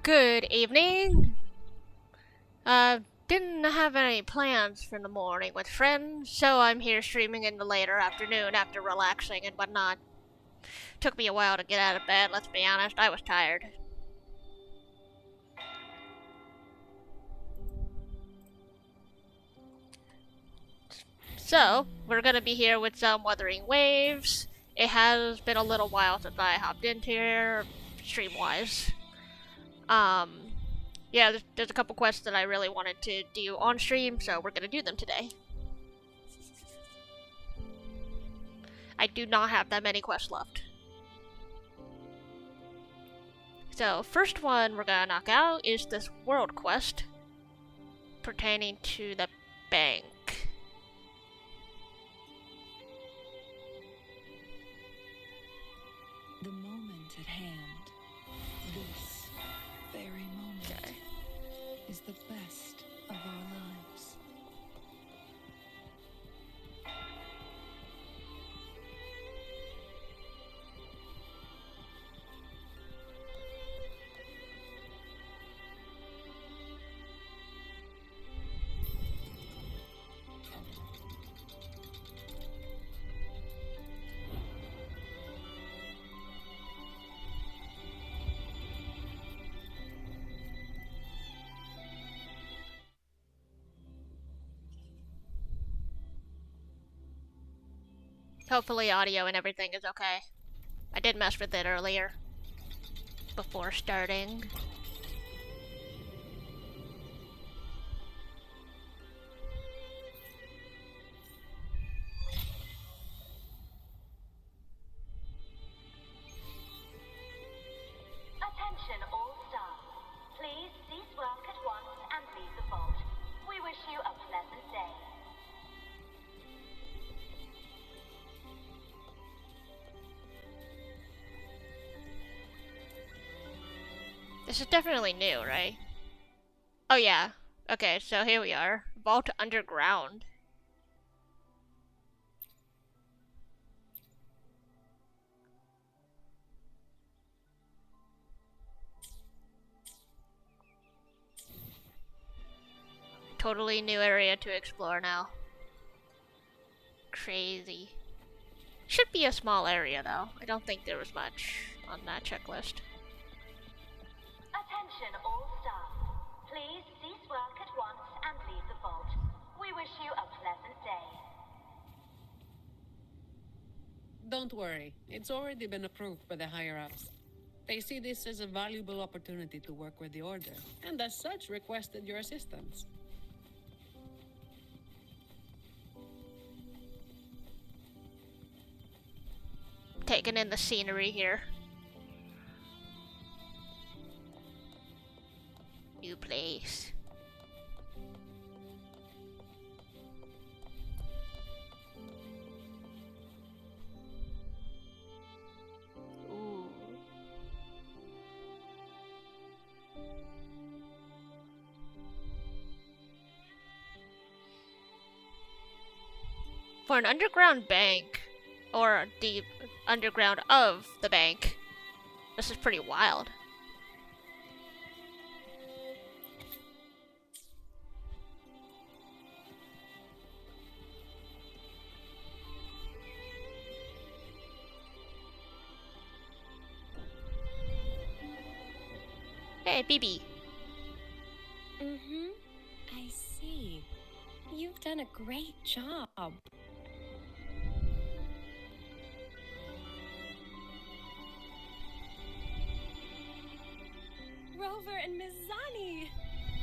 Good evening. Didn't have any plans for the morning with friends, so I'm here streaming in the later afternoon after relaxing and whatnot. Took me a while to get out of bed, let's be honest, I was tired. So, we're gonna be here with some Wuthering Waves. It has been a little while since I hopped into here, stream-wise. Um, yeah, there's a couple quests that I really wanted to do on stream, so we're gonna do them today. I do not have that many quests left. So, first one we're gonna knock out is this world quest pertaining to the bank. The moment at hand, this very moment, Okay. is the best of our lives. Hopefully, audio and everything is okay. I did mess with it earlier before starting. Attention all staff. Please cease work at once and leave the vault. We wish you a pleasant day. This is definitely new, right? Oh yeah. Okay, so here we are. Vault underground. Totally new area to explore now. Crazy. Should be a small area though. I don't think there was much on that checklist. Attention all staff. Please cease work at once and leave the vault. We wish you a pleasant day. Don't worry, it's already been approved by the higher-ups. They see this as a valuable opportunity to work with the Order, and as such requested your assistance. Taking in the scenery here. New place. Ooh. For an underground bank, or the underground of the bank, this is pretty wild. Hey, BB. Mm-hmm. I see. You've done a great job. Rover and Miss Zani!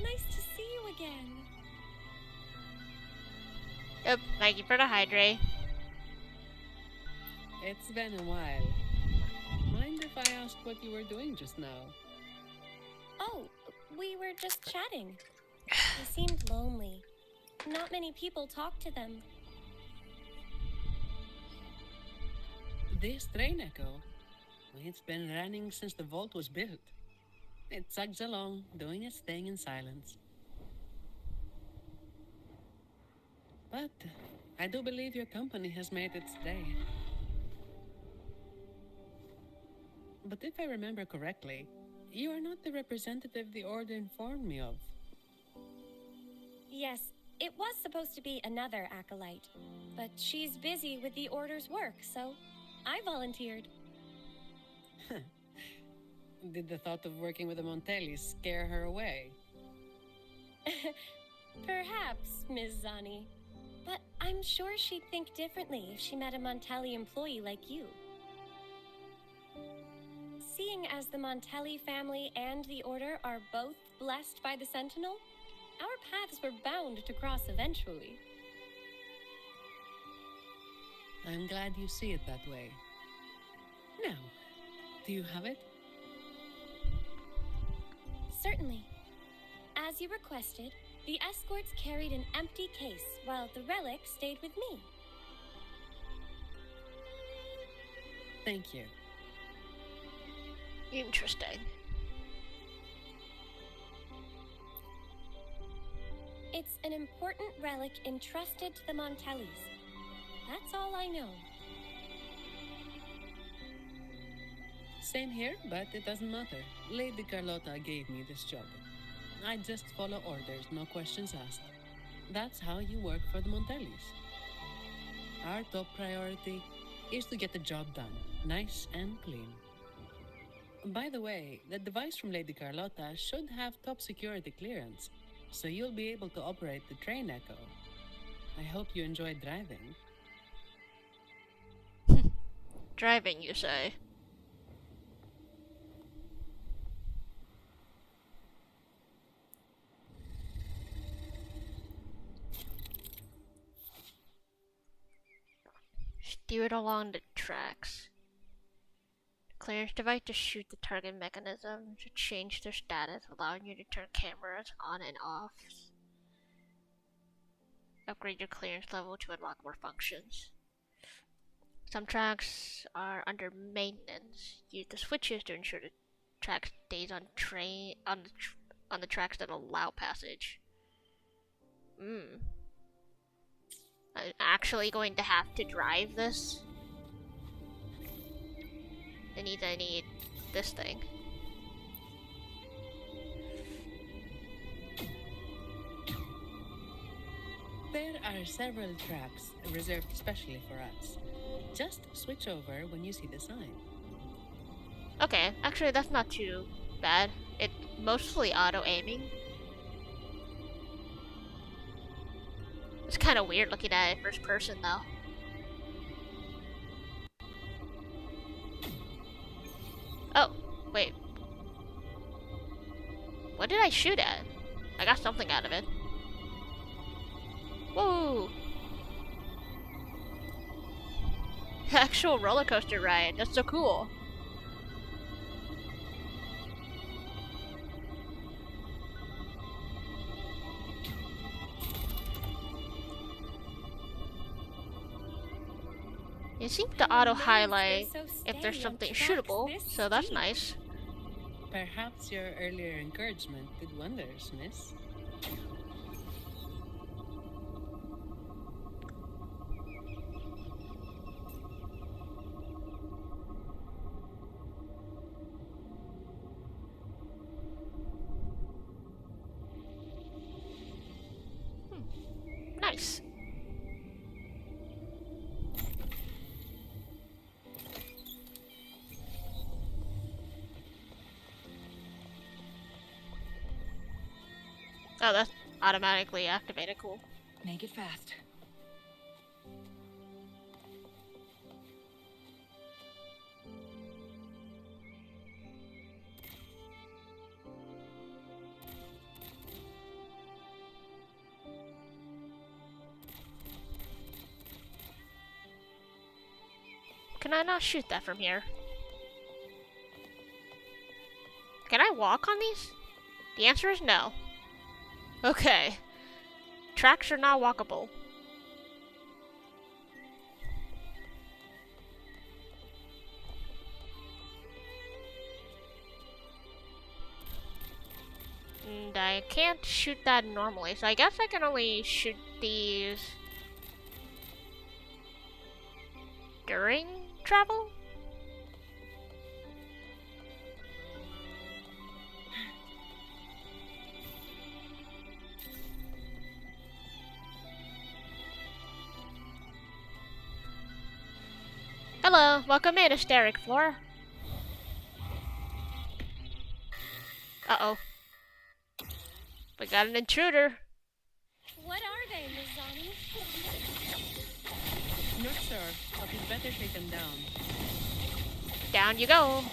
Nice to see you again. Yep, thank you for the hydrate. It's been a while. Mind if I ask what you were doing just now? Oh, we were just chatting. They seemed lonely. Not many people talk to them. This train echo? It's been running since the vault was built. It chugs along, doing its thing in silence. But I do believe your company has made its day. But if I remember correctly, You are not the representative the Order informed me of. Yes, it was supposed to be another acolyte, but she's busy with the Order's work, so I volunteered. Did the thought of working with the Montellis scare her away? Perhaps, Ms. Zani. But I'm sure she'd think differently if she met a Montelli employee like you. Seeing as the Montelli family and the Order are both blessed by the Sentinel, our paths were bound to cross eventually. I'm glad you see it that way. Now, do you have it? Certainly. As you requested, the escorts carried an empty case while the relic stayed with me. Thank you. Interesting. It's an important relic entrusted to the Montellis. That's all I know. Same here, but it doesn't matter. Lady Carlotta gave me this job. I just follow orders, no questions asked. That's how you work for the Montellis. Our top priority is to get the job done, nice and clean. By the way, the device from Lady Carlotta should have top security clearance, so you'll be able to operate the train Echo. I hope you enjoyed driving. Driving, you say? Steer it along the tracks. Clearance device to shoot the target mechanism to change their status, allowing you to turn cameras on and off. Upgrade your clearance level to unlock more functions. Some tracks are under maintenance. Use the switches to ensure the track stays on on the tracks that allow passage. I'm actually going to have to drive this. I need this thing. There are several tracks reserved especially for us. Just switch over when you see the sign. Okay, actually that's not too bad. It's mostly auto-aiming. It's kind of weird looking at it first person though. Oh, wait. What did I shoot at? I got something out of it. Whoa! Actual roller coaster ride. That's so cool. It seems to auto-highlight if there's something shootable, so that's nice. Perhaps your earlier encouragement did wonders, miss. Nice. Oh, that's automatically activated. Cool. Make it fast. Can I not shoot that from here? Can I walk on these? The answer is no. Okay. Tracks are not walkable. And I can't shoot that normally, so I guess I can only shoot these during travel? Hello, welcome in, Hysteric Floor. Uh-oh. We got an intruder. What are they, Mizani? Not sure, but we'd better take them down. Down you go.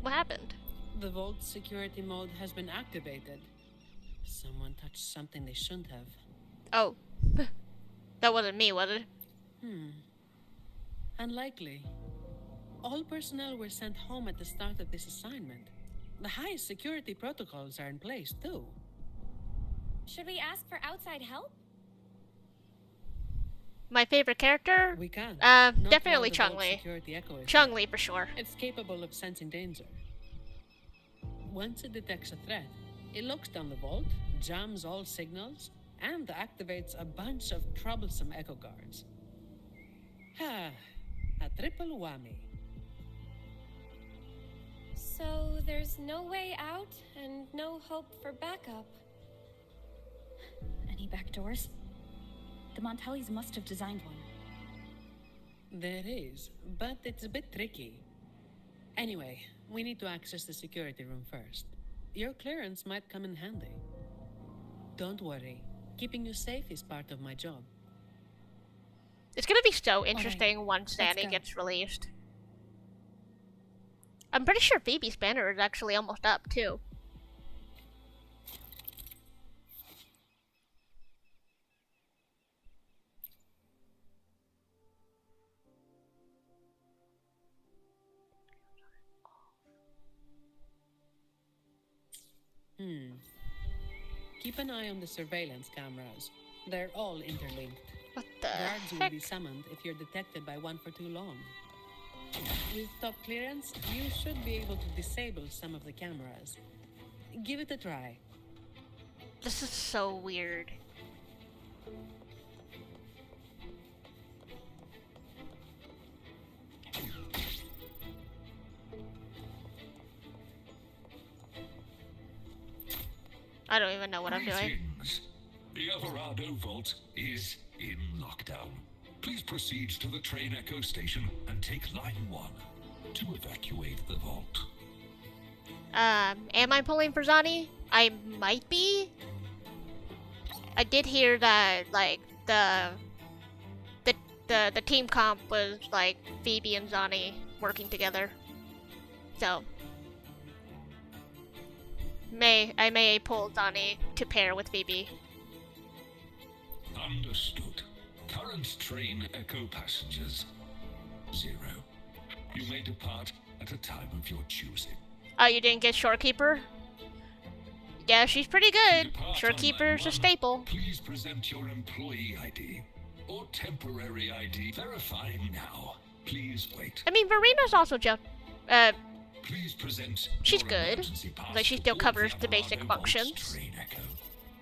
What happened? The vault security mode has been activated. Someone touched something they shouldn't have. Oh. That wasn't me, was it? Unlikely. All personnel were sent home at the start of this assignment. The highest security protocols are in place, too. Should we ask for outside help? My favorite character? We can. Definitely Chun-Li. Chun-Li for sure. It's capable of sensing danger. Once it detects a threat, it looks down the vault, jams all signals, and activates a bunch of troublesome echo guards. A triple whammy. So there's no way out and no hope for backup. Any back doors? The Montellis must have designed one. There is, but it's a bit tricky. Anyway, we need to access the security room first. Your clearance might come in handy. Don't worry. Keeping you safe is part of my job. It's gonna be so interesting once Zanny go. gets released. I'm pretty sure Phoebe's banner is actually almost up, too. Keep an eye on the surveillance cameras. They're all interlinked. What the Guards will heck? be summoned if you're detected by one for too long. With top clearance, you should be able to disable some of the cameras. Give it a try. This is so weird. I don't even know what I'm doing. Greetings. The Alvarado Vault is in lockdown. Please proceed to the train echo station and take line 1 to evacuate the vault. Am I pulling for Zani? I might be. I did hear that, like, the team comp was, like, Phoebe and Zani working together. So, I may pull Zani to pair with Phoebe. Understood. Current train echo passengers 0. You may depart at a time of your choosing. Oh, you didn't get Shorekeeper? Yeah, she's pretty good. Depart on Shorekeeper's line a 1. staple. Please present your employee ID or temporary ID. Verifying now. Please wait. I mean, Verina's also just, Please present she's your good. emergency pass Like, she to still board covers the the basic Alvarado Vault's functions. train echo.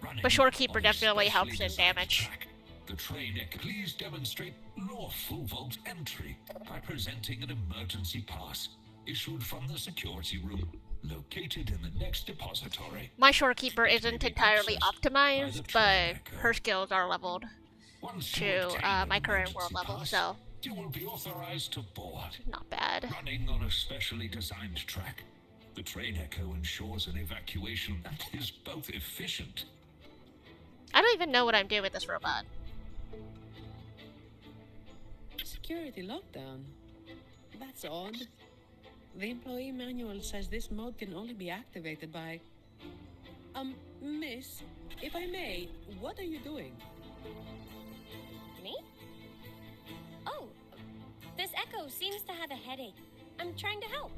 Running But Shorekeeper on a definitely helps specially in designed damage. track. The train echo. Please demonstrate lawful vault entry by presenting an emergency pass issued from the security room located in the next depository. My Shorekeeper isn't entirely Accessed by the optimized, train but echo. her skills are leveled Once you to obtain an my current world emergency level, pass, so you will be authorized to board. not bad. Running on a specially designed track, the train echo ensures an evacuation that is both efficient. I don't even know what I'm doing with this robot. Security lockdown? That's odd. The employee manual says this mode can only be activated by... Miss, if I may, what are you doing? Me? Oh, this echo seems to have a headache. I'm trying to help.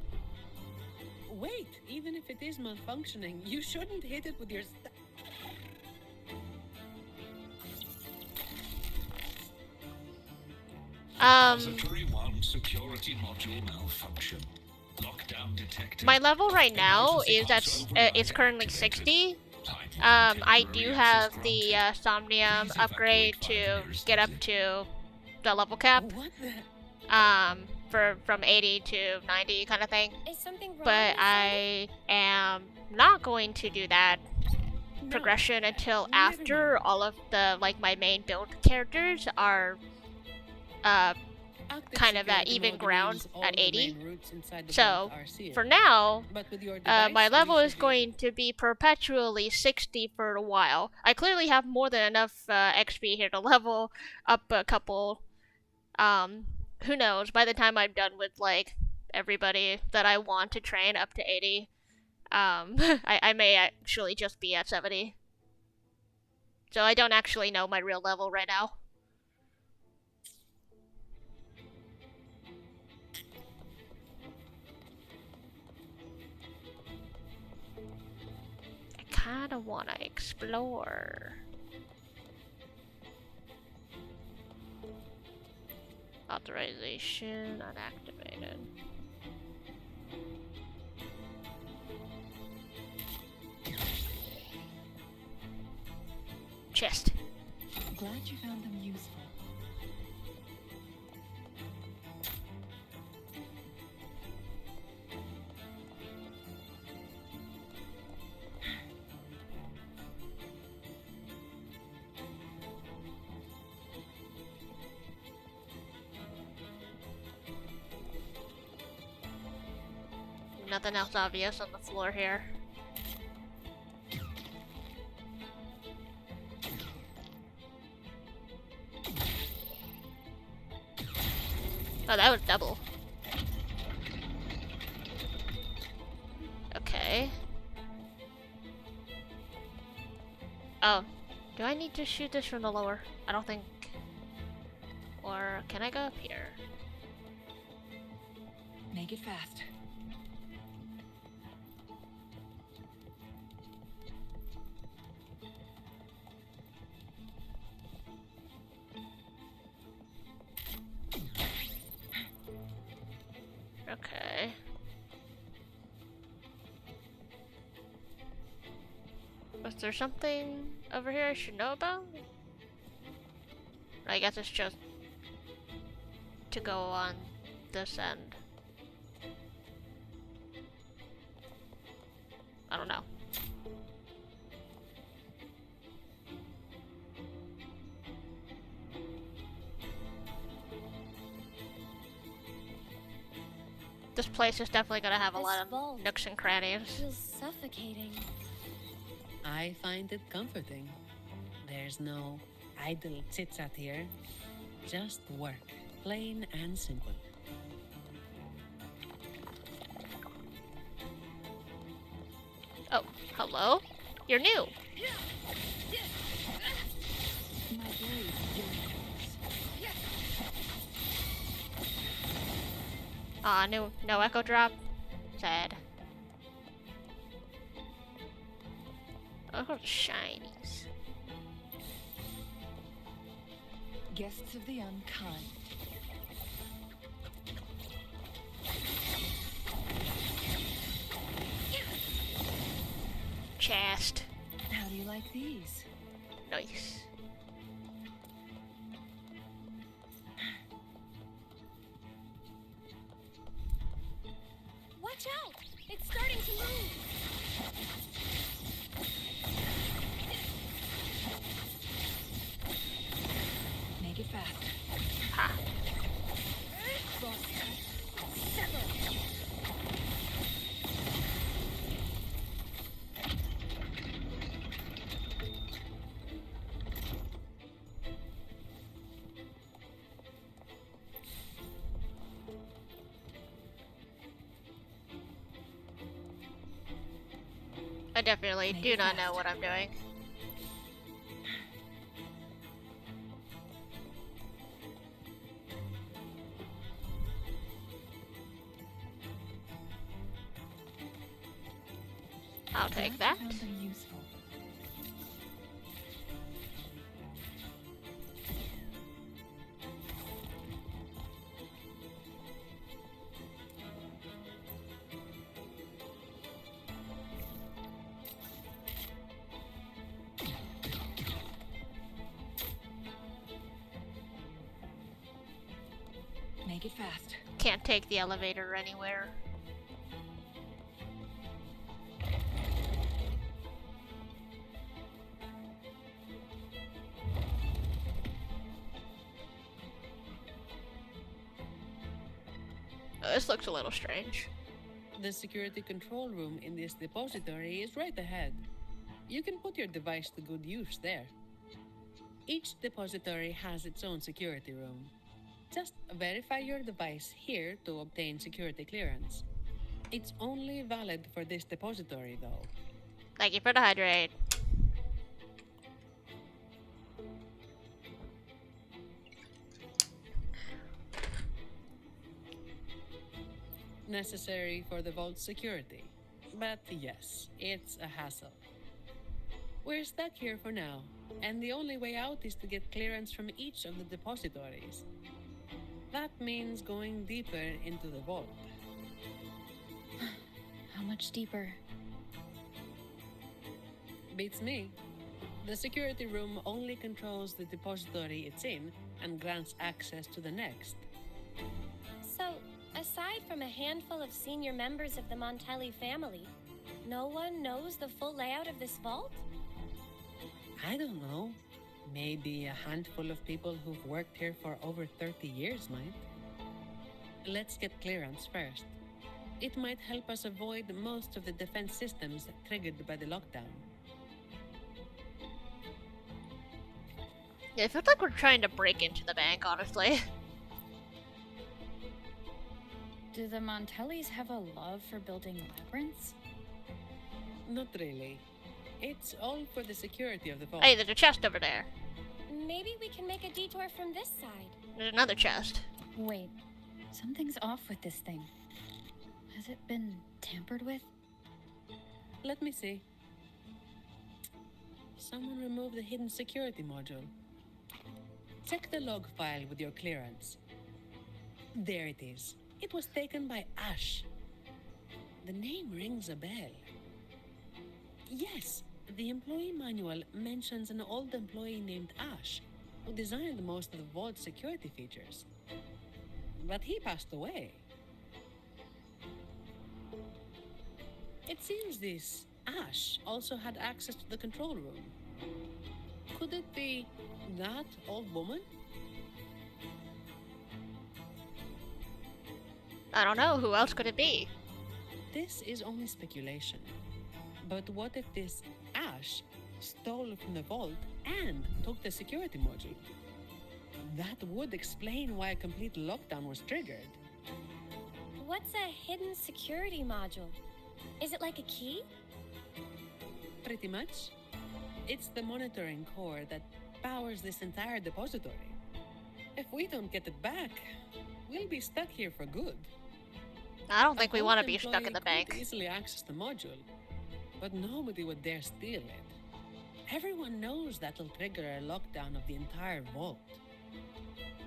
Wait, even if it is malfunctioning, you shouldn't hit it with your... Depository 1 security module malfunction. Lockdown detected. My level right now is at it's currently 60. I do have the Somnium upgrade to get up to the level cap. What the... from 80 to 90 kind of thing. Is something wrong? But with I am not going to do that No, progression until never after mind. all of the like my main build characters are Active kind of at security even mode ground means all at the 80. main routes inside the So vault are sealed. for now, But with your my device, level you is should be going to be perpetually 60 for a while. I clearly have more than enough XP here to level up a couple. Who knows? By the time I'm done with like everybody that I want to train up to 80, I may actually just be at 70. So I don't actually know my real level right now. I kinda wanna explore. Authorization unactivated. Chest. Glad you found them useful. Nothing else obvious on the floor here. Oh, that was double. Okay. Oh, do I need to shoot this from the lower? I don't think. Or can I go up here? Make it fast. Okay. Was there something over here I should know about? I guess it's just to go on this end. I don't know. This place is definitely gonna have a This lot of vault nooks and crannies. feels suffocating. I find it comforting. There's no idle chit-chat here. Just work. Plain and simple. Oh, hello? You're new. My blade yearns. Aw, no echo drop. Sad. Oh, shinies. Guests of the unkind. Chest. How do you like these? Nice. Watch out! It's starting to move! Make it fast. Ha. I definitely Make do it not know fast. what I'm doing. I'll take that. Glad you found them useful. Make Make it fast. Can't take the elevator anywhere. Oh, this looks a little strange. The security control room in this depository is right ahead. You can put your device to good use there. Each depository has its own security room. Just verify your device here to obtain security clearance. It's only valid for this depository, though. Thank you for the hydrate. Necessary for the vault's security. But yes, it's a hassle. We're stuck here for now, and the only way out is to get clearance from each of the depositories. That means going deeper into the vault. How much deeper? Beats me. The security room only controls the depository it's in and grants access to the next. So, aside from a handful of senior members of the Montelli family, no one knows the full layout of this vault? I don't know. Maybe a handful of people who've worked here for over 30 years might. Let's get clearance first. It might help us avoid most of the defense systems triggered by the lockdown. Yeah, it feels like we're trying to break into the bank, honestly. Do the Montellis have a love for building labyrinths? Not really. It's all for the security of the vault. Hey, there's a chest over there. Maybe we can make a detour from this side. There's another chest. Wait, something's off with this thing. Has it been tampered with? Let me see. Someone removed the hidden security module. Check the log file with your clearance. There it is. It was taken by Ash. The name rings a bell. Yes, the employee manual mentions an old employee named Ash, who designed most of the vault's security features. But he passed away. It seems this Ash also had access to the control room. Could it be that old woman? I don't know, who else could it be? This is only speculation. But what if this Ash stole from the vault and took the security module? That would explain why a complete lockdown was triggered. What's a hidden security module? Is it like a key? Pretty much. It's the monitoring core that powers this entire depository. If we don't get it back, we'll be stuck here for good. I don't think A we want to vault be stuck in employee the bank. could easily access the module, but nobody would dare steal it. Everyone knows that'll trigger a lockdown of the entire vault.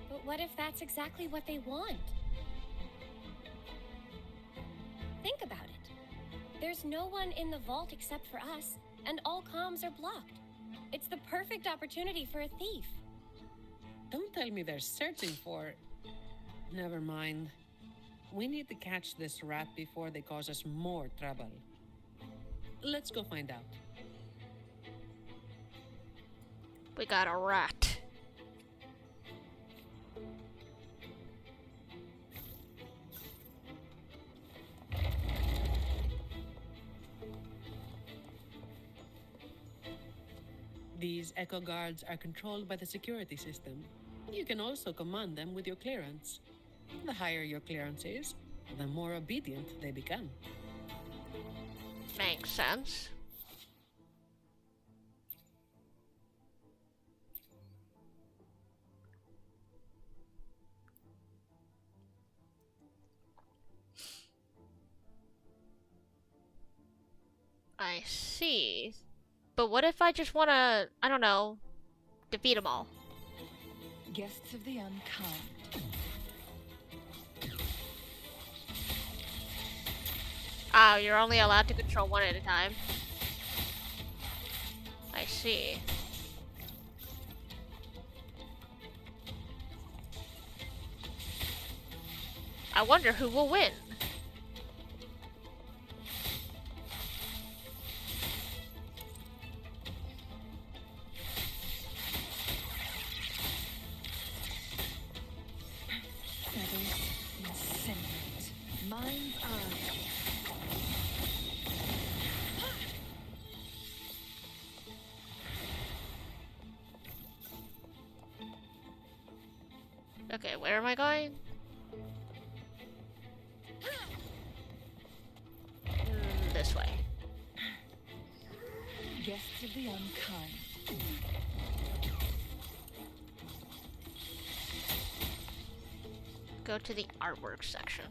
But what if that's exactly what they want? Think about it. There's no one in the vault except for us, and all comms are blocked. It's the perfect opportunity for a thief. Don't tell me they're searching for... Never mind. We need to catch this rat before they cause us more trouble. Let's go find out. We got a rat. These Echo Guards are controlled by the security system. You can also command them with your clearance. The higher your clearance is, the more obedient they become. Makes sense. I see. But what if I just want to, I don't know, defeat them all? Guests of the unkind. Oh, you're only allowed to control one at a time. I see. I wonder who will win. Feathers incinerate. Mind's eye. Okay, where am I going? This way. Guests of the unkind. Go to the artwork section.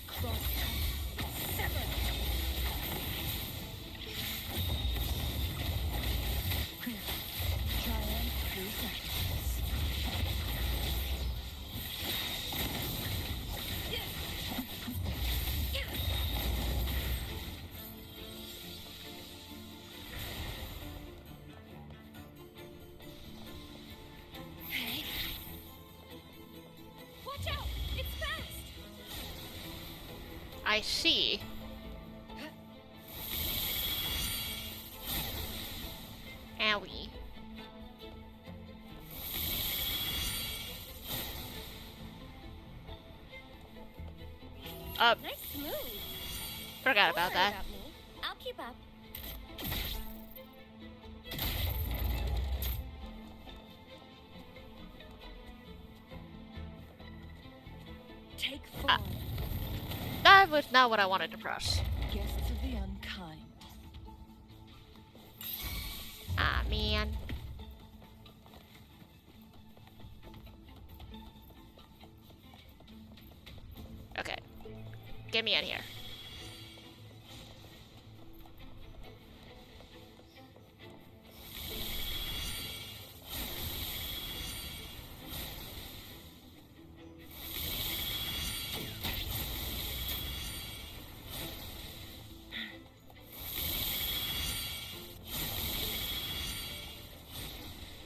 Cross sever. Triumph through sacrifice. Watch out! It's fast! I see. Owie. Nice move. Forgot Don't about worry that. about me. I'll keep up. Take form. That was not what I wanted to press. Guests of the unkind. Ah, man. Okay. Get me in here.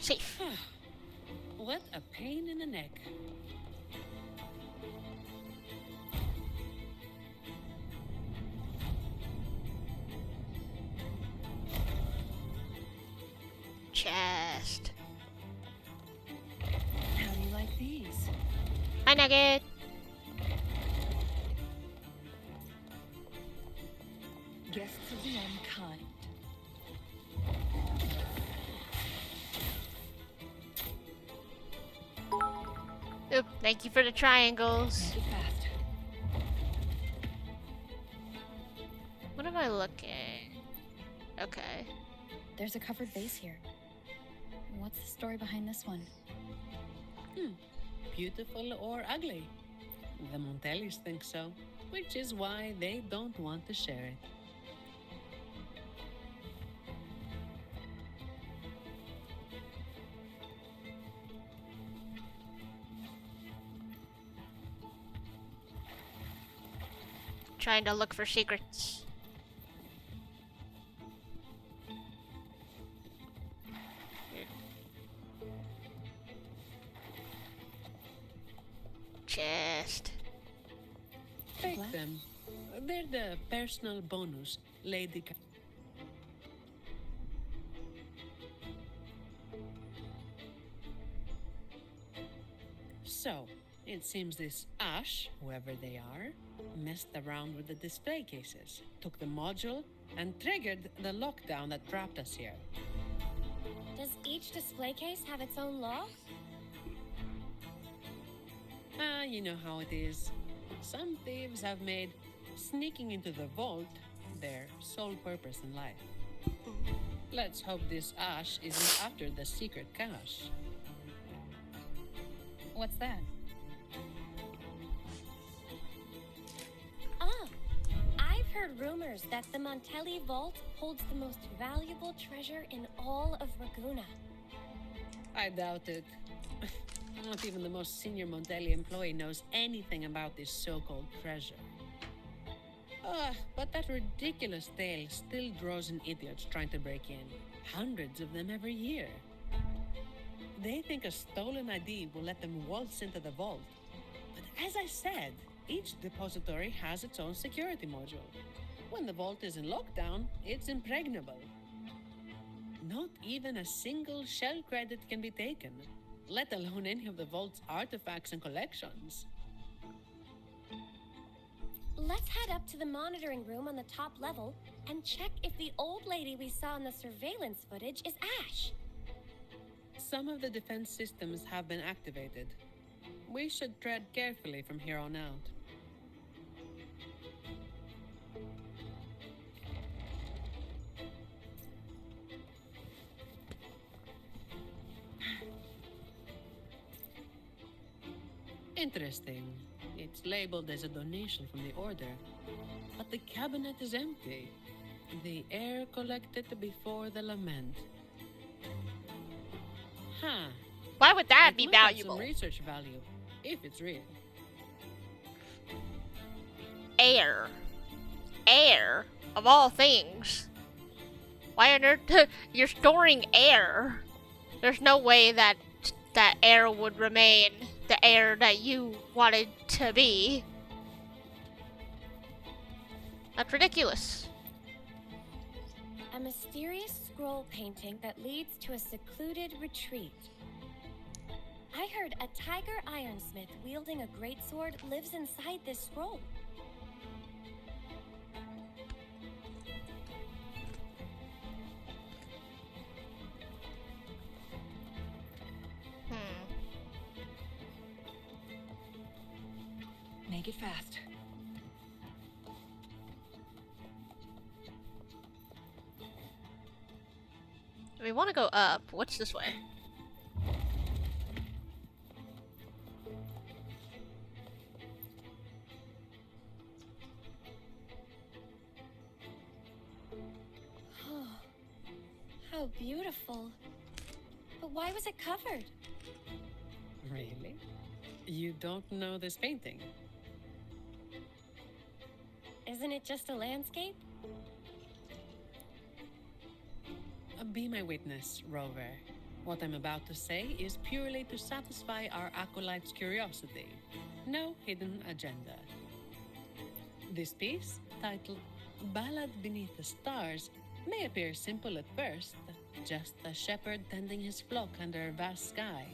Safe. What a pain in the neck. Chest. How do you like these? Hi, Nugget. Guests of the unkind. Oop, thank you for the triangles. Make it fast. What am I looking? Okay. There's a covered vase here. What's the story behind this one? Beautiful or ugly? The Montellis think so, which is why they don't want to share it. Trying to look for secrets. Chest. Take What? them. They're the personal bonus, Lady. So, it seems this Ash, whoever they are, messed around with the display cases, took the module, and triggered the lockdown that trapped us here. Does each display case have its own law? You know how it is. Some thieves have made sneaking into the vault their sole purpose in life. Let's hope this Ash isn't after the secret cache. What's that? Ah, I've heard rumors that the Montelli Vault holds the most valuable treasure in all of Raguna. I doubt it. Not even the most senior Montelli employee knows anything about this so-called treasure. But that ridiculous tale still draws in idiots trying to break in. hundreds of them every year. They think a stolen ID will let them waltz into the vault. But as I said, each depository has its own security module. When the vault is in lockdown, it's impregnable. Not even a single shell credit can be taken, let alone any of the vault's artifacts and collections. Let's head up to the monitoring room on the top level and check if the old lady we saw in the surveillance footage is Ash. Some of the defense systems have been activated. We should tread carefully from here on out. Interesting. It's labeled as a donation from the Order, but the cabinet is empty. The air collected before the lament. Huh. Why would that It be might have valuable? some research value, if it's real. Air. Air, of all things. Why on earth you're storing air? There's no way that that air would remain the air that you wanted to be. That's ridiculous. A mysterious scroll painting that leads to a secluded retreat. I heard a tiger ironsmith wielding a greatsword lives inside this scroll. Make it fast. We want to go up. What's this way? How beautiful. But why was it covered? Really? You don't know this painting? Isn't it just a landscape? Be my witness, Rover. What I'm about to say is purely to satisfy our acolyte's curiosity. No hidden agenda. This piece, titled Ballad Beneath the Stars, may appear simple at first, just a shepherd tending his flock under a vast sky.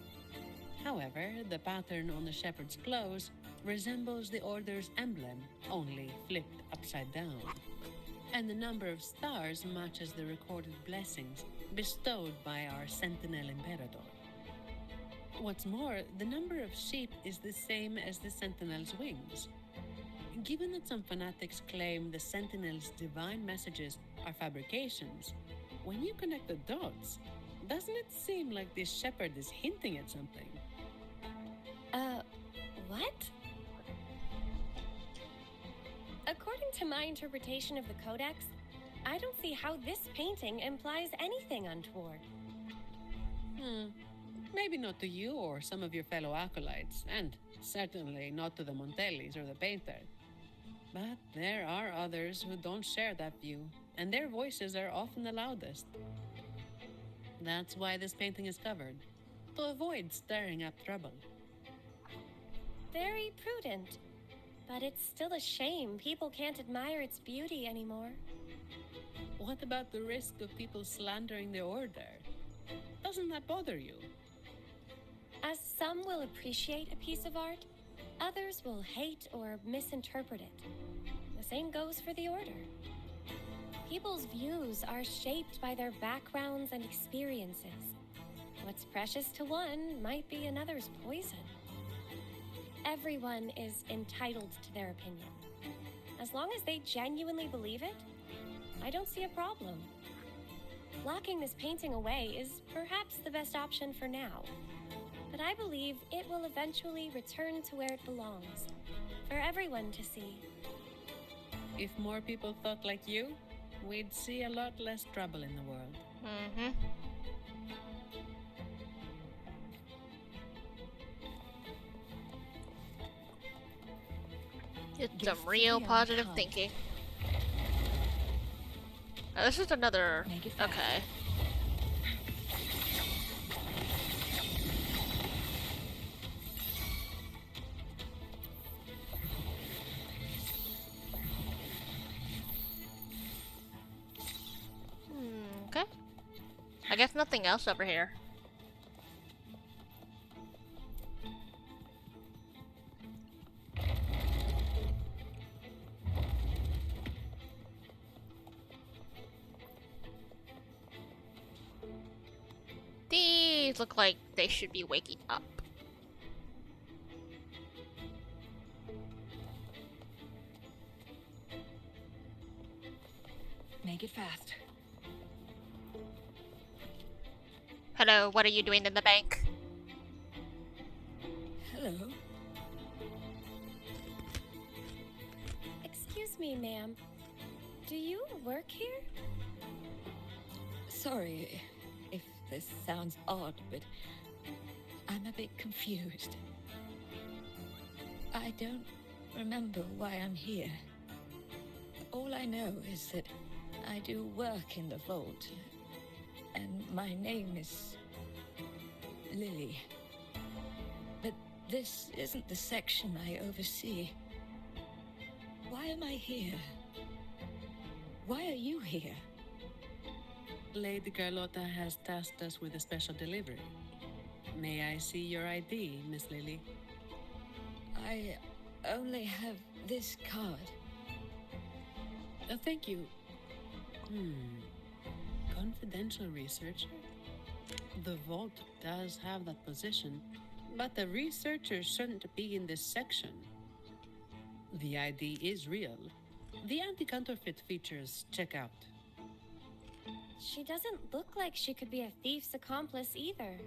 However, the pattern on the shepherd's clothes resembles the Order's emblem, only flipped upside down. And the number of stars matches the recorded blessings bestowed by our Sentinel Emperador. What's more, the number of sheep is the same as the Sentinel's wings. Given that some fanatics claim the Sentinel's divine messages are fabrications, when you connect the dots, doesn't it seem like this shepherd is hinting at something? What? According to my interpretation of the Codex, I don't see how this painting implies anything untoward. Maybe not to you or some of your fellow acolytes, and certainly not to the Montellis or the painter. But there are others who don't share that view, and their voices are often the loudest. That's why this painting is covered, to avoid stirring up trouble. Very prudent. But it's still a shame people can't admire its beauty anymore. What about the risk of people slandering the Order? Doesn't that bother you? As some will appreciate a piece of art, others will hate or misinterpret it. The same goes for the Order. People's views are shaped by their backgrounds and experiences. What's precious to one might be another's poison. Everyone is entitled to their opinion. As long as they genuinely believe it, I don't see a problem. Locking this painting away is perhaps the best option for now, but I believe it will eventually return to where it belongs, for everyone to see. If more people thought like you, we'd see a lot less trouble in the world. Mm-hmm. It's some real positive thinking. This is another. Make it fast. Okay. I guess nothing else over here. These look like they should be waking up. Make it fast. Hello, what are you doing in the bank? Hello. Excuse me, ma'am. Do you work here? Sorry if this sounds odd, but I'm a bit confused. I don't remember why I'm here. All I know is that I do work in the vault, and my name is Lily. But this isn't the section I oversee. Why am I here? Why are you here? Lady Carlotta has tasked us with a special delivery. May I see your ID, Miss Lily? I only have this card. Thank you. Confidential researcher? The vault does have that position, but the researcher shouldn't be in this section. The ID is real. The anti-counterfeit features check out. She doesn't look like she could be a thief's accomplice either.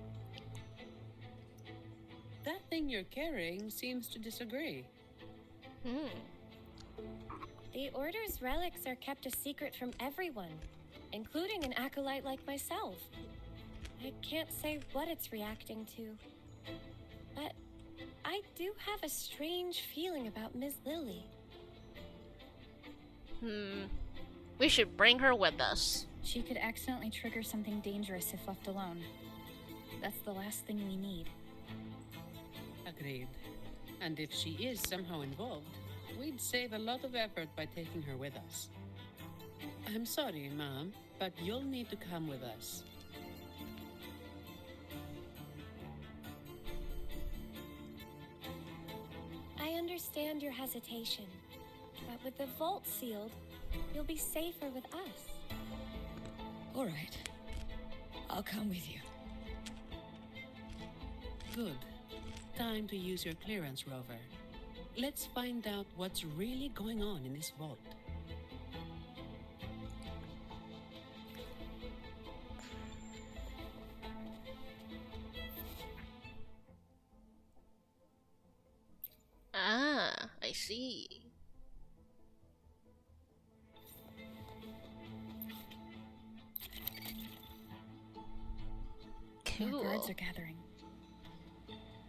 That thing you're carrying seems to disagree. The Order's relics are kept a secret from everyone, including an acolyte like myself. I can't say what it's reacting to, but I do have a strange feeling about Ms. Lily. We should bring her with us. She could accidentally trigger something dangerous if left alone. That's the last thing we need. Agreed. And if she is somehow involved, we'd save a lot of effort by taking her with us. I'm sorry, Ma'am, but you'll need to come with us. I understand your hesitation, but with the vault sealed, you'll be safer with us. All right. I'll come with you. Good. Time to use your clearance, Rover. Let's find out what's really going on in this vault. Ah, I see. More guards Cool. are gathering.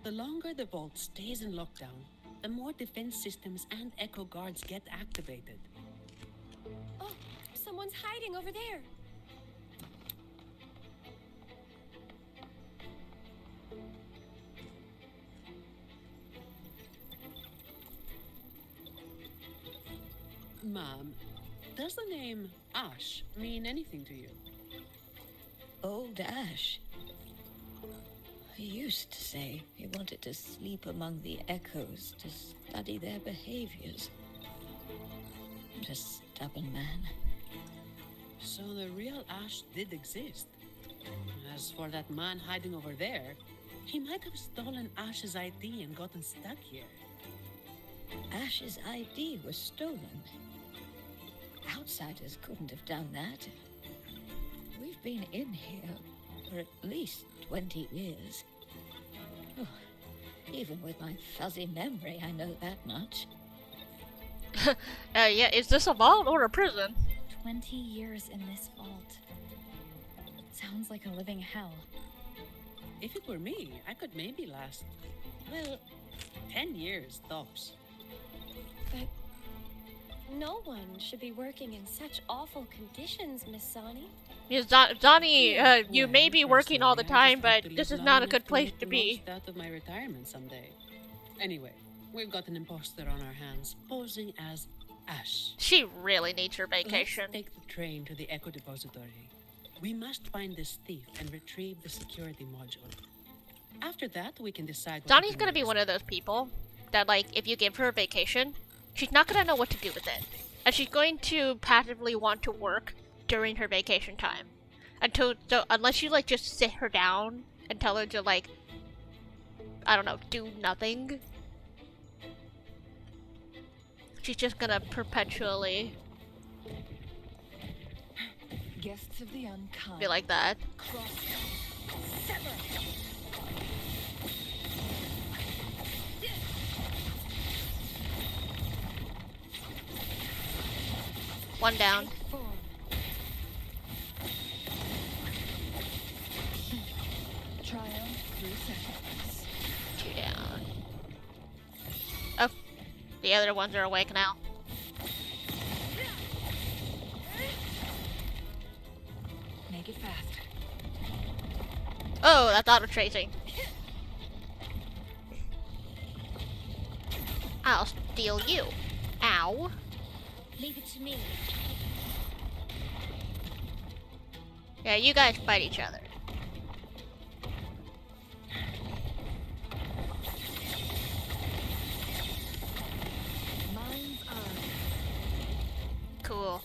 The longer the vault stays in lockdown, the more defense systems and echo guards get activated. Oh, someone's hiding over there. Ma'am, does the name Ash mean anything to you? Old Ash. He used to say he wanted to sleep among the echoes to study their behaviors. A stubborn man. So the real Ash did exist. As for that man hiding over there, he might have stolen Ash's ID and gotten stuck here. Ash's ID was stolen. Outsiders couldn't have done that. We've been in here for at least 20 years. Oh, even with my fuzzy memory, I know that much. Yeah, is this a vault or a prison? 20 years in this vault. Sounds like a living hell. If it were me, I could maybe last, well, 10 years tops. But no one should be working in such awful conditions, Miss Sani. Yes, Donnie, you may be working all the time, but this is not a good place to be. Out of my retirement someday. Anyway, we've got an imposter on our hands, posing as Ash. She really needs her Let's vacation. take the train to the Echo Depository. We must find this thief and retrieve the security module. After that, we can decide what Donnie's to do gonna be next. one of those people that, like, if you give her a vacation, she's not gonna know what to do with it. And she's going to passively want to work during her vacation time. So unless you, like, just sit her down and tell her to, like, I don't know, do nothing, she's just gonna perpetually Guests of the unkind. be like that. One down. Triumph through seconds. Two down. Oh, the other ones are awake now. Make it fast. Oh, that's auto tracing. I'll steal you. Ow. Leave it to me. Yeah, you guys fight each other. Mind's eye. Cool.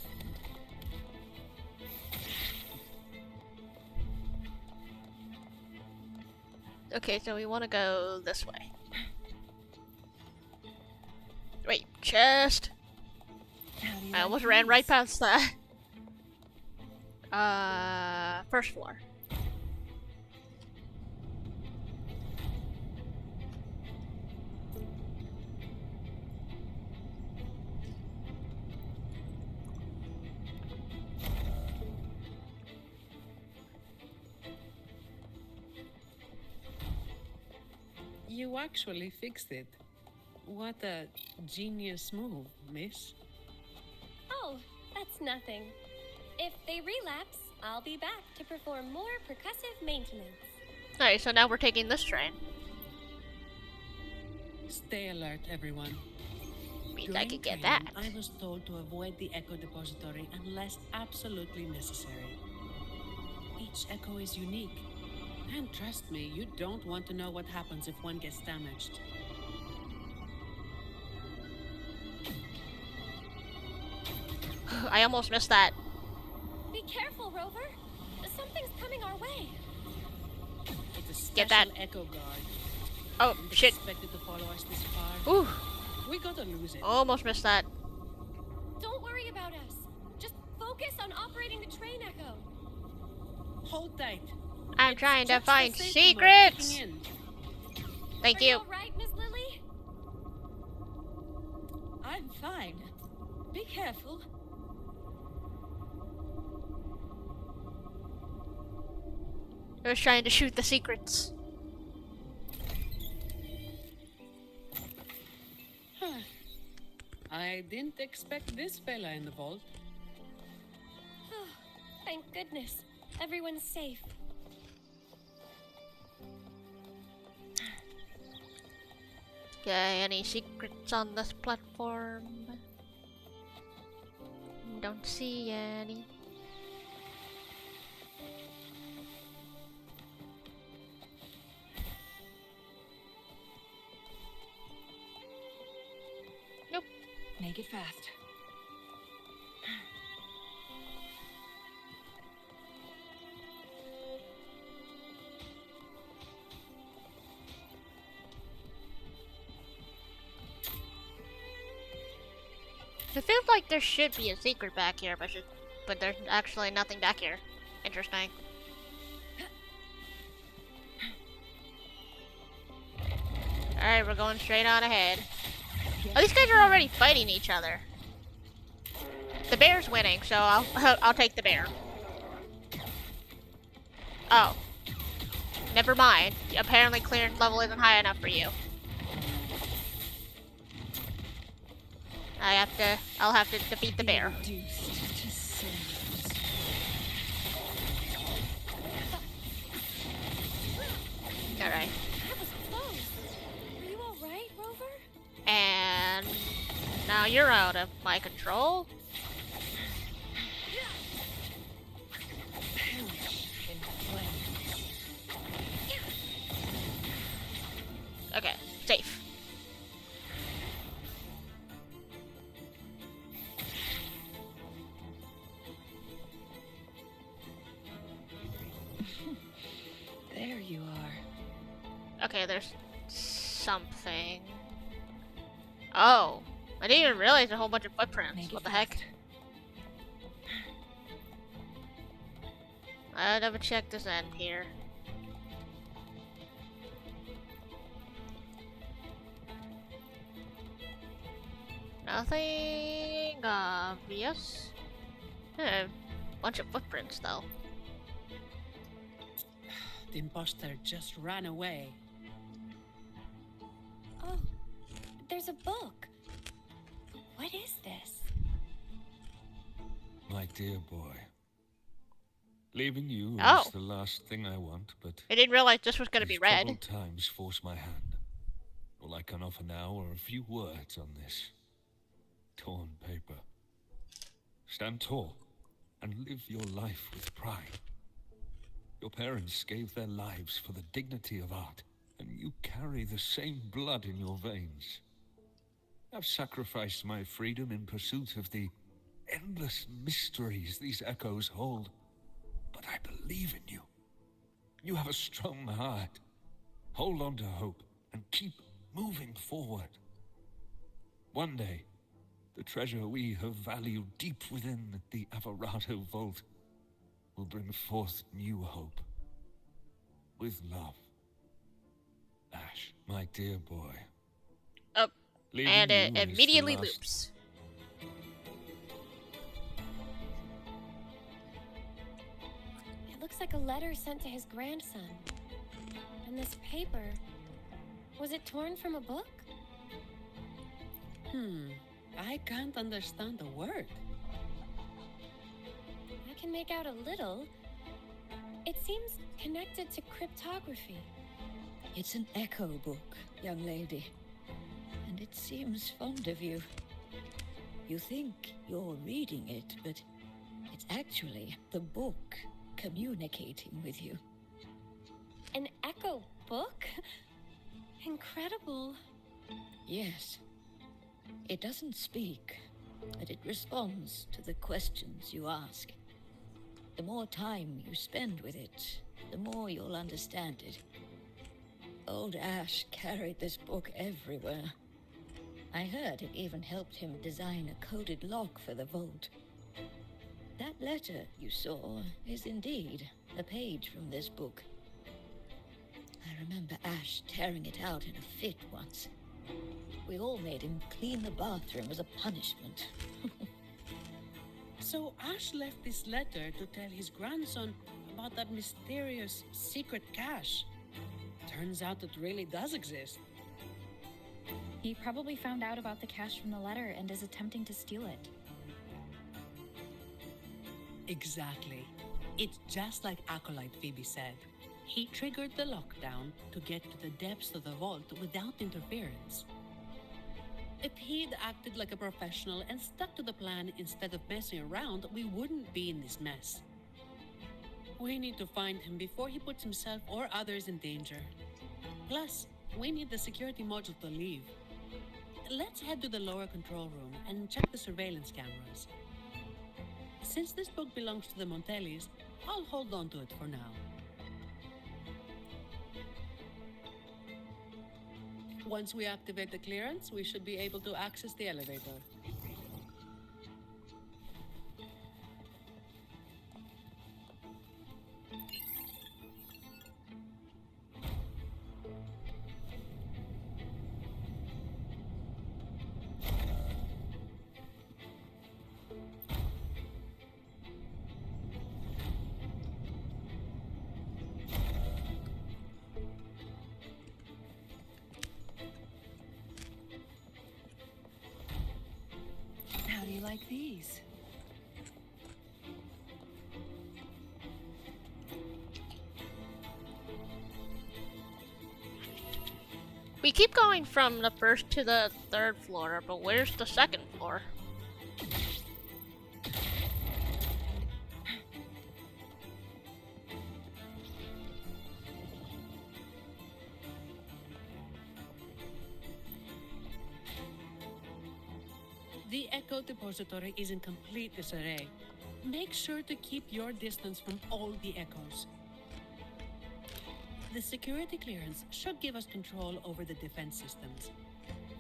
Okay, so we want to go this way. Wait, chest. How do you I like almost ran these? right past that. First floor. You actually fixed it. What a genius move, miss. Oh, that's nothing. If they relapse, I'll be back to perform more percussive maintenance. Alright, so now we're taking this train. Stay alert, everyone. Means I During could get training, that. I was told to avoid the Echo Depository unless absolutely necessary. Each Echo is unique. And trust me, you don't want to know what happens if one gets damaged. I almost missed that. Be careful, Rover. Something's coming our way. It's a special Get that. Echo Guard. Oh, Didn't shit. expect it to follow us this far. Ooh, We gotta lose it. almost missed that. Don't worry about us. Just focus on operating the train echo. Hold tight. I'm trying to Just the find safety mode secrets! kicking in. Thank Are you. all right, Miss Lily? I'm fine. Be careful. I was trying to shoot the secrets. Huh. I didn't expect this fella in the vault. Thank goodness. Everyone's safe. Okay, any secrets on this platform? Don't see any. Nope. Make it fast. It feels like there should be a secret back here, but there's actually nothing back here. Interesting. Alright, we're going straight on ahead. Oh, these guys are already fighting each other. The bear's winning, so I'll take the bear. Oh. Never mind. Apparently clearance level isn't high enough for you. I'll have to defeat the bear. Reduced to cinders. Alright. That was close. Are you all right, Rover? And now you're out of my control. There you are. Okay, there's something. Oh, I didn't even realize a whole bunch of footprints. Make it What the heck? fast. I never checked this end here. Nothing obvious. Bunch of footprints though. The imposter just ran away. Oh, there's a book. What is this? My dear boy. Leaving you Oh. is the last thing I want, but I didn't realize this was gonna be these red. troubled times force my hand. All I can offer now are a few words on this torn paper. Stand tall and live your life with pride. Your parents gave their lives for the dignity of art, and you carry the same blood in your veins. I've sacrificed my freedom in pursuit of the endless mysteries these echoes hold, but I believe in you. You have a strong heart. Hold on to hope and keep moving forward. One day, the treasure we have valued deep within the Averado Vault will bring forth new hope. With love. Ash, my dear boy. Oh, Leaving and you it is the immediately last- loops. It looks like a letter sent to his grandson. And this paper, was it torn from a book? I can't understand a word. I can make out a little. It seems connected to cryptography. It's an echo book, young lady. And it seems fond of you. You think you're reading it, but it's actually the book communicating with you. An echo book? Incredible. Yes. It doesn't speak, but it responds to the questions you ask. The more time you spend with it, the more you'll understand it. Old Ash carried this book everywhere. I heard it even helped him design a coded lock for the vault. That letter you saw is indeed a page from this book. I remember Ash tearing it out in a fit once. We all made him clean the bathroom as a punishment. So Ash left this letter to tell his grandson about that mysterious secret cache. Turns out it really does exist. He probably found out about the cache from the letter and is attempting to steal it. Exactly. It's just like Acolyte Phoebe said. He triggered the lockdown to get to the depths of the vault without interference. If he'd acted like a professional and stuck to the plan instead of messing around, we wouldn't be in this mess. We need to find him before he puts himself or others in danger. Plus, we need the security module to leave. Let's head to the lower control room and check the surveillance cameras. Since this book belongs to the Montellis, I'll hold on to it for now. Once we activate the clearance, we should be able to access the elevator. How do you like these? We keep going from the first to the third floor, but where's the second floor? The Echo Depository is in complete disarray. Make sure to keep your distance from all the echoes. The security clearance should give us control over the defense systems.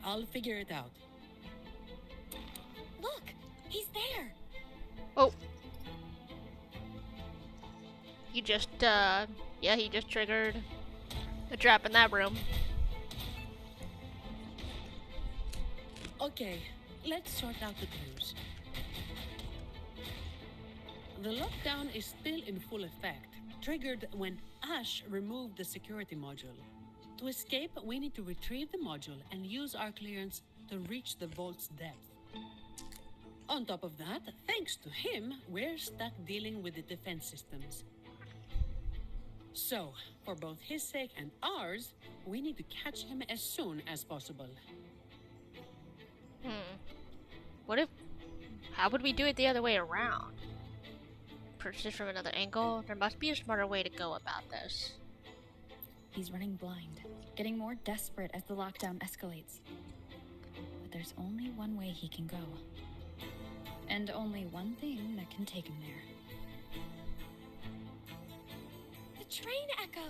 I'll figure it out. Look, he's there. Oh. He just, yeah, he just triggered a trap in that room. Okay, let's sort out the clues. The lockdown is still in full effect, triggered when Ash removed the security module. To escape, we need to retrieve the module and use our clearance to reach the vault's depth. On top of that, thanks to him, we're stuck dealing with the defense systems. So, for both his sake and ours, we need to catch him as soon as possible. How would we do it the other way around? Purchase it from another angle? There must be a smarter way to go about this. He's running blind, getting more desperate as the lockdown escalates. But there's only one way he can go. And only one thing that can take him there. The train echo.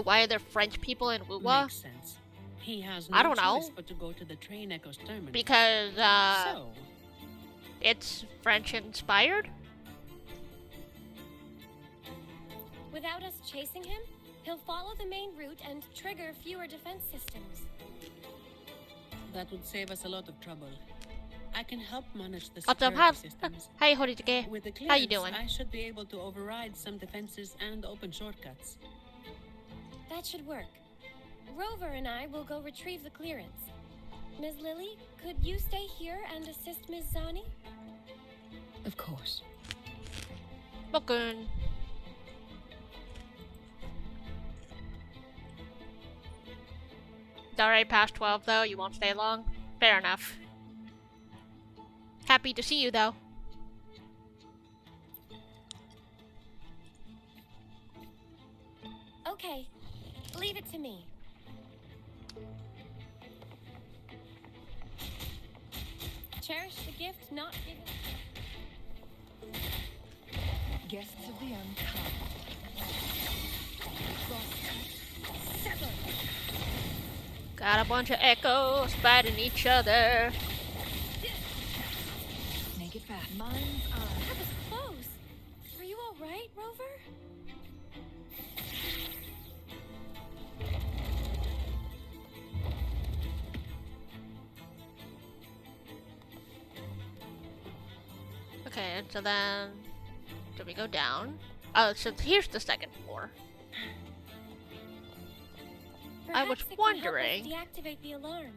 Why are there French people in Wuwa? Makes sense. He has I no don't know. choice but to go to the train echo's terminal. Because, So, it's French inspired? Without us chasing him, he'll follow the main route and trigger fewer defense systems. that would save us a lot of trouble. I can help manage the What's up, security systems. Hey, Horisuke. With the How you clearance, doing? I should be able to override some defenses and open shortcuts. That should work. Rover and I will go retrieve the clearance. Ms. Lily, could you stay here and assist Ms. Zani? Of course. Booking. It's already past 12 though, you won't stay long? Fair enough. Happy to see you though. Okay, leave it to me. Cherish the gift not given. Guests of the unkind. Sever! Got a bunch of echoes fighting each other. Make it fast. Mind's eye. That was close. Are you all right, Rover? Okay, so then do we go down? Oh, so here's the second floor. I was Perhaps it could wondering. help us deactivate the alarm.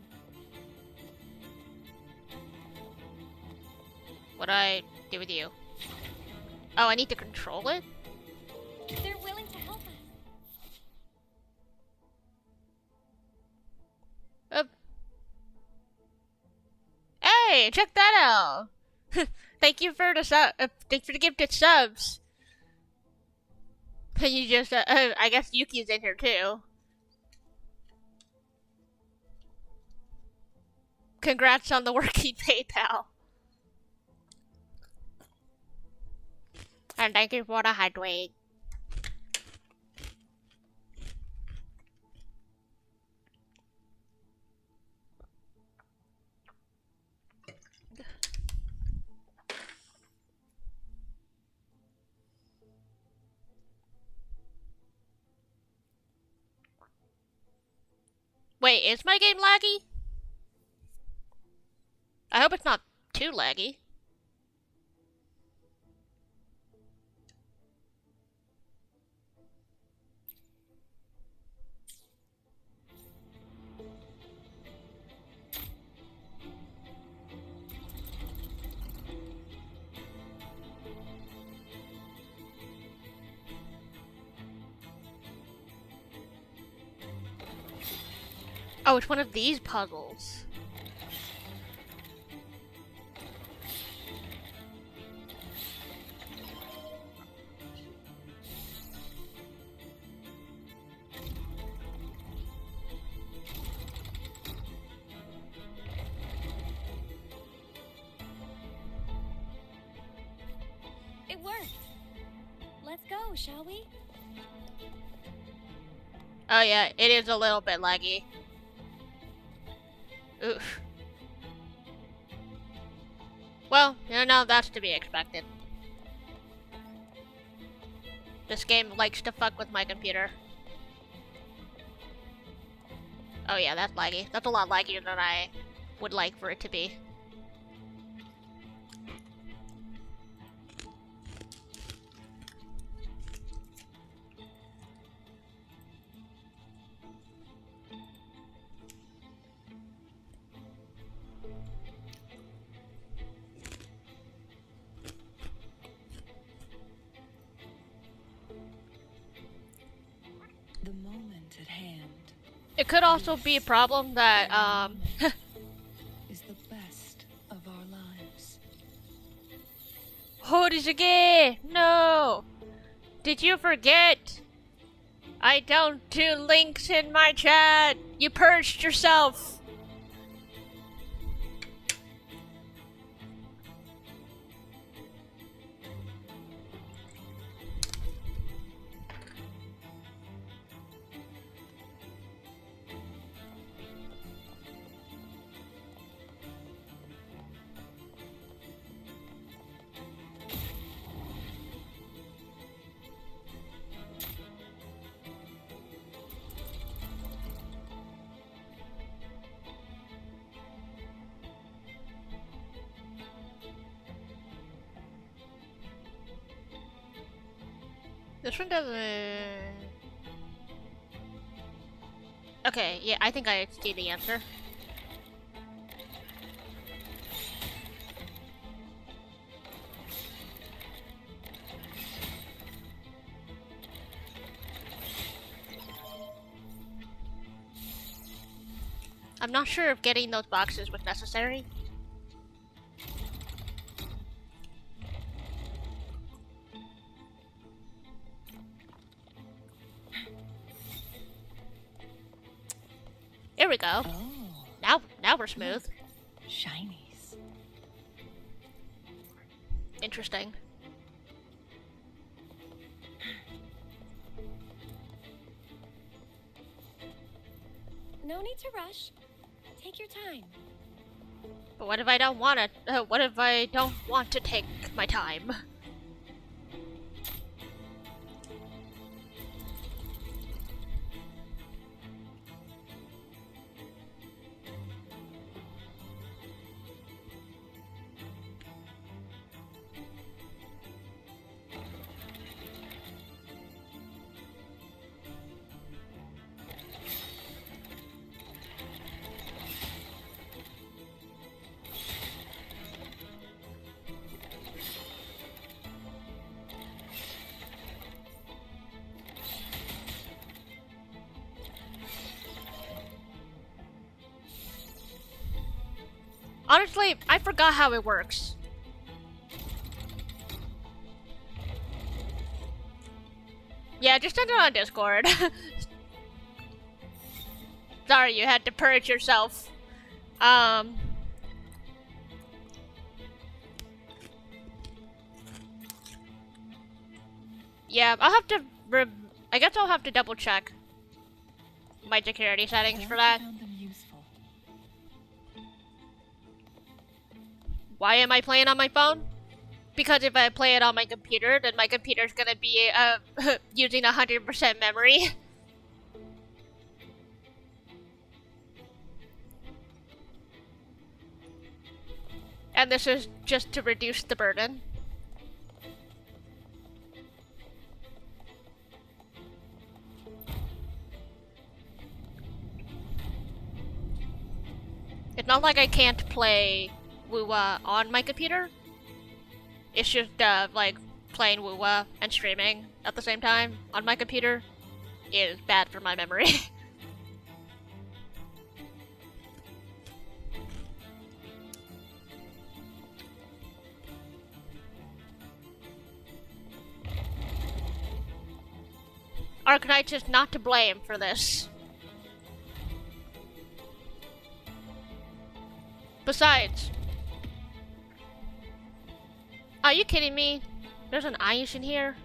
What do I do with you? Oh, I need to control it? They're willing to help us. Hey, check that out! Thank you for the thanks for the gifted subs. You just, I guess Yuki's in here too. Congrats on the working PayPal. And thank you for the hydrate. Wait, is my game laggy? I hope it's not too laggy. Oh, it's one of these puzzles. It worked. Let's go, shall we? Oh yeah, it is a little bit laggy. Oof. Well, no, that's to be expected. This game likes to fuck with my computer. Oh yeah, that's laggy. That's a lot laggier than I would like for it to be. The moment at hand It could also be a problem that, is the best of our lives. Horizage! No! Did you forget? I don't do links in my chat! You purged yourself! This one doesn't... Okay, yeah, I think I see the answer. I'm not sure if getting those boxes was necessary. Here we go. Oh, Now we're smooth. shinies. Interesting. No need to rush. Take your time. But what if I don't want to? What if I don't want to take my time? Honestly, I forgot how it works. Yeah, just send it on Discord. Sorry, you had to purge yourself. Yeah, I'll have to. I guess I'll have to double check my security settings for that. Found them useful. Why am I playing on my phone? Because if I play it on my computer, then my computer's gonna be using 100% memory. And this is just to reduce the burden. It's not like I can't play Wuwa on my computer. It's just like playing Wuwa and streaming at the same time on my computer is bad for my memory. Arcanite is not to blame for this. Besides, are you kidding me? There's an ice in here.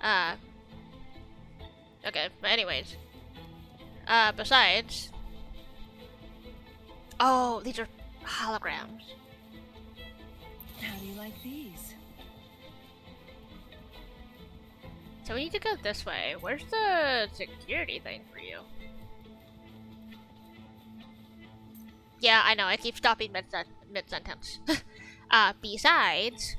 Uh, okay, but anyways. Besides... Oh, these are holograms. How do you like these? So we need to go this way. Where's the security thing for you? Yeah, I know, I keep stopping mid-sentence. Besides,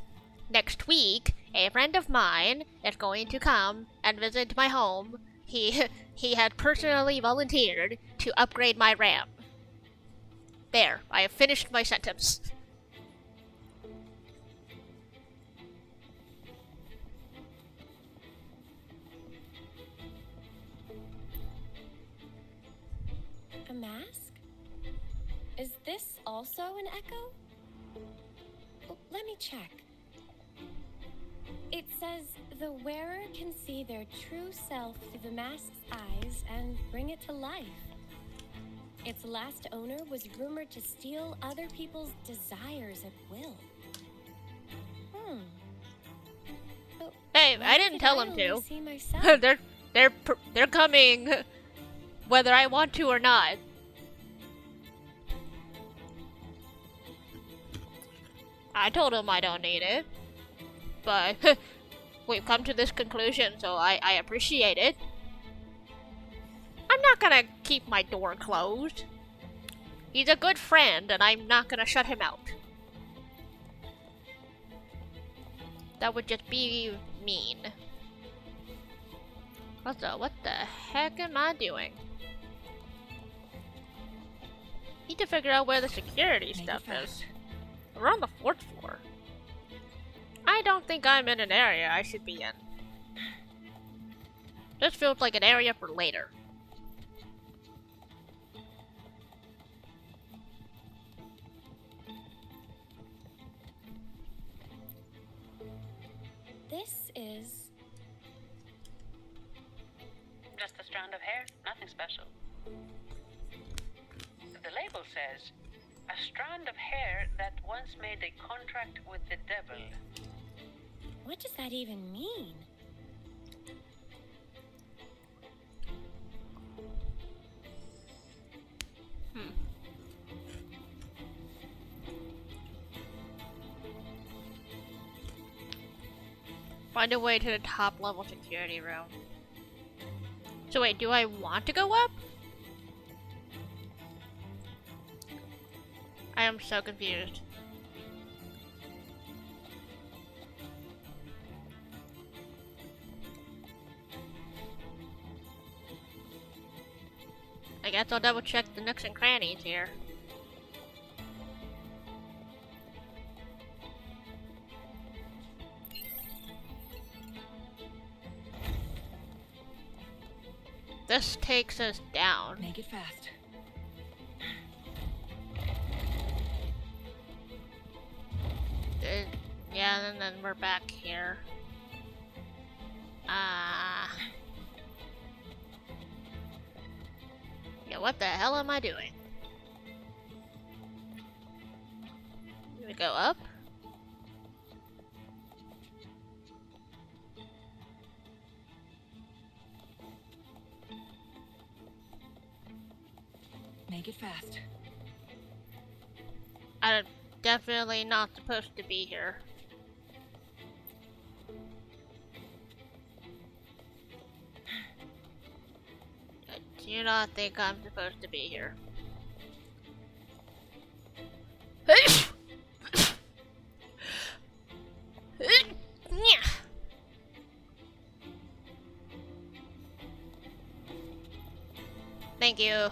next week, a friend of mine is going to come and visit my home. He had personally volunteered to upgrade my RAM. There, I have finished my sentence. A mask? Is this also an echo? Oh, let me check. It says the wearer can see their true self through the mask's eyes and bring it to life. Its last owner was rumored to steal other people's desires at will. But Hey, why I didn't did tell I him only to. see myself? they're coming, whether I want to or not. I told him I don't need it, but we've come to this conclusion, so I appreciate it. I'm not gonna keep my door closed. He's a good friend, and I'm not gonna shut him out. That would just be mean. Also, what the heck am I doing? Need to figure out where the security stuff is. We're on the 4th floor. I don't think I'm in an area I should be in. This feels like an area for later. This is... Just a strand of hair, nothing special. The label says, a strand of hair that once made a contract with the devil. What does that even mean? Find a way to the top level security room. So wait, do I want to go up? I am so confused. I guess I'll double check the nooks and crannies here. This takes us down. Make it fast. Yeah, and then we're back here. Yeah, what the hell am I doing? Do we go up? Make it fast. I'm definitely not supposed to be here. I do not think I'm supposed to be here. Thank you.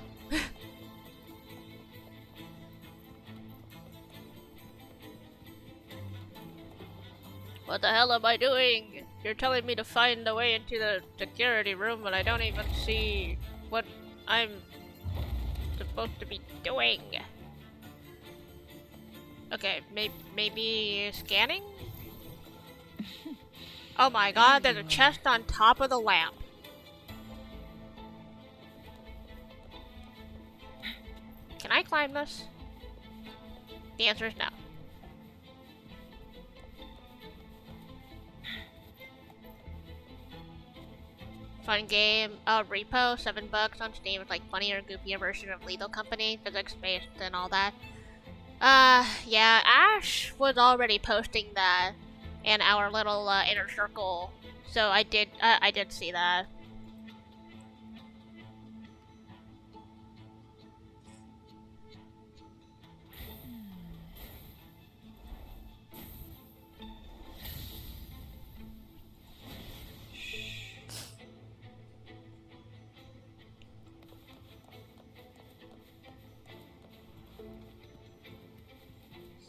What the hell am I doing? You're telling me to find a way into the security room, and I don't even see what I'm supposed to be doing. Okay, maybe scanning? Oh my god, there's a chest on top of the lamp. Can I climb this? The answer is no. Fun game. Repo, $7 on Steam. It's like funnier, goofier version of Lethal Company, physics-based and all that. Yeah, Ash was already posting that in our little inner circle, so I did see that.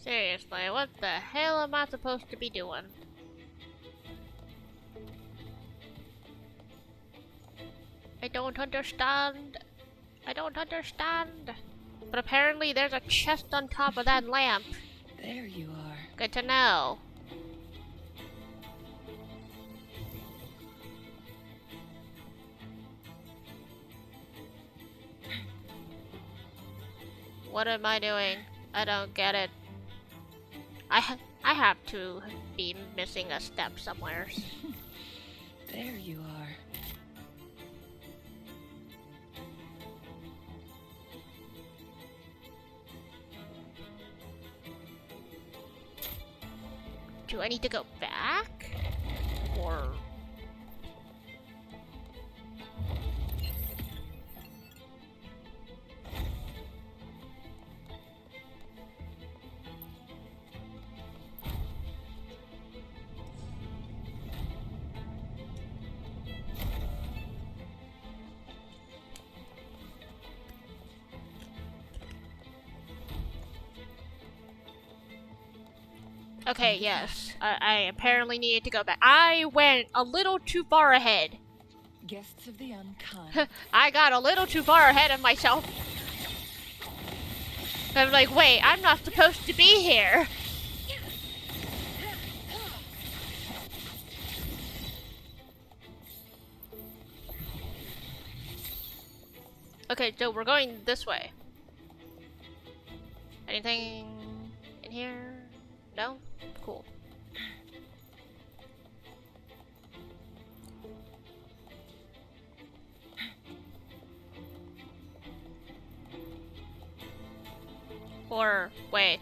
Seriously, what the hell am I supposed to be doing? I don't understand. I don't understand. But apparently there's a chest on top of that lamp. There you are. Good to know. What am I doing? I don't get it. I have to be missing a step somewhere. There you are. Do I need to go back? Or... Okay, yes. I apparently needed to go back. I went a little too far ahead. Guests of the unkind. I got a little too far ahead of myself. I'm like, wait, I'm not supposed to be here. Okay, so we're going this way. Anything in here? No? Cool. Or, wait.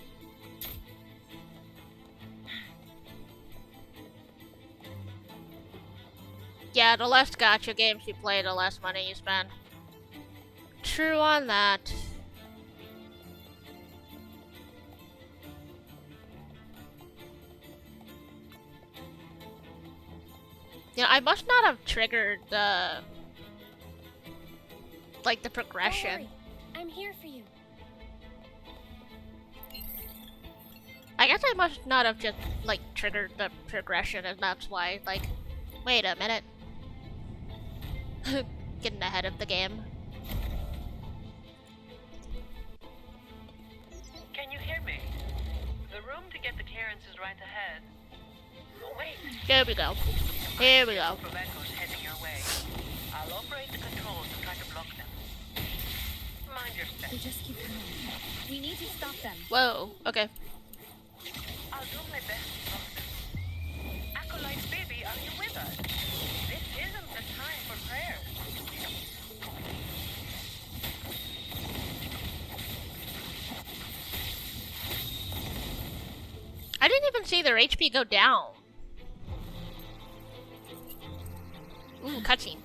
Yeah, the less gacha games you play, the less money you spend. True on that. You know, I must not have triggered the... like, the progression. Don't worry. I'm here for you. I guess I must not have just, like, triggered the progression, and that's why, like... Wait a minute. Getting ahead of the game. Can you hear me? The room to get the clearance is right ahead. Oh, wait. There we go. Here we go. Provenco's heading your way. I'll operate the controls and try to block them. Mind your step. They just keep coming. We need to stop them. Whoa, okay. I'll do my best to stop them. Acolyte baby, are you with us? This isn't the time for prayers. I didn't even see their HP go down. Ooh, cutscene.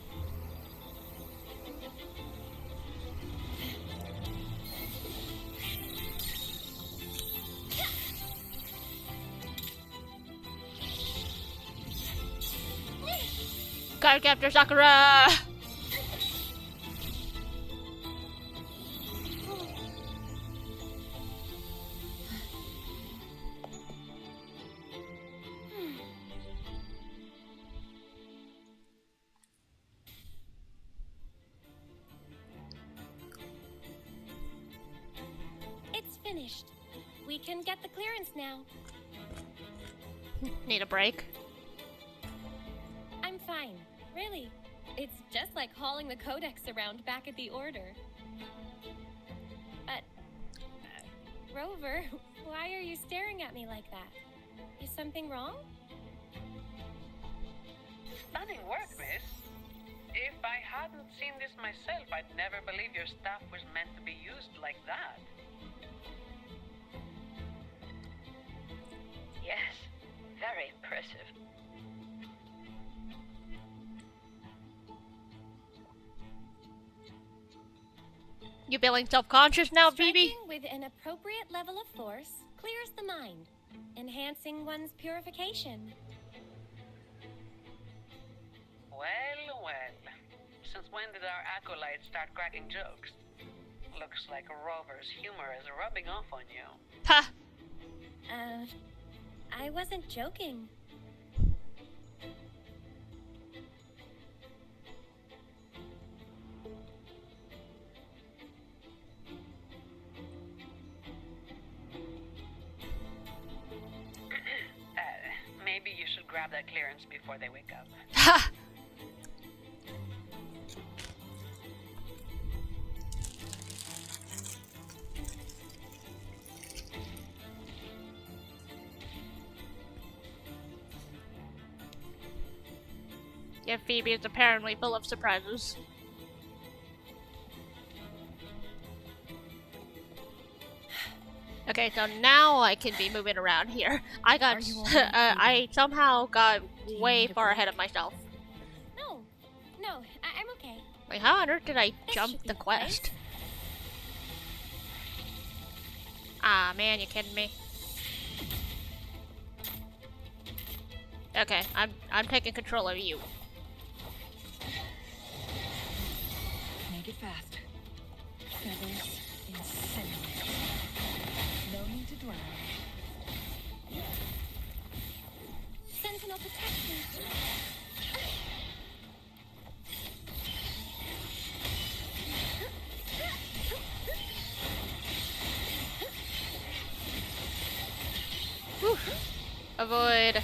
Card capture Sakura! It's finished. We can get the clearance now. Need a break? I'm fine. Really. It's just like hauling the codex around back at the Order. Rover, why are you staring at me like that? Is something wrong? Stunning work, miss. If I hadn't seen this myself, I'd never believe your staff was meant to be used like that. Yes, very impressive. You feeling self-conscious now, Phoebe? Striking with an appropriate level of force clears the mind, enhancing one's purification. Well, well. Since when did our acolytes start cracking jokes? Looks like Rover's humor is rubbing off on you. Ha! I wasn't joking. Maybe you should grab that clearance before they wake up. Ha! Yeah, Phoebe is apparently full of surprises. Okay, so now I can be moving around here. I got, I somehow got way far ahead of myself. No, I'm okay. Like, how on earth did I This jump should be the the quest? Ah, man, you kidding me? Okay, I'm taking control of you. Make it fast. Feathers incinerate. No need to dwell. Sentinel protection. Whew. Avoid.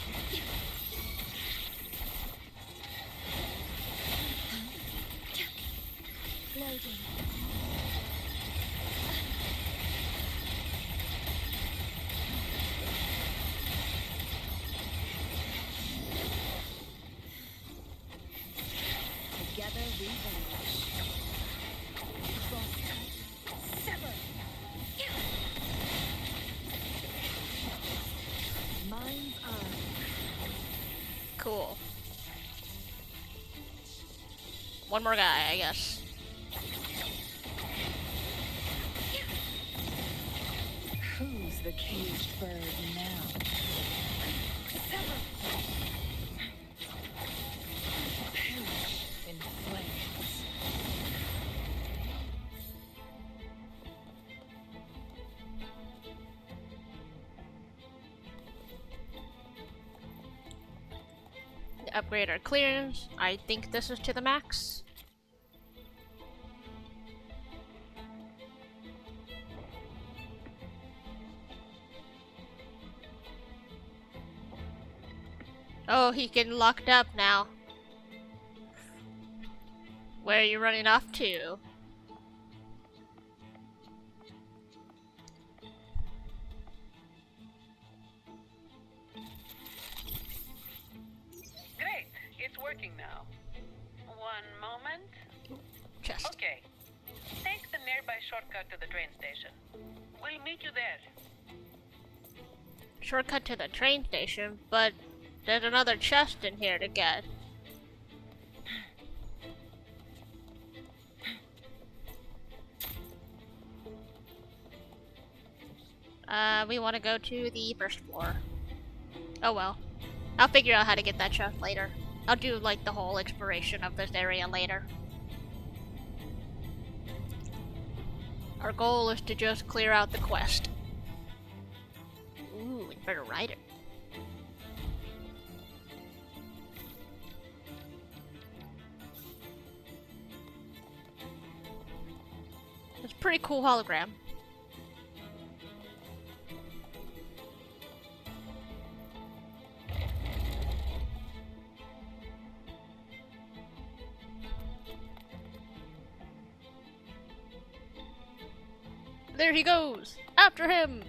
Loading. Together we vanish. Sever. Mind's eye. Cool. One more guy, I guess. Who's the caged bird now? Sever. Perish in flames. Upgrade our clearance. I think this is to the max. Oh, he's getting locked up now. Where are you running off to? Great, it's working now. One moment. Chest. Okay. Take the nearby shortcut to the train station. We'll meet you there. Shortcut to the train station, but there's another chest in here to get. We want to go to the first floor. Oh well. I'll figure out how to get that chest later. I'll do like the whole exploration of this area later. Our goal is to just clear out the quest. Ooh, Inverter Rider. It's a pretty cool hologram. There he goes! After him!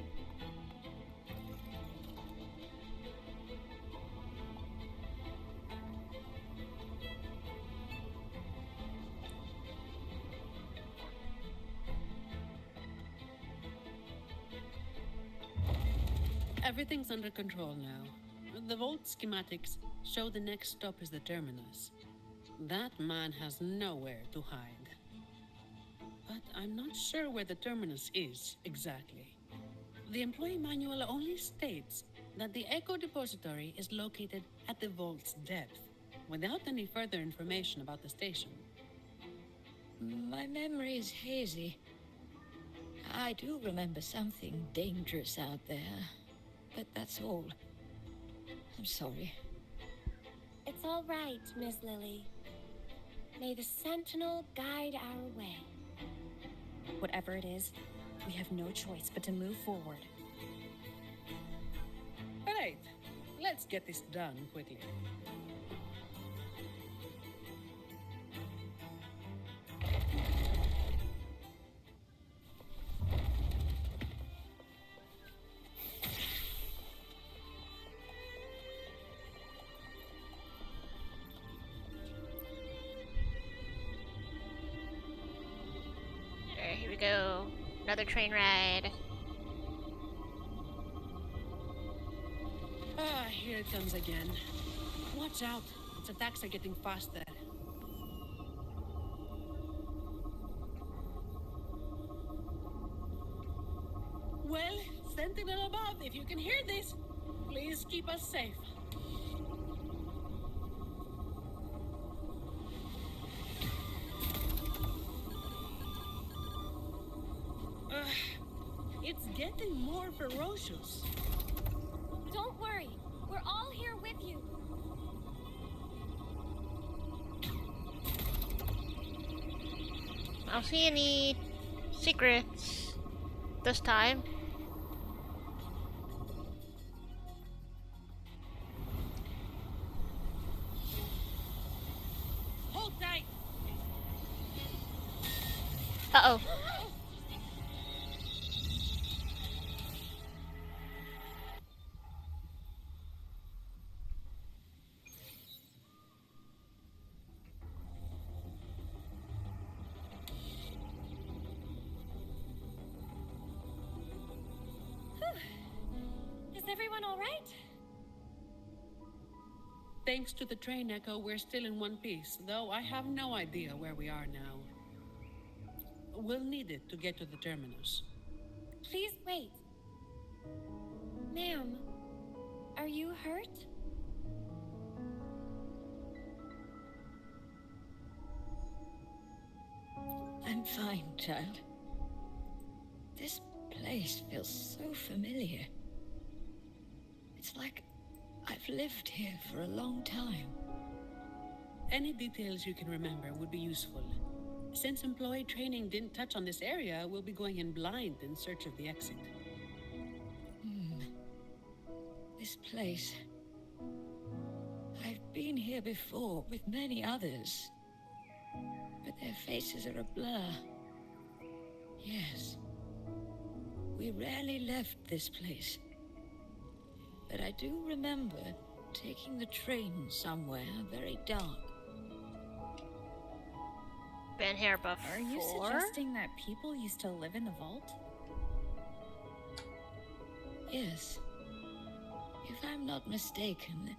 Everything's under control now. The vault schematics show the next stop is the terminus. That man has nowhere to hide. But I'm not sure where the terminus is exactly. The employee manual only states that the Echo Depository is located at the vault's depth, without any further information about the station. My memory is hazy. I do remember something dangerous out there, but that's all. I'm sorry. It's all right, Miss Lily. May the Sentinel guide our way. Whatever it is, we have no choice but to move forward. All right, let's get this done quickly. Alright, here we go. Another train ride. Ah, here it comes again. Watch out, its attacks are getting faster. Well, Sentinel above, if you can hear this, please keep us safe. It's getting more ferocious. Don't worry. We're all here with you. I don't see any secrets this time. Hold tight. Uh-oh. Is everyone all right? Thanks to the train echo, we're still in one piece, though I have no idea where we are now. We'll need it to get to the terminus. Please wait. Ma'am, are you hurt? I'm fine, child. This place feels so familiar. It's like I've lived here for a long time. Any details you can remember would be useful. Since employee training didn't touch on this area, we'll be going in blind in search of the exit. This place. I've been here before with many others, but their faces are a blur. Yes. We rarely left this place. But I do remember taking the train somewhere very dark. Been here before? Are you suggesting that people used to live in the vault? Yes. If I'm not mistaken,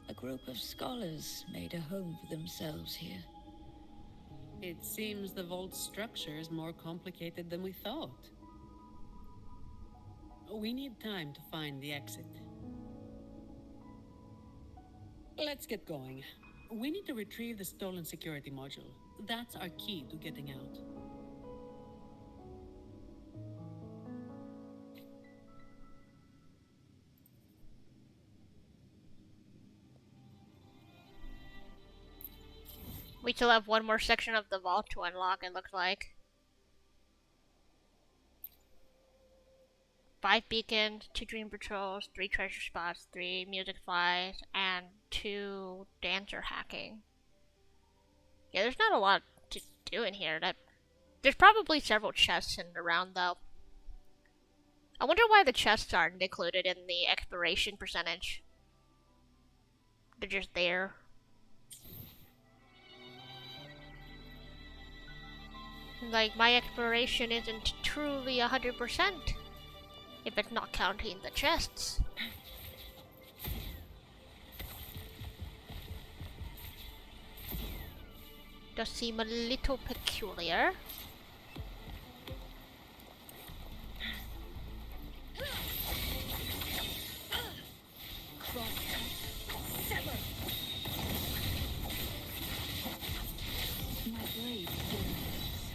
a group of scholars made a home for themselves here. It seems the vault's structure is more complicated than we thought. We need time to find the exit. Let's get going. We need to retrieve the stolen security module. That's our key to getting out. We still have one more section of the vault to unlock, it looks like. 5 beacons, 2 dream patrols, 3 treasure spots, 3 music flies, and 2 dancer hacking. Yeah, there's not a lot to do in here. There's probably several chests in and around though. I wonder why the chests aren't included in the exploration percentage. They're just there. Like, my exploration isn't truly 100%. If it's not counting the chests. Does seem a little peculiar. My blade burns.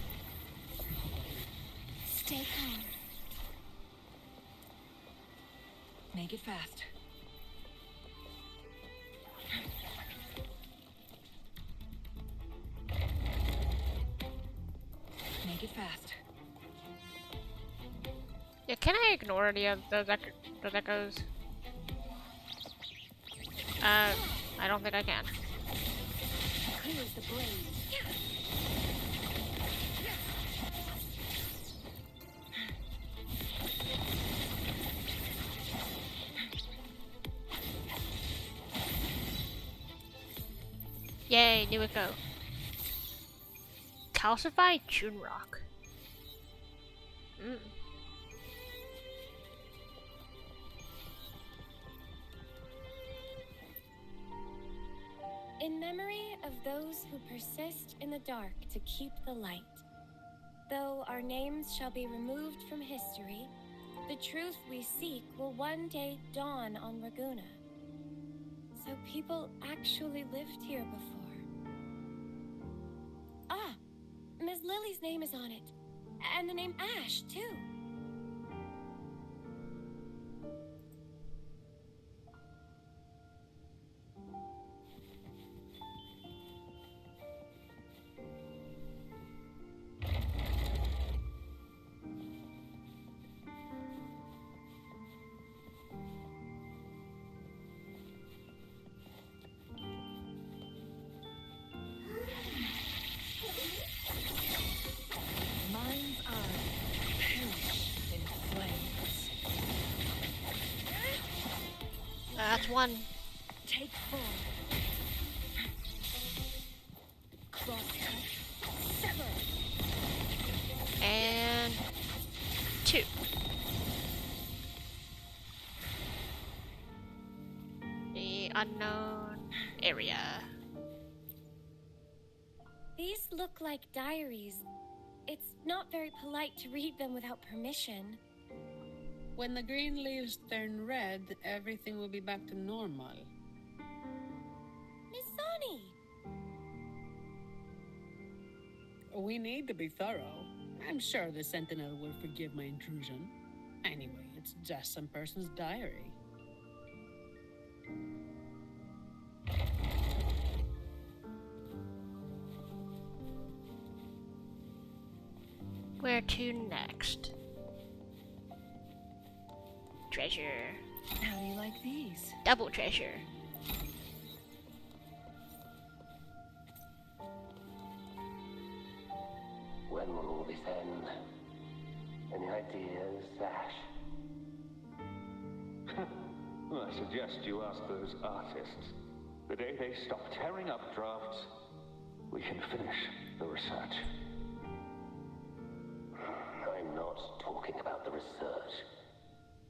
Stay calm. Make it fast. Make it fast. Yeah, can I ignore those echoes? I don't think I can. Clears the blade. Yay, new echo. Calcified June Rock. In memory of those who persist in the dark to keep the light. Though our names shall be removed from history, the truth we seek will one day dawn on Raguna. So people actually lived here before. Ah! Ms. Lily's name is on it. And the name Ash, too. Mind's eye. Perish in flames. That's one. Take 4. Crosscut. Sever. And 2. The unknown area. These look like diaries. It's not very polite to read them without permission. When the green leaves turn red, everything will be back to normal. Miss Sonny! We need to be thorough. I'm sure the Sentinel will forgive my intrusion. Anyway, it's just some person's diary. Where to next? Treasure. How do you like these? Double treasure. When will all this end? Any ideas, Ash? Well, I suggest you ask those artists. The day they stop tearing up drafts, we can finish the research. I'm not talking about the research.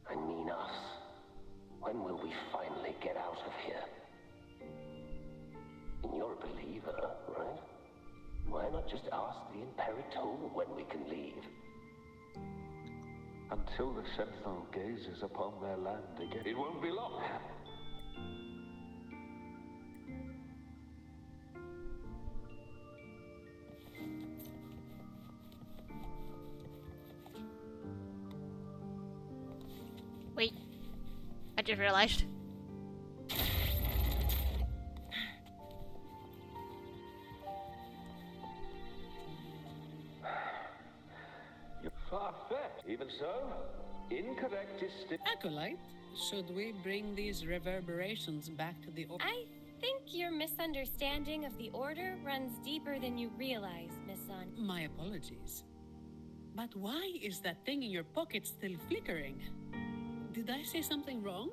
I mean us. When will we finally get out of here? And you're a believer, right? Why not just ask the Imperator when we can leave? Until the Sentinel gazes upon their land again, it won't be long. Wait. I just realized. You're far-fetched. Even so, incorrect is still... Acolyte, should we bring these reverberations back to the... I think your misunderstanding of the Order runs deeper than you realize, Miss Son. My apologies. But why is that thing in your pocket still flickering? Did I say something wrong?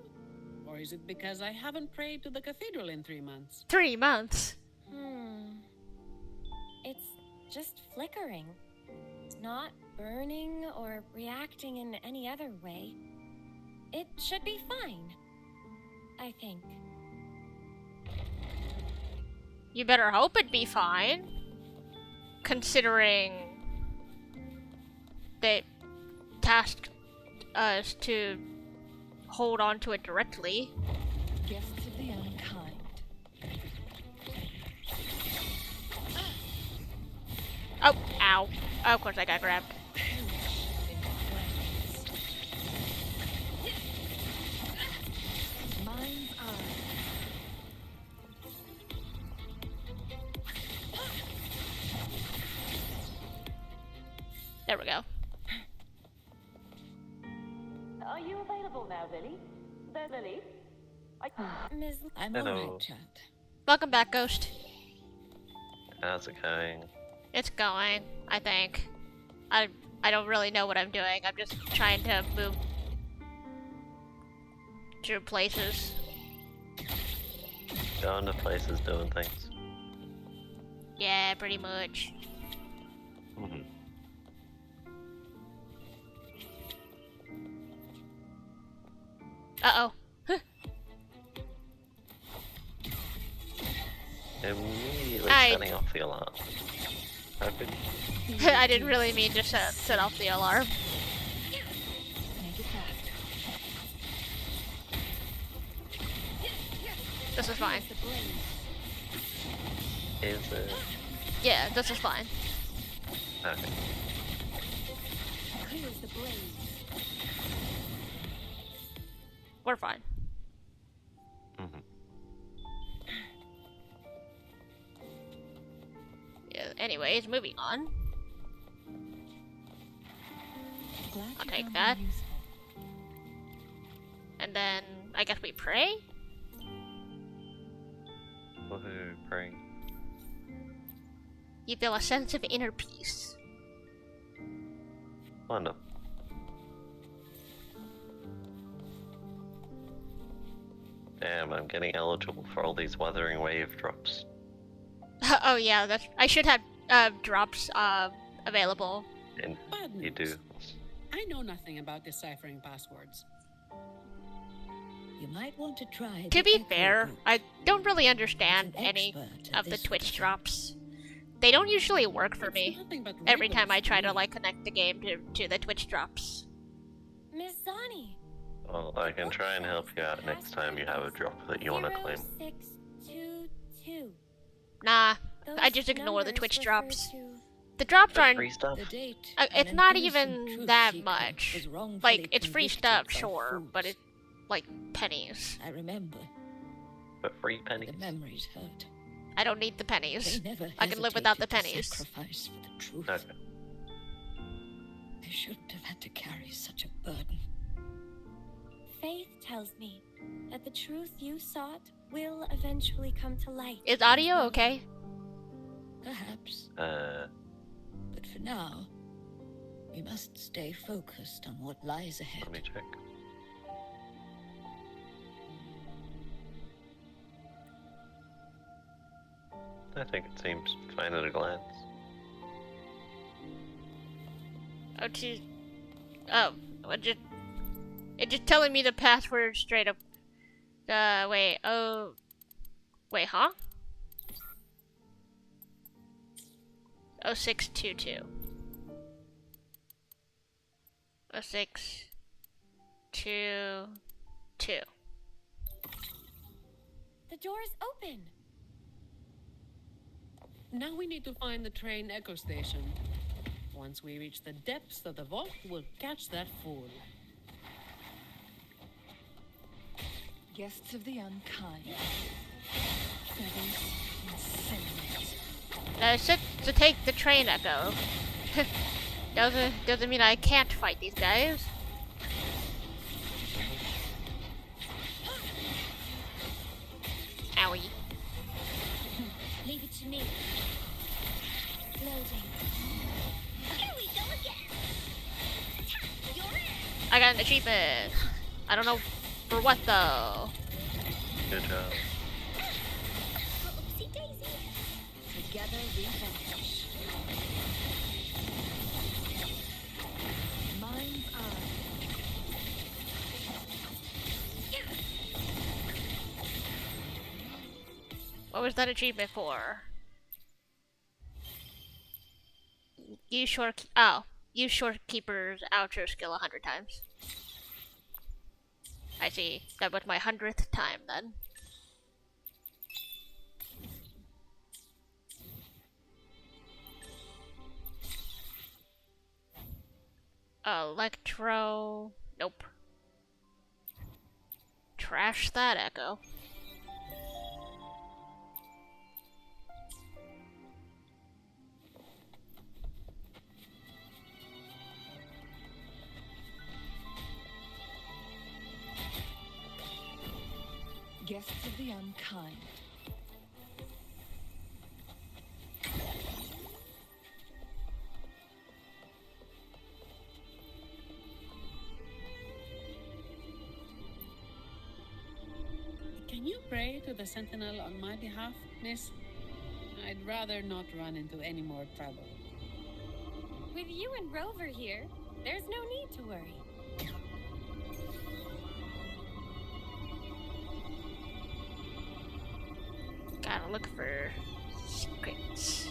Or is it because I haven't prayed to the cathedral in 3 months? 3 months. It's just flickering. Not burning or reacting in any other way. It should be fine. I think. You better hope it'd be fine. Considering they tasked us to hold on to it directly. Guests of the unkind. Oh, ow. Oh, of course I got grabbed. Mind's eye. There we go. Are you available now, Lily? There's Lily. Ms. I'm Hello. alright, chat. Welcome back, Ghost. How's it going? It's going, I think. I don't really know what I'm doing. I'm just trying to move through places. Going to places, doing things. Yeah, pretty much. Mhm. Uh-oh. Immediately I- setting off the alarm. How could I didn't really mean to set off the alarm. Make it fast. This is fine. is it? Yeah, this is fine. Okay. Clears the blaze. We're fine. Mhm. Yeah, anyways, moving on. Glad I'll you take found that. them useful. And then I guess we pray? Woohoo, praying. You feel a sense of inner peace. Wonderful. Damn, I'm getting eligible for all these Wuthering Wave drops. Oh yeah, that's I should have drops available. And Bad you do. news. I know nothing about deciphering passwords. You might want to try. To the be echo fair, book. I don't really understand An any expert at of the this Twitch sort of drops. They don't usually work for It's me nothing but every riddles time I try to me. like connect the game to the Twitch drops. Miss Zani. Well, I can try and help you out next time you have a drop that you want to claim. 0622. Nah, Those I just ignore the numbers Twitch refer drops. to- The drops The aren't. free stuff? The date It's when an not innocent even truth that seeker much. was wrongfully Like, it's free convicted stuff, by sure, fools. but it's like pennies. I remember. But free pennies? The memories hurt. I don't need the pennies. They never I can live without the hesitated to pennies. Sacrifice for the truth. Okay. They shouldn't have had to carry such a burden. Faith tells me that the truth you sought will eventually come to light. Is audio okay? Perhaps. Let But for now, we must stay focused on what lies ahead. me check. I think it seems fine at a glance. Oh, it's just telling me the password straight up. Wait, huh? 0622. 0622. The door's open. Now we need to find the train echo station. Once we reach the depths of the vault, we'll catch that fool. Guests of the unkind. Feathers incinerate. It's set to take the train echo. doesn't mean I can't fight these guys. Owie. Leave it to me. Loading. Here we go again. You're in. I got an achievement. I don't know for what though. Good job. Oopsie daisy. Together we vanish. Mind's eye. What was that achievement for? Use Shorekeeper's outro skill 100 times. I see. That was my 100th time then. Electro... Nope. Trash that echo. Guests of the unkind. Can you pray to the Sentinel on my behalf, miss? I'd rather not run into any more trouble. With you and Rover here, there's no need to worry. Gotta look for secrets.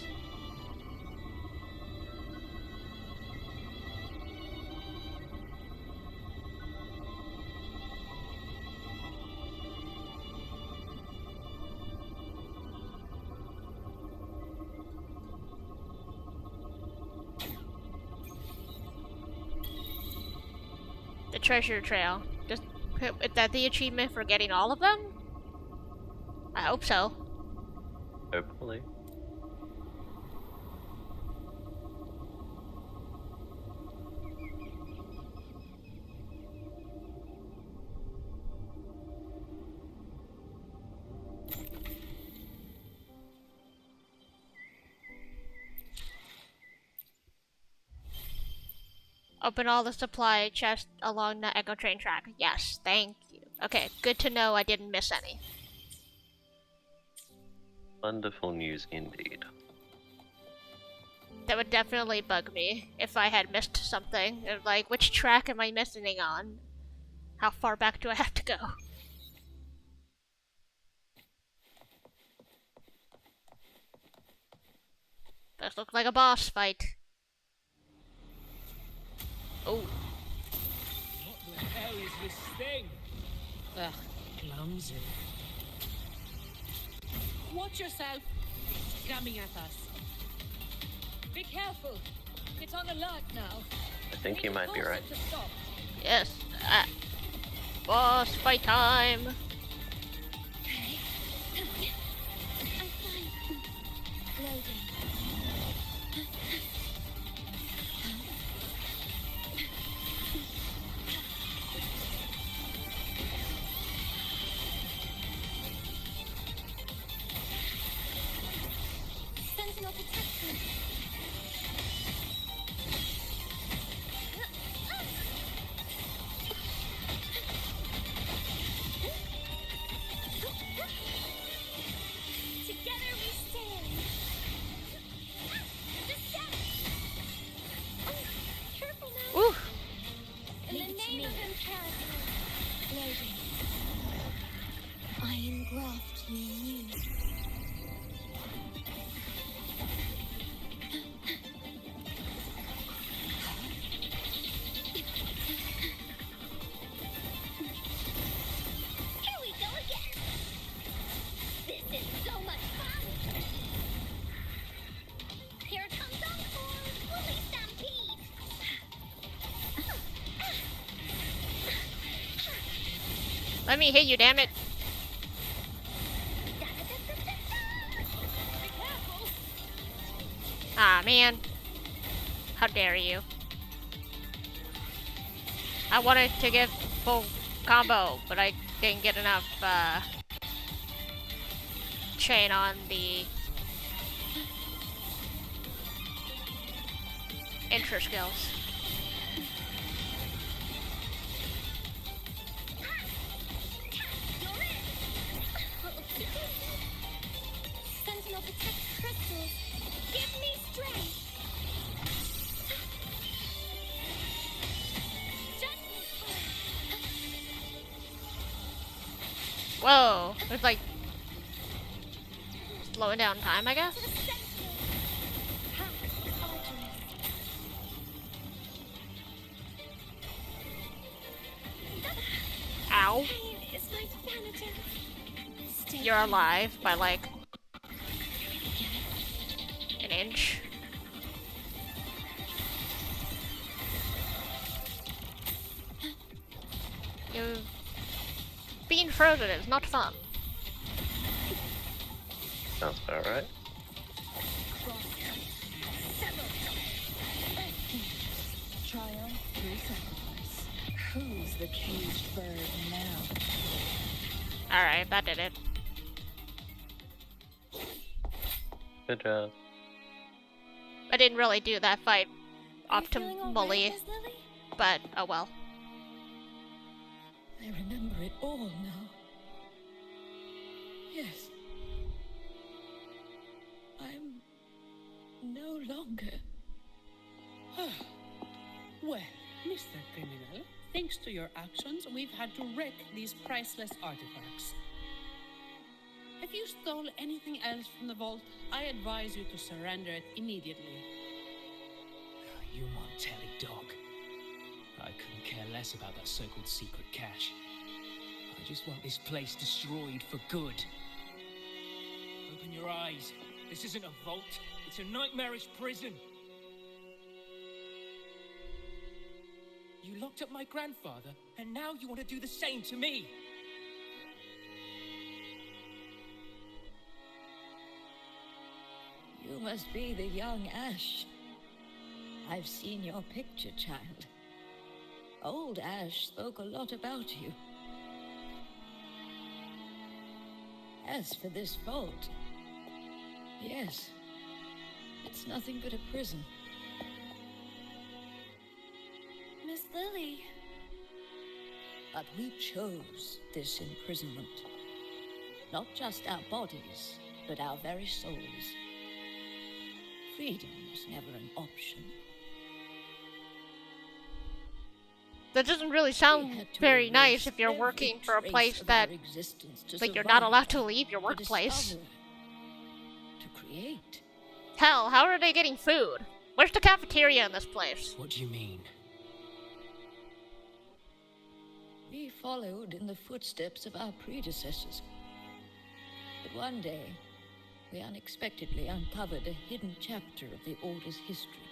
The treasure trail. Is that the achievement for getting all of them? I hope so. Hopefully. Open all the supply chests along the Echo Train track. Yes, thank you. Okay, good to know I didn't miss any. Wonderful news indeed. That would definitely bug me if I had missed something. Like, which track am I missing on? How far back do I have to go? This looks like a boss fight. Oh. What the hell is this thing? Ugh, clumsy. Watch yourself! It's coming at us. Be careful. It's on alert now. I think you might be right. Yes. Boss fight time. Sentinel protection. Together we stand. Careful now. Ooh. In the name of Imperator. Loading. I engraft you. Let me hit you, damn it. Ah, man. How dare you. I wanted to get full combo, but I didn't get enough chain on the intro skills. Sentinel protect crystals. Give me strength. Whoa, there's like slowing down time, I guess? Ow. You're alive by like an inch. Being frozen is not fun. Sounds about right. Triumph through sacrifice. Who's the caged bird now? Alright, that did it. Good job. I didn't really do that fight Are you feeling all right, optimally, Miss Lily? but oh well. I remember it all now. Yes. I'm no longer. Well, Mr. Criminal, thanks to your actions, we've had to wreck these priceless artifacts. If you stole anything else from the vault, I advise you to surrender it immediately. You Montelli dog. I couldn't care less about that so-called secret cache. I just want this place destroyed for good. Open your eyes. This isn't a vault. It's a nightmarish prison. You locked up my grandfather, and now you want to do the same to me. You must be the young Ash. I've seen your picture, child. Old Ash spoke a lot about you. As for this vault, yes, it's nothing but a prison. Miss Lily. But we chose this imprisonment. Not just our bodies, but our very souls. Freedom was never an option. That doesn't really sound very nice if you're working for a place that, like, you're not allowed to leave your workplace. To create. Hell, how are they getting food? Where's the cafeteria in this place? What do you mean? We followed in the footsteps of our predecessors. But one day, we unexpectedly uncovered a hidden chapter of the Order's history.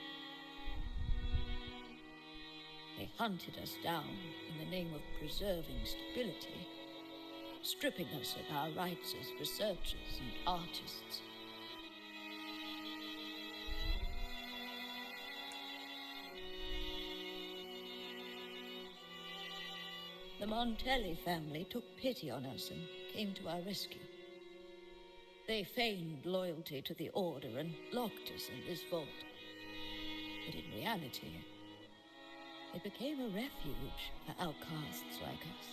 They hunted us down in the name of preserving stability, stripping us of our rights as researchers and artists. The Montelli family took pity on us and came to our rescue. They feigned loyalty to the Order and locked us in this vault. But in reality, it became a refuge for outcasts like us.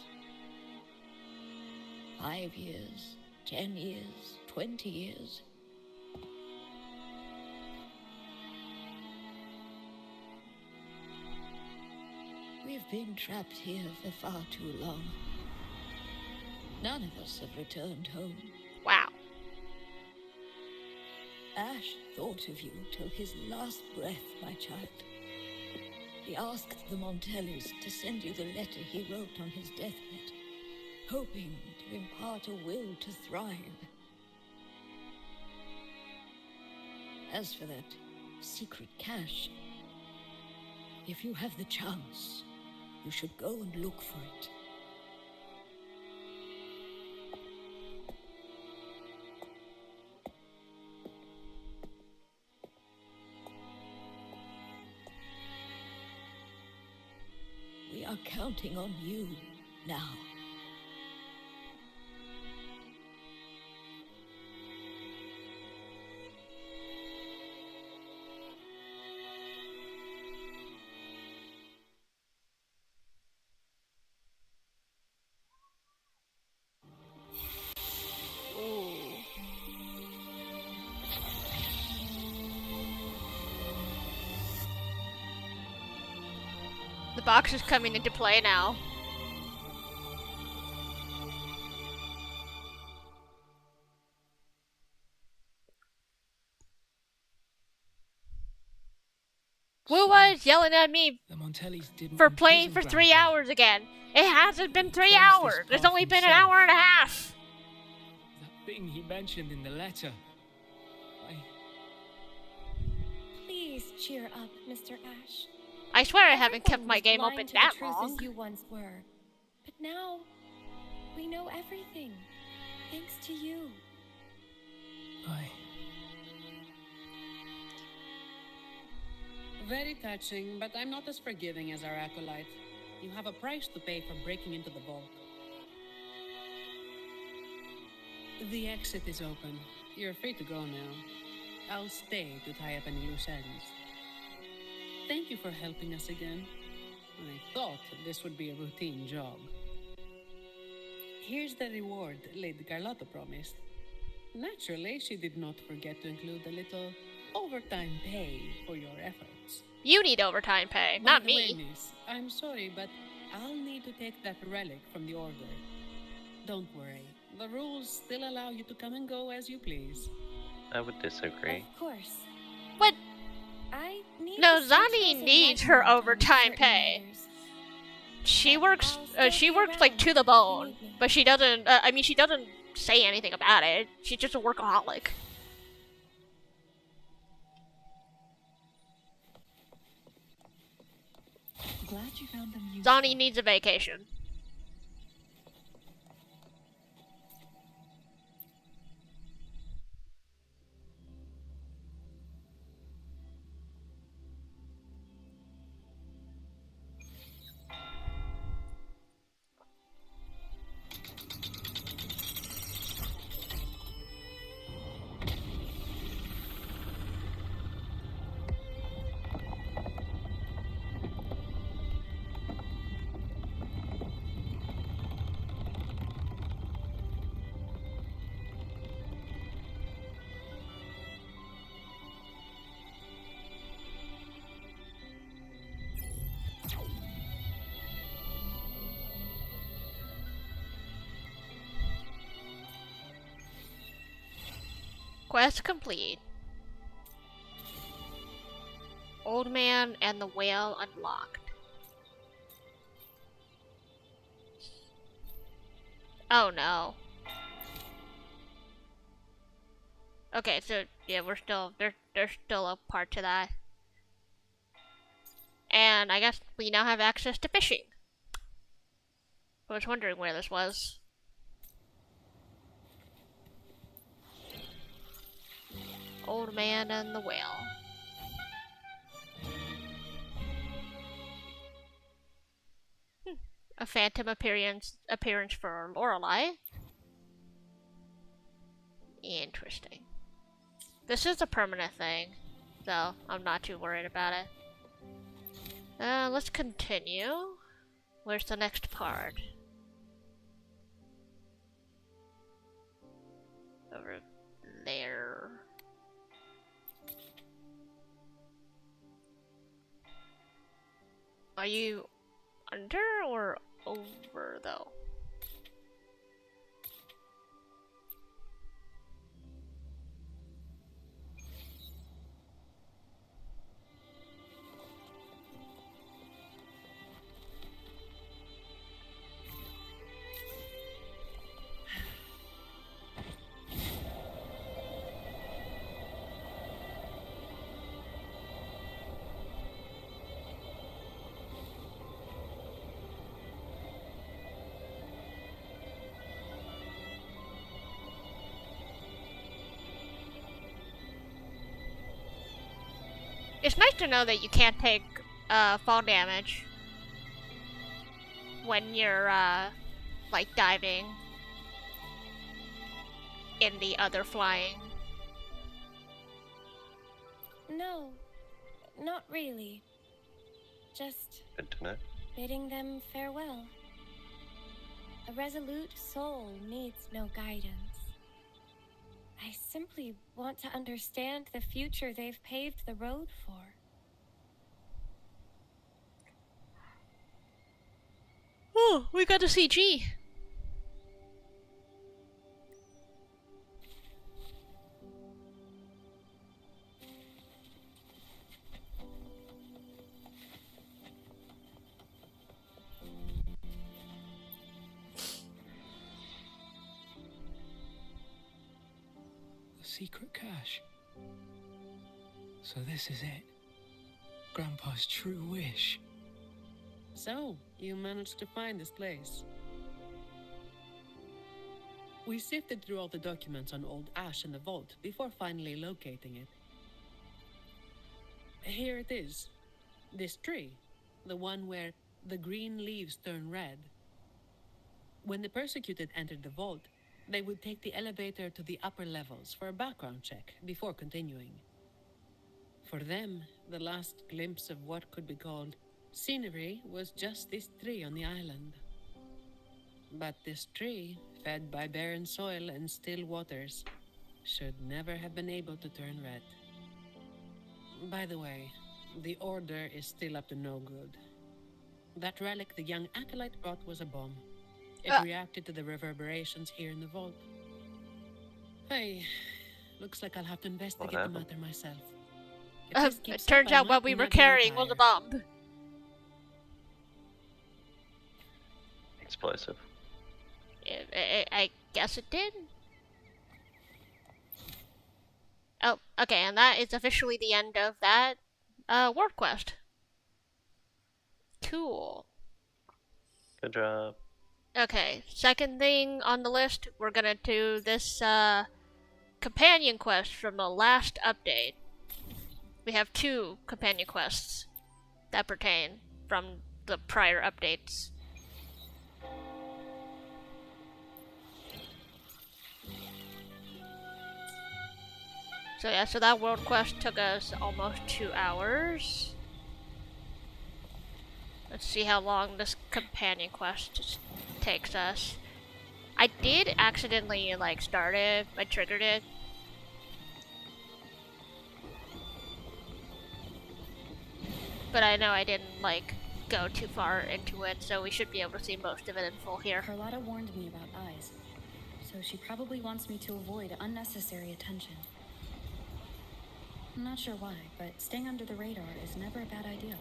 5 years, 10 years, 20 years. We've been trapped here for far too long. None of us have returned home. Wow. Ash thought of you till his last breath, my child. He asked the Montellis to send you the letter he wrote on his deathbed, hoping to impart a will to thrive. As for that secret cache, if you have the chance, you should go and look for it. We are counting on you now. The box is coming into play now. Wu was yelling at me The Montellis didn't for playing for imprison 3 Grandpa. hours again. It hasn't been 3 Closed his hours. It's path only been an himself. hour and a half. That thing he mentioned in the letter. Please cheer up, Mr. Ash. I swear I haven't kept Everyone my was game blind open to that the truth long. as you once were. But now, we know everything. Thanks to you. Very touching, but I'm not as forgiving as our acolyte. You have a price to pay for breaking into the vault. The exit is open. You're free to go now. I'll stay to tie up any loose ends. Thank you for helping us again. I thought this would be a routine job. Here's the reward Lady Carlotta promised. Naturally, she did not forget to include a little overtime pay for your efforts. You need overtime pay, By not the way, me. miss, I'm sorry, but I'll need to take that relic from the Order. Don't worry. The rules still allow you to come and go as you please. I would disagree. Of course. What? I need No, the Zani Central's needs her enlightenment on overtime certain pay. matters. She But works. I'll She still be works like around to the if you bone, need me. but she doesn't. I mean, she doesn't say anything about it. She's just a workaholic. Glad you found them useful. Zani needs a vacation. Quest complete. Old Man and the Whale unlocked. Oh no. Okay, so yeah, there's still a part to that. And I guess we now have access to fishing. I was wondering where this was. Old Man and the Whale. A phantom appearance for Lorelei. Interesting. This is a permanent thing, so I'm not too worried about it. Let's continue. Where's the next part? Over there. Are you under or over though? It's nice to know that you can't take fall damage when you're like diving in the other flying. No, not really. Just Good to know. bidding them farewell. A resolute soul needs no guidance. I simply want to understand the future they've paved the road for. Oh, we got a CG. secret cache. So this is it. Grandpa's true wish. So, you managed to find this place. We sifted through all the documents on old Ash in the vault before finally locating it. Here it is. This tree. The one where the green leaves turn red. When the persecuted entered the vault, they would take the elevator to the upper levels for a background check before continuing. For them, the last glimpse of what could be called scenery was just this tree on the island. But this tree, fed by barren soil and still waters, should never have been able to turn red. By the way, the Order is still up to no good. That relic the young acolyte brought was a bomb. It reacted to the reverberations here in the vault. Hey, looks like I'll have to investigate the matter myself. It turns out what we were carrying was a bomb. Explosive. I guess it did. Oh, okay, and that is officially the end of that world quest. Cool. Good job. Okay, second thing on the list, we're gonna do this companion quest from the last update. We have 2 companion quests that pertain from the prior updates. So yeah, so that world quest took us almost 2 hours. Let's see how long this companion quest takes us. I did accidentally start it. I triggered it. But I know I didn't go too far into it, so we should be able to see most of it in full here. Carlotta warned me about eyes, so she probably wants me to avoid unnecessary attention. I'm not sure why, but staying under the radar is never a bad idea.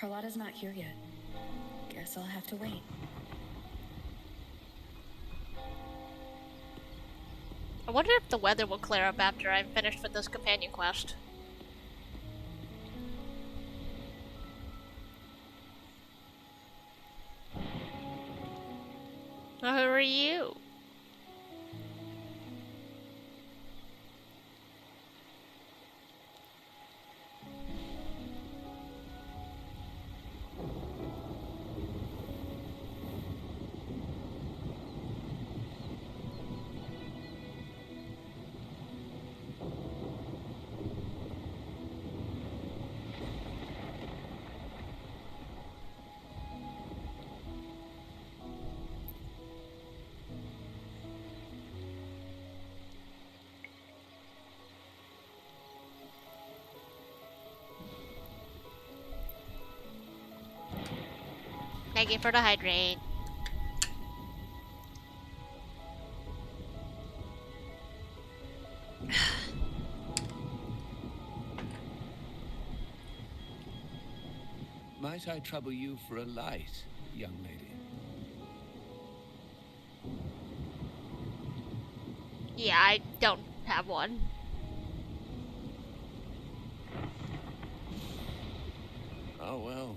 Carlotta's not here yet. Guess I'll have to wait. I wonder if the weather will clear up after I'm finished with this companion quest. Who are you? Thank you for the hydrate. Might I trouble you for a light, young lady? Yeah, I don't have one. Oh well.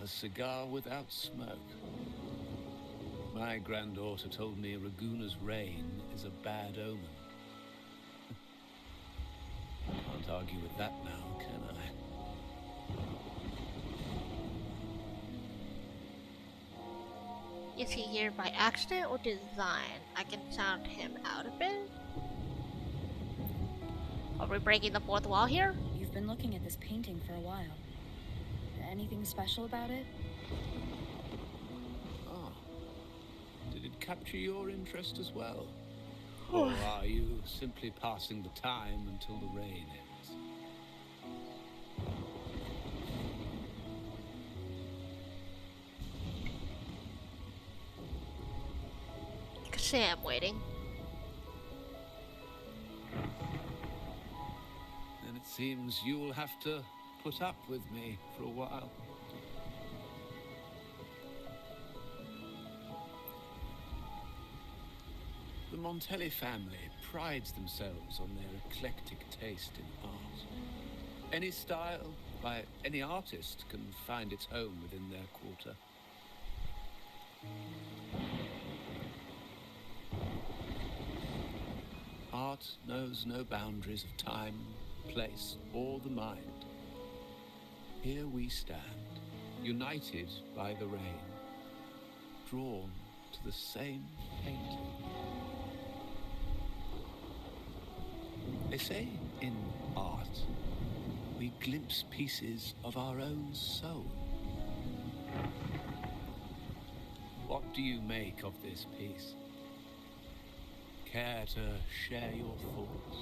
A cigar without smoke. My granddaughter told me Raguna's reign is a bad omen. Can't argue with that now, can I? Is he here by accident or design? I can sound him out a bit. Are we breaking the fourth wall here? You've been looking at this painting for a while. Anything special about it? Ah. Did it capture your interest as well? Or are you simply passing the time until the rain ends? Say I'm waiting. Then it seems you'll have to put up with me for a while. The Montelli family prides themselves on their eclectic taste in art. Any style, by any artist, can find its home within their quarter. Art knows no boundaries of time, place, or the mind. Here we stand, united by the rain, drawn to the same painting. They say in art, we glimpse pieces of our own soul. What do you make of this piece? Care to share your thoughts?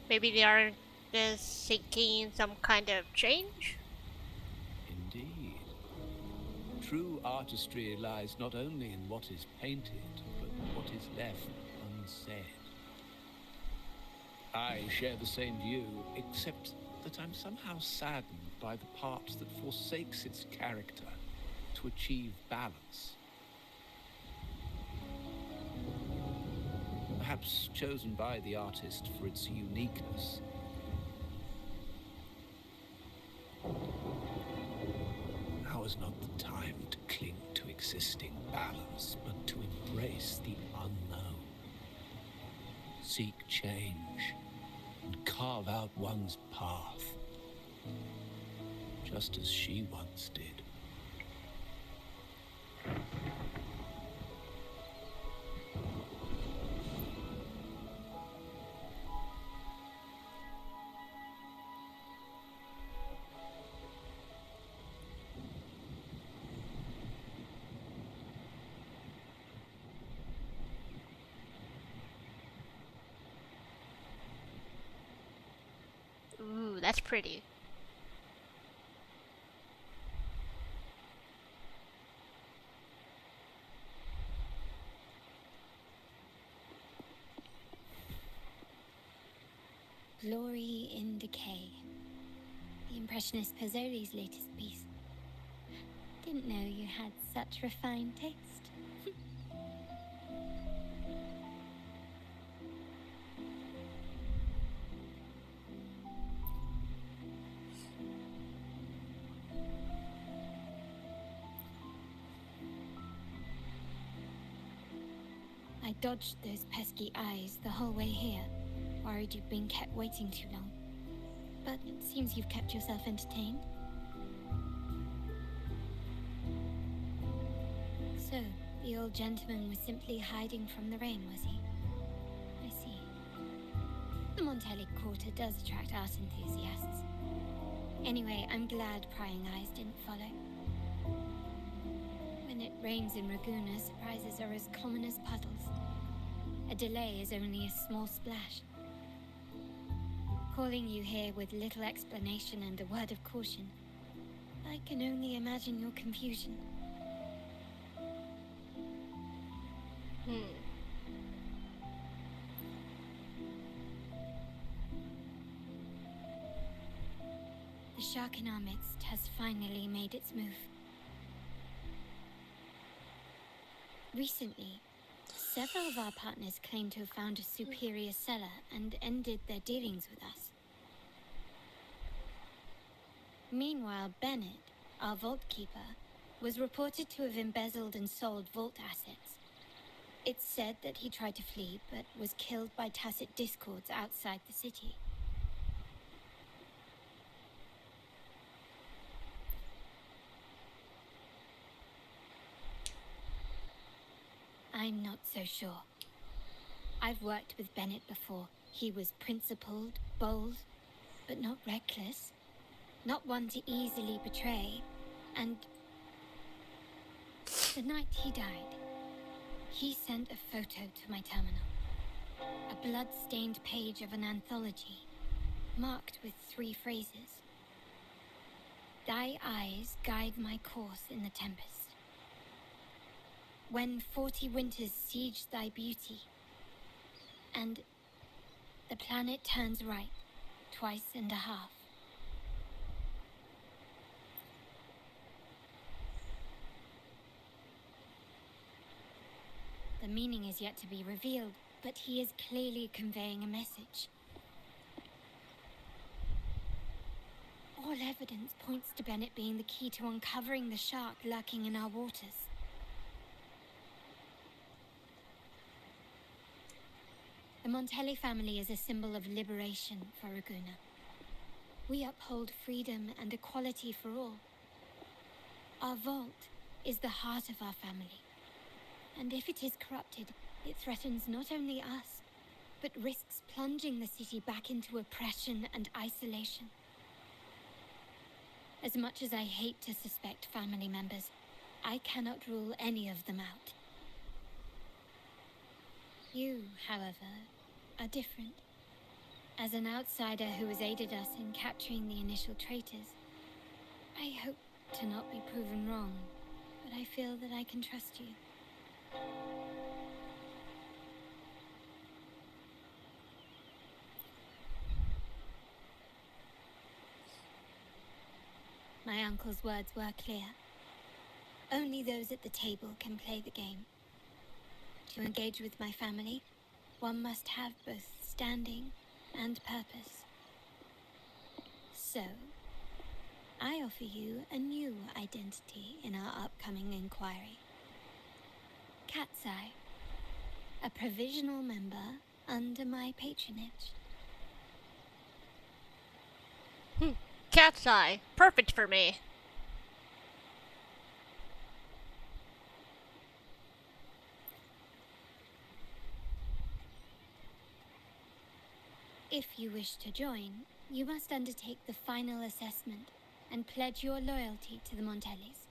Maybe the art is seeking some kind of change? Indeed. True artistry lies not only in what is painted, but what is left unsaid. I share the same view, except that I'm somehow saddened by the part that forsakes its character to achieve balance. Perhaps chosen by the artist for its uniqueness. Now is not the time to cling to existing balance, but to embrace the unknown. Seek change and carve out one's path, just as she once did. Ooh, that's pretty. Glory in Decay. The Impressionist Pazzoli's latest piece. Didn't know you had such refined taste. I dodged those pesky eyes the whole way here, worried you'd been kept waiting too long. But it seems you've kept yourself entertained. So, the old gentleman was simply hiding from the rain, was he? I see. The Montelli Quarter does attract art enthusiasts. Anyway, I'm glad prying eyes didn't follow. When it rains in Ragusa, surprises are as common as puddles. A delay is only a small splash. Calling you here with little explanation and a word of caution, I can only imagine your confusion. The shark in our midst has finally made its move. Recently, several of our partners claimed to have found a superior cellar and ended their dealings with us. Meanwhile, Bennett, our vault keeper, was reported to have embezzled and sold vault assets. It's said that he tried to flee, but was killed by tacit discords outside the city. I'm not so sure. I've worked with Bennett before. He was principled, bold, but not reckless. Not one to easily betray. And the night he died, he sent a photo to my terminal. A blood-stained page of an anthology, marked with 3 phrases. Thy eyes guide my course in the tempest. When 40 winters siege thy beauty, and the planet turns right, 2.5 times. The meaning is yet to be revealed, but he is clearly conveying a message. All evidence points to Bennett being the key to uncovering the shark lurking in our waters. The Montelli family is a symbol of liberation for Raguna. We uphold freedom and equality for all. Our vault is the heart of our family. And if it is corrupted, it threatens not only us, but risks plunging the city back into oppression and isolation. As much as I hate to suspect family members, I cannot rule any of them out. You, however, are different. As an outsider who has aided us in capturing the initial traitors, I hope to not be proven wrong, but I feel that I can trust you. My uncle's words were clear. Only those at the table can play the game. To engage with my family, one must have both standing and purpose. So, I offer you a new identity in our upcoming inquiry. Cat's Eye, a provisional member under my patronage. Cat's Eye. Perfect for me. If you wish to join, you must undertake the final assessment and pledge your loyalty to the Montellis.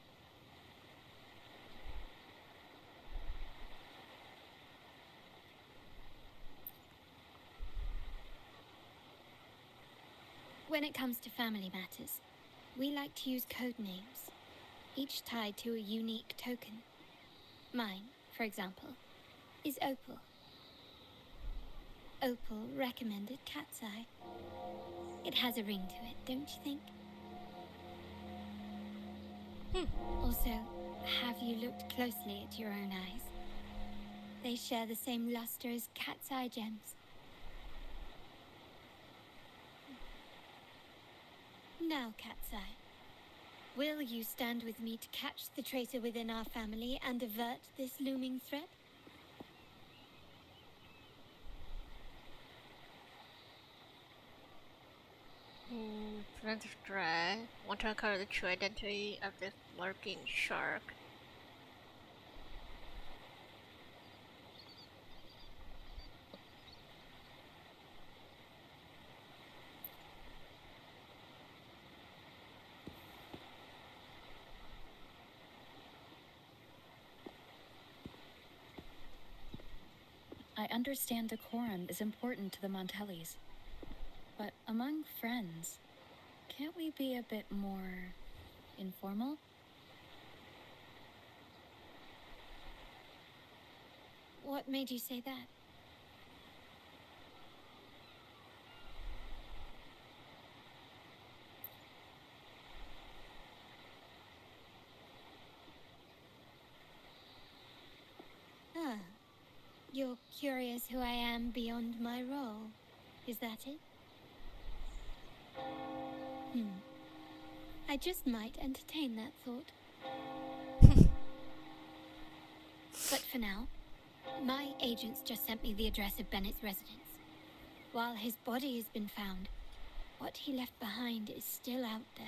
When it comes to family matters, we like to use code names, each tied to a unique token. Mine, for example, is Opal. Opal recommended Cat's Eye. It has a ring to it, don't you think? Also, have you looked closely at your own eyes? They share the same luster as Cat's Eye gems. Now, Cat's Eye, will you stand with me to catch the traitor within our family and avert this looming threat? Prevent threat. Want to uncover the true identity of this lurking shark. I understand decorum is important to the Montellis. But among friends, can't we be a bit more informal? What made you say that? Ah, you're curious who I am beyond my role. Is that it? I just might entertain that thought. But for now, my agents just sent me the address of Bennett's residence. While his body has been found, what he left behind is still out there.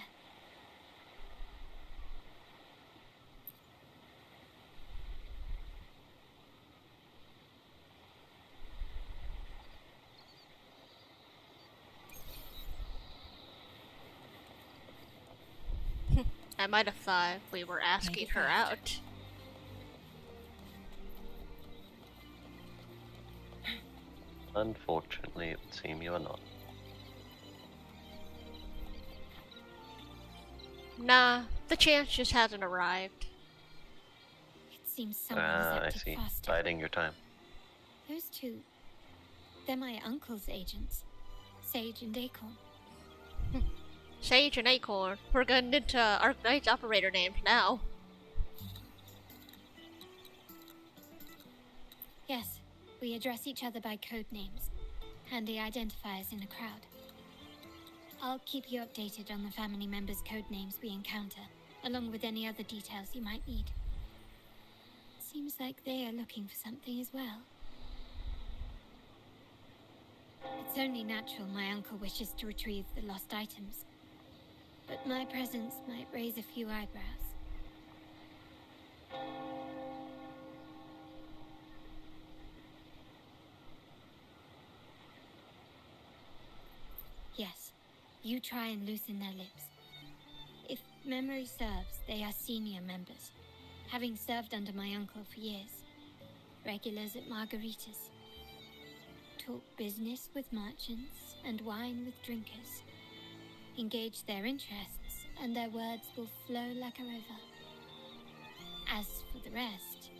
I might have thought we were asking her out. Unfortunately, it would seem you are not. Nah, the chance just hasn't arrived. It seems someone has I acted see. faster. Biding your time. Those two, they're my uncle's agents, Sage and Acorn. Sage and Acorn. We're getting into Arknight's operator names now. Yes, we address each other by code names, handy identifiers in a crowd. I'll keep you updated on the family members' code names we encounter, along with any other details you might need. Seems like they are looking for something as well. It's only natural my uncle wishes to retrieve the lost items, but my presence might raise a few eyebrows. Yes, you try and loosen their lips. If memory serves, they are senior members, having served under my uncle for years. Regulars at Margarita's. Talk business with merchants and wine with drinkers. Engage their interests, and their words will flow like a river. As for the rest...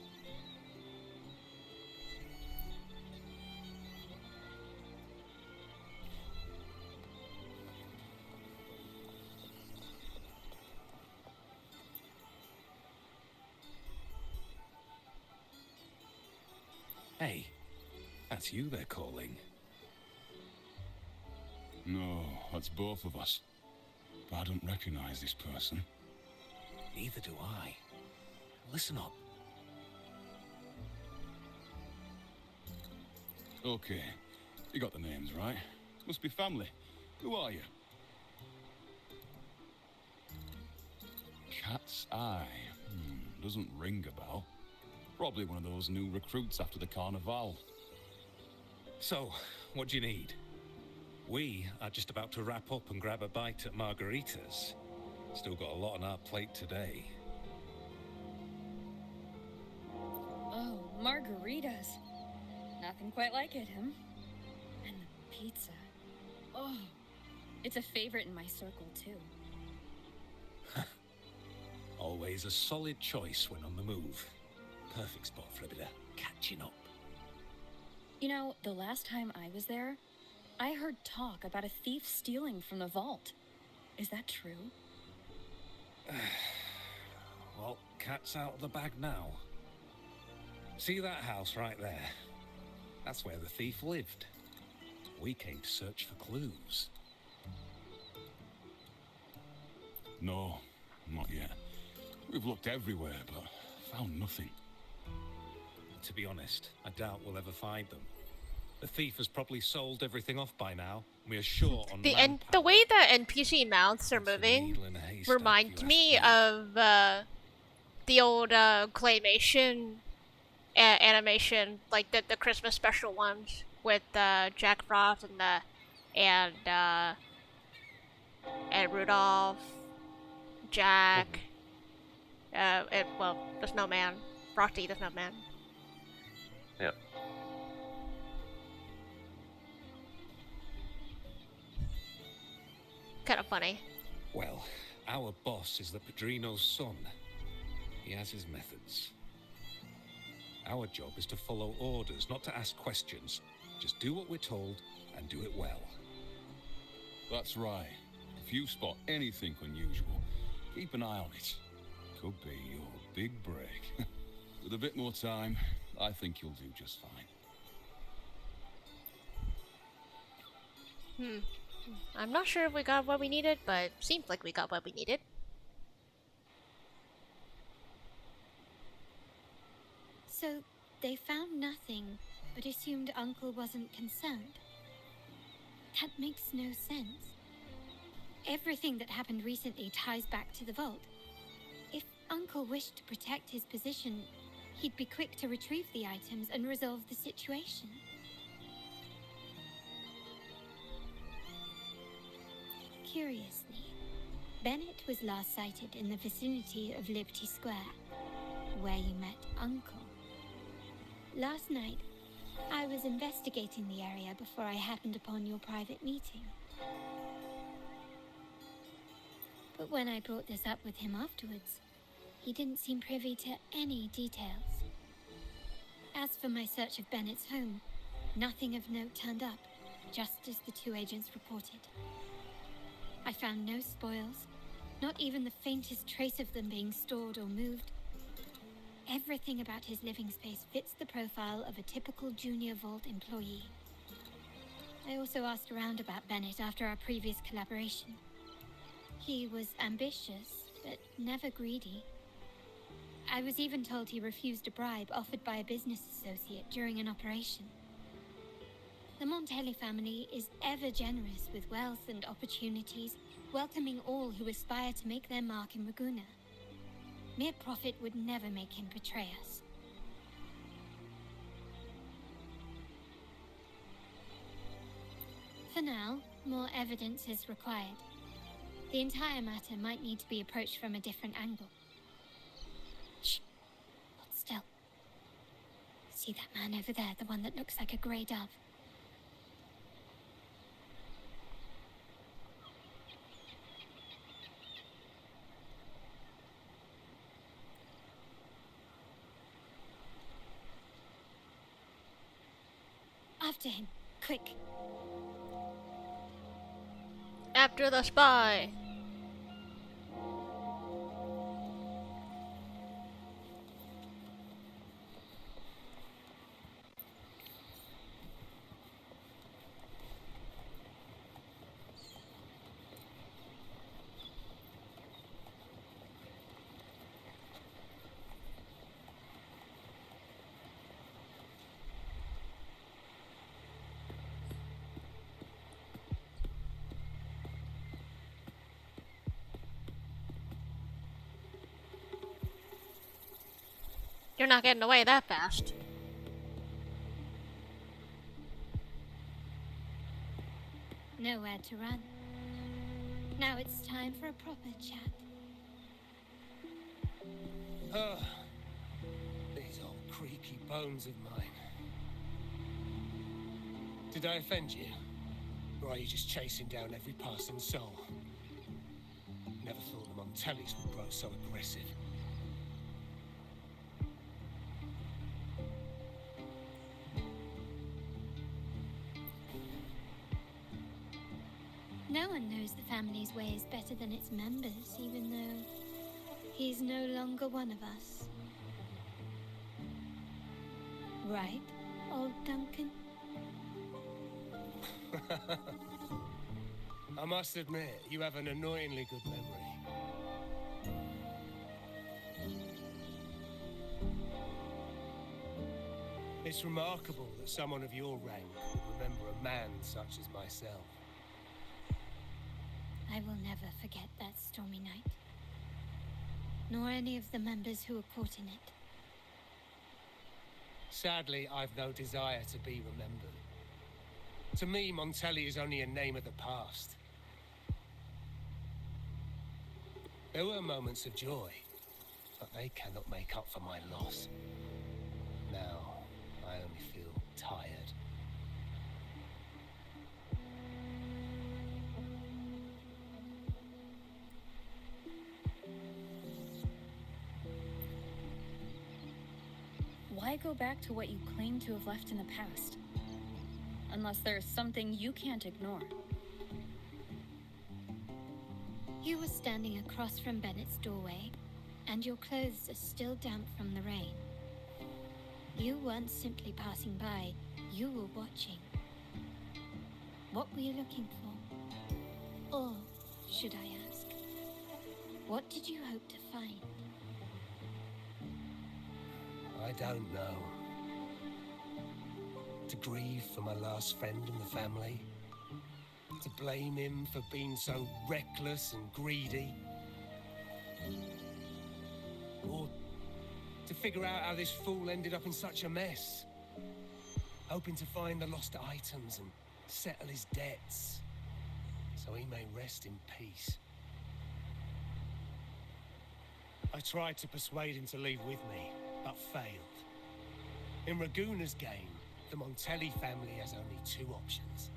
Hey, that's you they're calling. No, that's both of us. But I don't recognize this person. Neither do I. Listen up. Okay, you got the names right. Must be family. Who are you? Cat's Eye. Doesn't ring a bell. Probably one of those new recruits after the Carnival. So, what do you need? We are just about to wrap up and grab a bite at Margarita's. Still got a lot on our plate today. Oh, margaritas. Nothing quite like it, huh? And the pizza. Oh, it's a favorite in my circle, too. Always a solid choice when on the move. Perfect spot for a bit of catching up. You know, the last time I was there, I heard talk about a thief stealing from the vault. Is that true? Well, cat's out of the bag now. See that house right there? That's where the thief lived. We came to search for clues. No, not yet. We've looked everywhere, but found nothing. To be honest, I doubt we'll ever find them. The thief has probably sold everything off by now. We are short on the way the NPC mouths are moving reminds me of the old claymation animation, like the Christmas special ones with Jack Frost and Rudolph, Jack, the snowman, Frosty the snowman. Yep. Kind of funny. Well, Our boss is the Padrino's son. He has his methods. Our job is to follow orders, not to ask questions. Just do what we're told and do it well. That's right. If you spot anything unusual, keep an eye on it. Could be your big break. With a bit more time, I think you'll do just fine. I'm not sure if we got what we needed, but seems like we got what we needed. So, they found nothing, but assumed Uncle wasn't concerned. That makes no sense. Everything that happened recently ties back to the vault. If Uncle wished to protect his position, he'd be quick to retrieve the items and resolve the situation. Curiously, Bennett was last sighted in the vicinity of Liberty Square, where you met Uncle. Last night, I was investigating the area before I happened upon your private meeting. But when I brought this up with him afterwards, he didn't seem privy to any details. As for my search of Bennett's home, nothing of note turned up, just as the two agents reported. I found no spoils, not even the faintest trace of them being stored or moved. Everything about his living space fits the profile of a typical Junior Vault employee. I also asked around about Bennett after our previous collaboration. He was ambitious, but never greedy. I was even told he refused a bribe offered by a business associate during an operation. The Montelli family is ever generous with wealth and opportunities, welcoming all who aspire to make their mark in Ragusa. Mere profit would never make him betray us. For now, more evidence is required. The entire matter might need to be approached from a different angle. Shh. Hold still. See that man over there, the one that looks like a grey dove? After him, quick. After the spy. You're not getting away that fast. Nowhere to run. Now it's time for a proper chat. Ugh. These old creaky bones of mine. Did I offend you? Or are you just chasing down every passing soul? Never thought the Montellis would grow so aggressive. No one knows the family's ways better than its members, even though he's no longer one of us. Right, old Duncan? I must admit, you have an annoyingly good memory. It's remarkable that someone of your rank would remember a man such as myself. I will never forget that stormy night. Nor any of the members who were caught in it. Sadly, I've no desire to be remembered. To me, Montelli is only a name of the past. There were moments of joy, but they cannot make up for my loss. Now, I only feel tired. go back to what you claim to have left in the past? Unless there's something you can't ignore. You were standing across from Bennett's doorway, and your clothes are still damp from the rain. You weren't simply passing by, you were watching. What were you looking for? Or, should I ask, what did you hope to find? I don't know. To grieve for my last friend in the family? To blame him for being so reckless and greedy? Or to figure out how this fool ended up in such a mess? Hoping to find the lost items and settle his debts, so he may rest in peace. I tried to persuade him to leave with me, but failed. In Raguna's game, the Montelli family has only two options.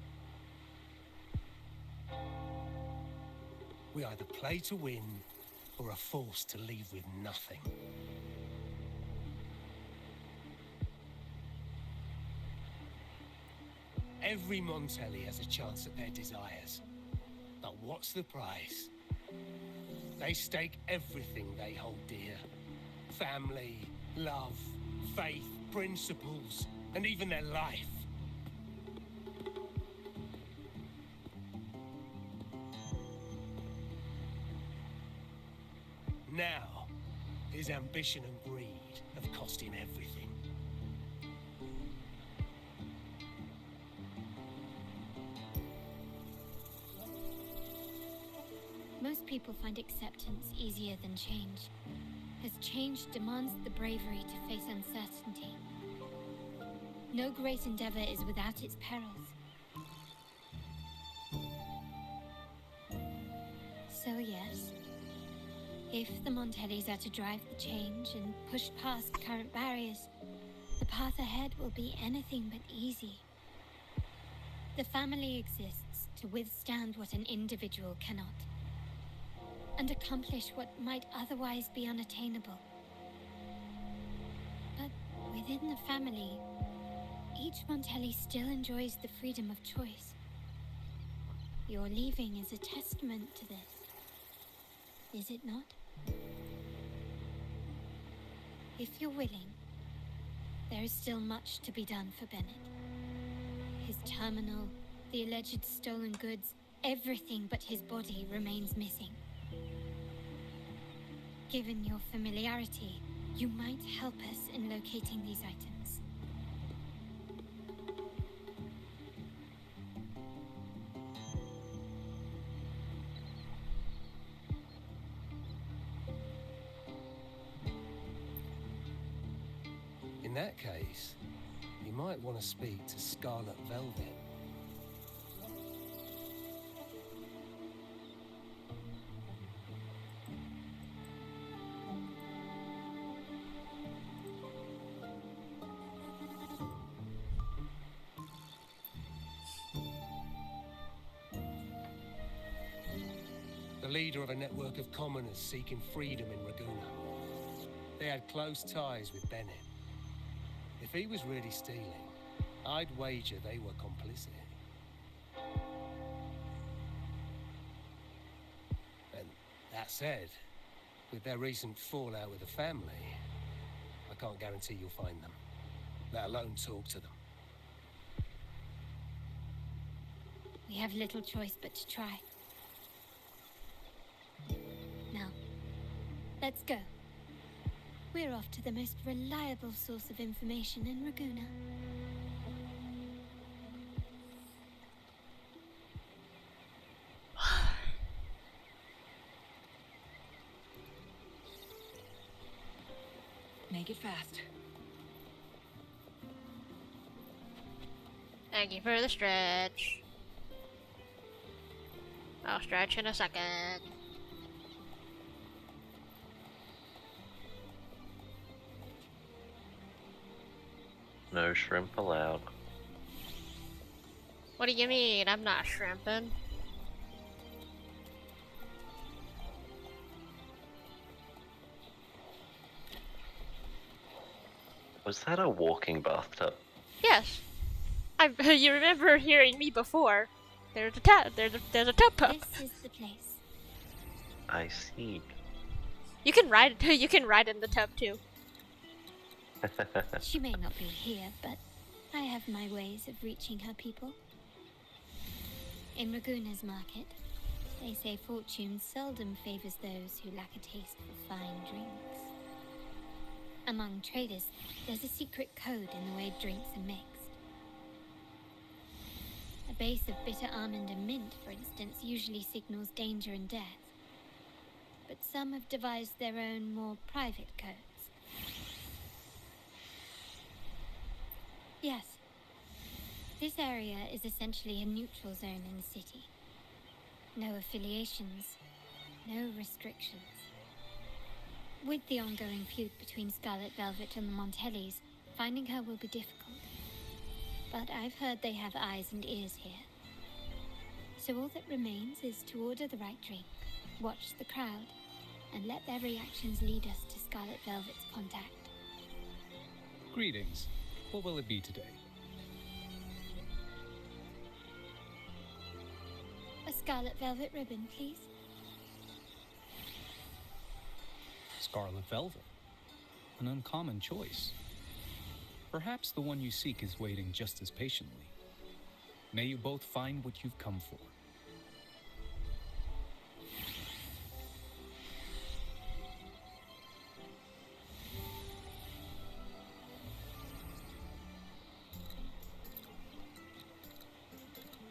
We either play to win, or are forced to leave with nothing. Every Montelli has a chance at their desires. But what's the price? They stake everything they hold dear. Family, love, faith, principles, and even their life. Now, his ambition and greed have cost him everything. Most people find acceptance easier than change, as change demands the bravery to face uncertainty. No great endeavor is without its perils. So yes, if the Montellis are to drive the change and push past current barriers, the path ahead will be anything but easy. The family exists to withstand what an individual cannot, and accomplish what might otherwise be unattainable. But within the family, each Montelli still enjoys the freedom of choice. Your leaving is a testament to this, is it not? If you're willing, there is still much to be done for Bennett. His terminal, the alleged stolen goods, everything but his body remains missing. Given your familiarity, you might help us in locating these items. In that case, you might want to speak to Scarlet Velvet. The leader of a network of commoners seeking freedom in Raguna. They had close ties with Bennett. If he was really stealing, I'd wager they were complicit. And that said, with their recent fallout with the family, I can't guarantee you'll find them, let alone talk to them. We have little choice but to try. Now, let's go. We're off to the most reliable source of information in Raguna. Make it fast. Thank you for the stretch. I'll stretch in a second. No shrimp allowed. What do you mean? I'm not shrimping. Was that a walking bathtub? Yes. You remember hearing me before. There's a tub. There's a tub pup. This is the place. I see. You can ride. You can ride in the tub too. She may not be here, but I have my ways of reaching her people. In Raguna's market, they say fortune seldom favors those who lack a taste for fine drinks. Among traders, there's a secret code in the way drinks are mixed. A base of bitter almond and mint, for instance, usually signals danger and death. But some have devised their own, more private codes. Yes. This area is essentially a neutral zone in the city. No affiliations, no restrictions. With the ongoing feud between Scarlet Velvet and the Montellis, finding her will be difficult. But I've heard they have eyes and ears here. So all that remains is to order the right drink, watch the crowd, and let their reactions lead us to Scarlet Velvet's contact. Greetings. What will it be today? A Scarlet Velvet ribbon, please. Scarlet Velvet. An uncommon choice. Perhaps the one you seek is waiting just as patiently. May you both find what you've come for.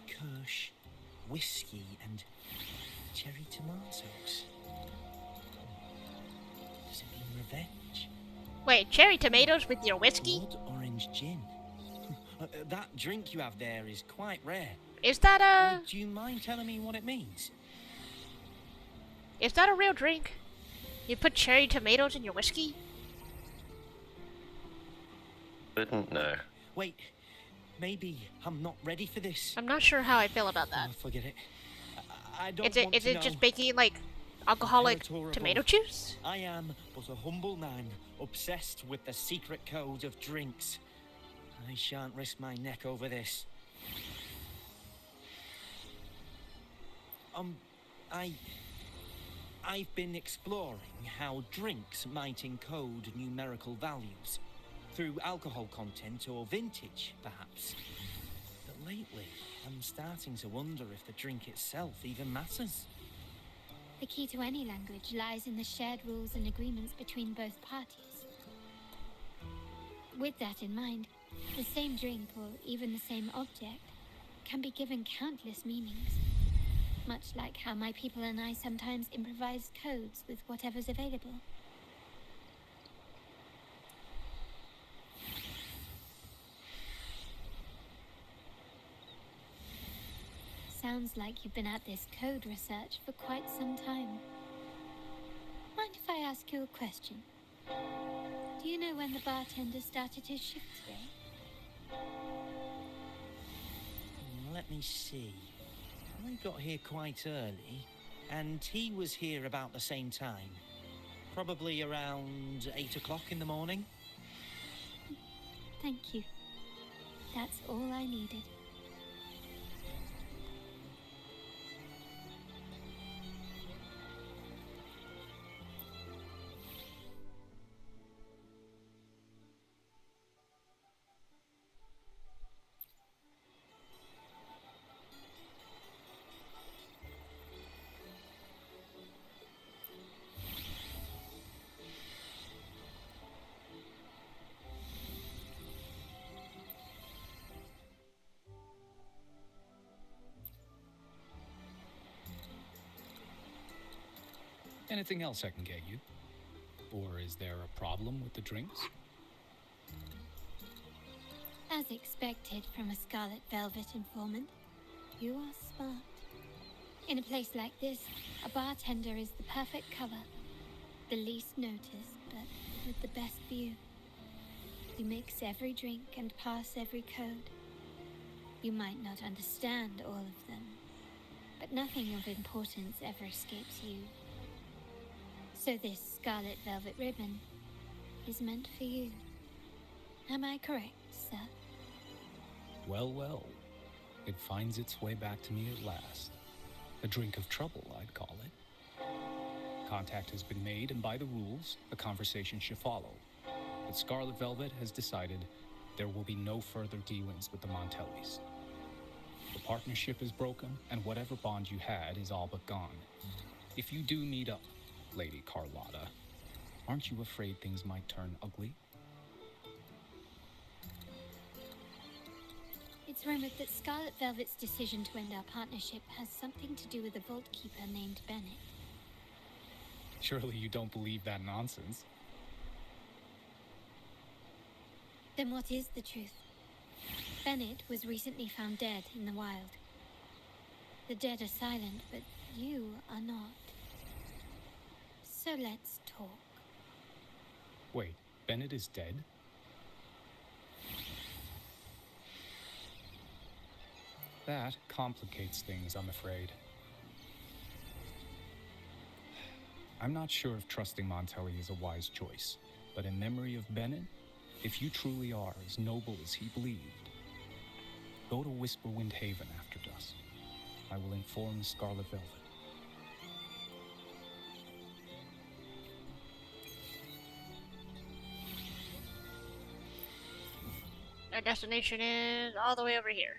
Kirsch, whiskey, and cherry tomatoes. Does it mean revenge? Wait, cherry tomatoes with your whiskey? Blood orange gin. That drink you have there is quite rare. Is that a... Do you mind telling me what it means? Is that a real drink? You put cherry tomatoes in your whiskey? Wouldn't know. Wait, maybe I'm not ready for this. I'm not sure how I feel about that. Oh, forget it. I don't want Is to it know. just making like alcoholic Territorial. tomato juice? I am but a humble man, obsessed with the secret code of drinks. I shan't risk my neck over this. I've been exploring how drinks might encode numerical values through alcohol content or vintage, perhaps. But lately, I'm starting to wonder if the drink itself even matters. The key to any language lies in the shared rules and agreements between both parties. With that in mind, the same drink, or even the same object, can be given countless meanings. Much like how my people and I sometimes improvise codes with whatever's available. Sounds like you've been at this code research for quite some time. Mind if I ask you a question? Do you know when the bartender started his shift today? Let me see. I got here quite early, and he was here about the same time. Probably around 8 o'clock in the morning. Thank you. That's all I needed. Anything else I can get you? Or is there a problem with the drinks? As expected from a Scarlet Velvet informant, you are smart. In a place like this, a bartender is the perfect cover. The least noticed, but with the best view. You mix every drink and pass every code. You might not understand all of them, but nothing of importance ever escapes you. So this Scarlet Velvet ribbon is meant for you. Am I correct, sir? Well, well. It finds its way back to me at last. A drink of trouble, I'd call it. Contact has been made, and by the rules, a conversation should follow. But Scarlet Velvet has decided there will be no further dealings with the Montellis. The partnership is broken, and whatever bond you had is all but gone. If you do meet up, Lady Carlotta, aren't you afraid things might turn ugly? It's rumored that Scarlet Velvet's decision to end our partnership has something to do with a Vault Keeper named Bennett. Surely you don't believe that nonsense. Then what is the truth? Bennett was recently found dead in the wild. The dead are silent, but you are not. So let's talk. Wait, Bennett is dead? That complicates things, I'm afraid. I'm not sure if trusting Montelli is a wise choice, but in memory of Bennett, if you truly are as noble as he believed, go to Whisperwind Haven after dusk. I will inform the Scarlet Velvet. Our destination is all the way over here.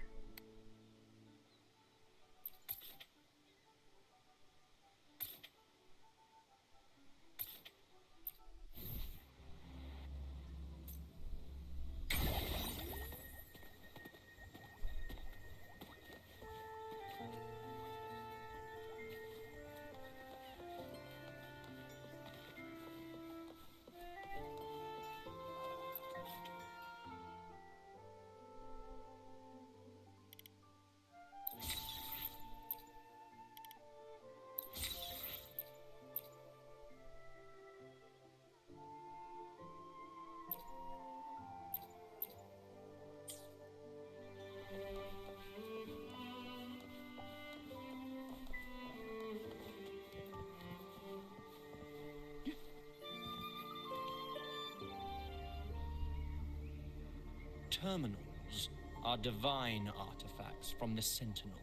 Terminals are divine artifacts from the Sentinel,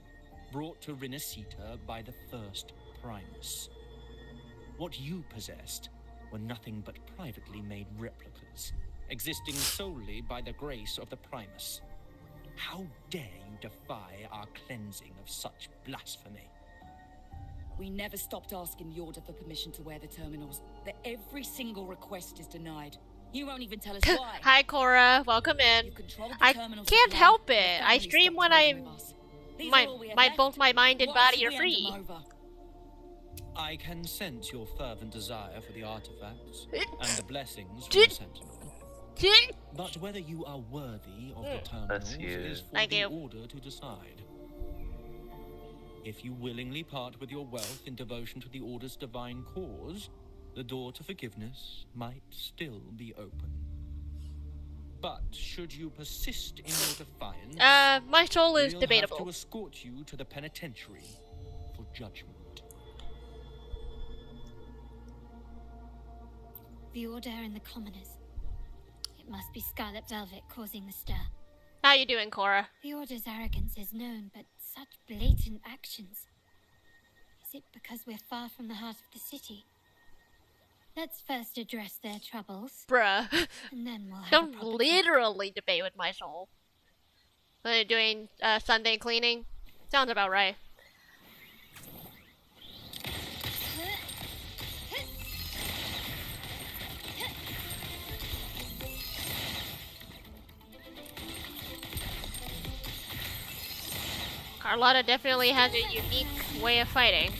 brought to Rinasita by the first Primus. What you possessed were nothing but privately made replicas, existing solely by the grace of the Primus. How dare you defy our cleansing of such blasphemy? We never stopped asking the Order for permission to wear the terminals, but every single request is denied. You won't even tell us why. Hi Cora, welcome in. I can't help it. I stream when both my mind and body are free. I can sense your fervent desire for the artifacts and the blessings from the Sentinel. But whether you are worthy of the terminals is for the Order to decide. If you willingly part with your wealth in devotion to the Order's divine cause, the door to forgiveness might still be open. But should you persist in your defiance, my soul is we'll debatable. Have to escort you to the penitentiary for judgment. The Order and the commoners. It must be Scarlet Velvet causing the stir. How you doing, Cora? The Order's arrogance is known, but such blatant actions. Is it because we're far from the heart of the city? Let's first address their troubles. Bruh. And then we'll have Don't literally debate with my soul. Are they doing Sunday cleaning? Sounds about right. Carlotta definitely has a unique way of fighting.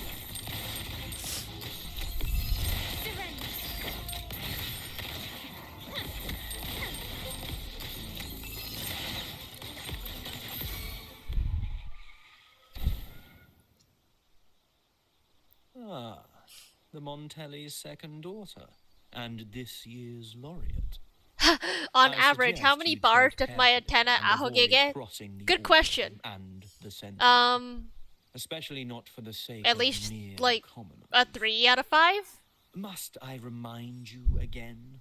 Ah, the Montelli's second daughter, and this year's laureate. On average, how many bars does my antenna Ahoge get? Good question. And the Sentinel. Especially not for the sake at of least mere like commoners. a 3 out of 5. Must I remind you again?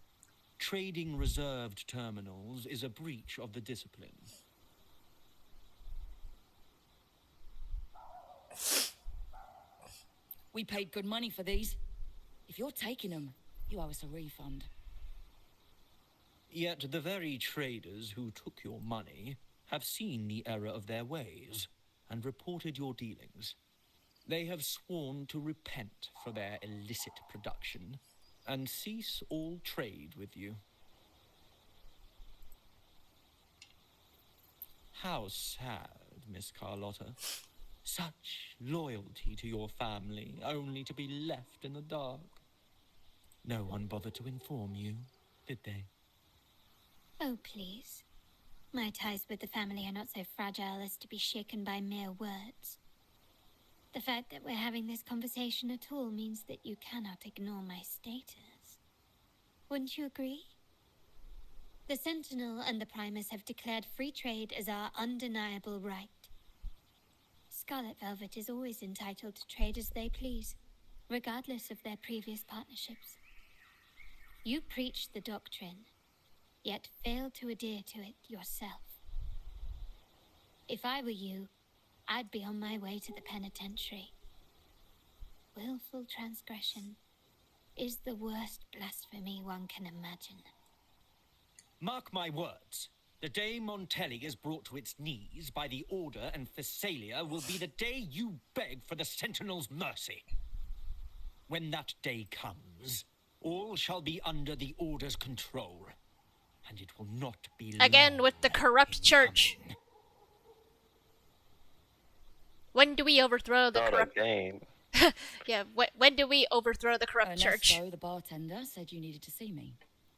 Trading reserved terminals is a breach of the discipline. We paid good money for these. If you're taking them, you owe us a refund. Yet the very traders who took your money have seen the error of their ways and reported your dealings. They have sworn to repent for their illicit production and cease all trade with you. How sad, Miss Carlotta. Such loyalty to your family, only to be left in the dark. No one bothered to inform you, did they? Oh, please. My ties with the family are not so fragile as to be shaken by mere words. The fact that we're having this conversation at all means that you cannot ignore my status. Wouldn't you agree? The Sentinel and the Primus have declared free trade as our undeniable right. Scarlet Velvet is always entitled to trade as they please, regardless of their previous partnerships. You preach the doctrine, yet fail to adhere to it yourself. If I were you, I'd be on my way to the penitentiary. Willful transgression is the worst blasphemy one can imagine. Mark my words. The day Montelli is brought to its knees by the Order and Thessalia will be the day you beg for the Sentinel's mercy. When that day comes, all shall be under the Order's control, and it will not be Again long with the corrupt church. coming. When do we overthrow the Not corrupt... again. Yeah, when do we overthrow the corrupt church? Ernesto, the bartender, said you needed to see me.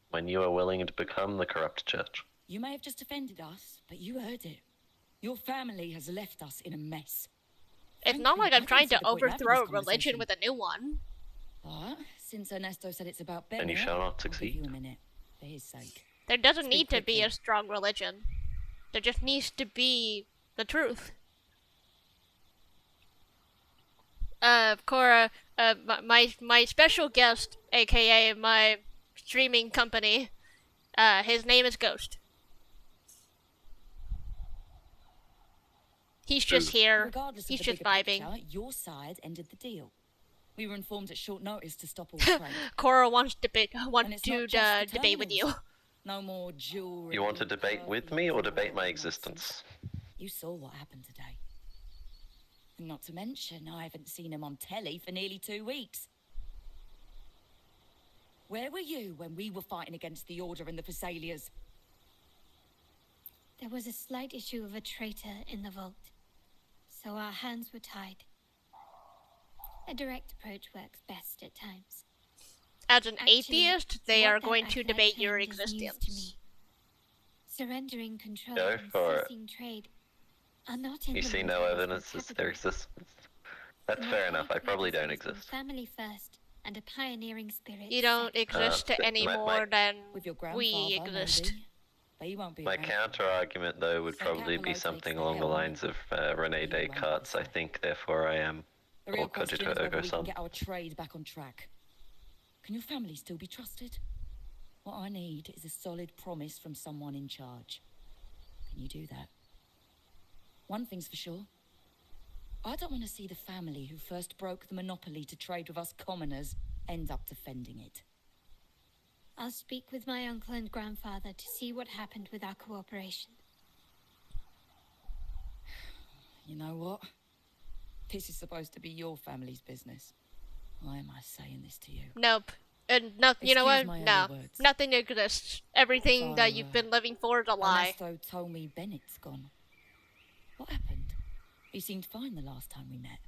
When you are willing to become the corrupt church. You may have just offended us, but you heard it. Your family has left us in a mess. It's not like I'm I trying don't see to the point in having overthrow this religion conversation. with a new one. But since Ernesto said it's about Bennett, And you shall not I'll give succeed. you a minute, for his sake. There doesn't Speak need to be quickly. a strong religion. There just needs to be the truth. Cora, my special guest, aka my streaming company, his name is Ghost. He's just here. Regardless He's of the just bigger vibing. picture, your side ended the deal. We were informed at short notice to stop all trade. Cora wants to debate And it's not just the debate with you. terminals. No more jewelry. You want to debate with me or debate my existence? You saw what happened today. And not to mention, I haven't seen him on telly for nearly 2 weeks. Where were you when we were fighting against the Order and the Thessalias? There was a slight issue of a traitor in the vault, so our hands were tied. A direct approach works best at times. As an Actually, atheist, they what are that going to act debate like your means is news to existence. me. Surrendering control Go and for it. ceasing trade are not You see no evidence of their existence. That's fair enough. I probably don't exist. Family first and a pioneering spirit. You don't exist any more than With your we grandfather, exist. maybe. But he won't be My around. counter argument, though, would So probably Capello be takes something the along the helm. lines of Rene Descartes. I think, therefore I am. The real Or question cogito is whether ergo we can sum. get our trade back on track. Can your family still be trusted? What I need is a solid promise from someone in charge. Can you do that? One thing's for sure. I don't want to see the family who first broke the monopoly to trade with us commoners end up defending it. I'll speak with my uncle and grandfather to see what happened with our cooperation. You know what? This is supposed to be your family's business. Why am I saying this to you? Nope. And no, you know Excuse what? my No, early words. nothing exists. Everything So, that you've been living for is a lie. Ernesto told me Bennett's gone. What happened? He seemed fine the last time we met.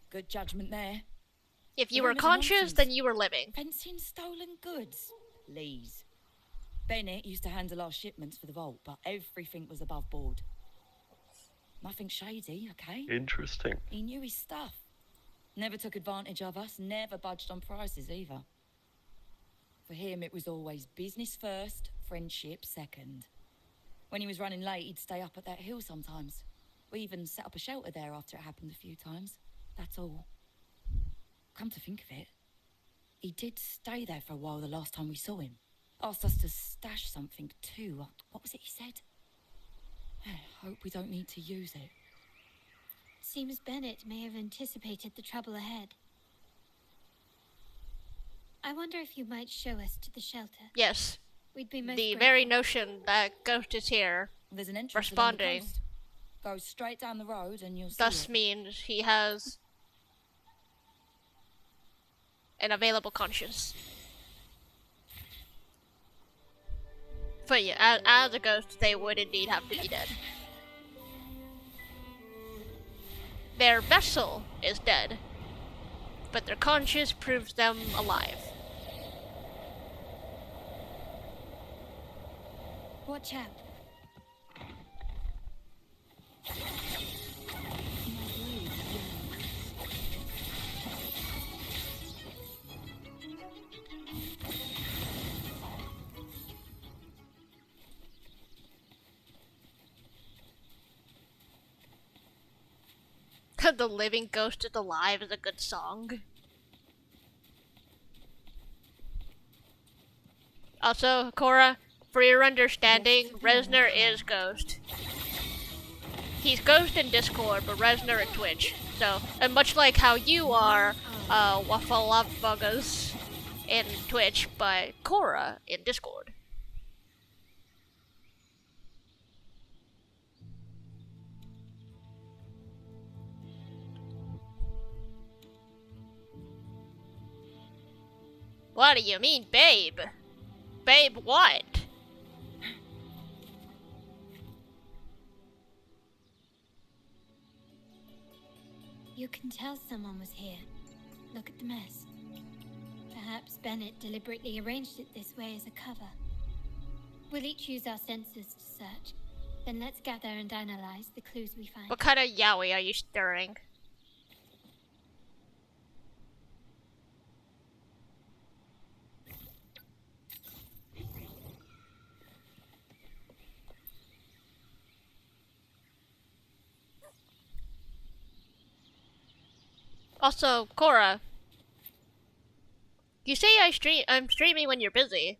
Good judgment there. If you The were rumors are conscious, nonsense. then you were living. Fencing stolen goods. Please. Bennett used to handle our shipments for the vault, but everything was above board. Nothing shady, okay? Interesting. He knew his stuff. Never took advantage of us, never budged on prices either. For him, it was always business first, friendship second. When he was running late, he'd stay up at that hill sometimes. We even set up a shelter there after it happened a few times. That's all. Come to think of it, he did stay there for a while the last time we saw him. Asked us to stash something too. What was it he said? Hope we don't need to use it. Seems Bennett may have anticipated the trouble ahead. I wonder if you might show us to the shelter. Yes. We'd be most the grateful. very notion that Ghost is here, There's an entrance responding, Go straight down the road and you'll see thus it. means he has an available conscience. But yeah, as a ghost, they would indeed have to be dead. Their vessel is dead, but their conscience proves them alive. Watch out. The Living Ghost is Alive is a good song. Also, Cora, for your understanding, Resner is Ghost. He's Ghost in Discord, but Resner in Twitch. So, and much like how you are Waffalavagas in Twitch, but Cora in Discord. What do you mean, babe? Babe, what? You can tell someone was here. Look at the mess. Perhaps Bennett deliberately arranged it this way as a cover. We'll each use our senses to search. Then let's gather and analyze the clues we find. What kind of yaoi are you stirring? Also, Cora, you say I'm streaming when you're busy.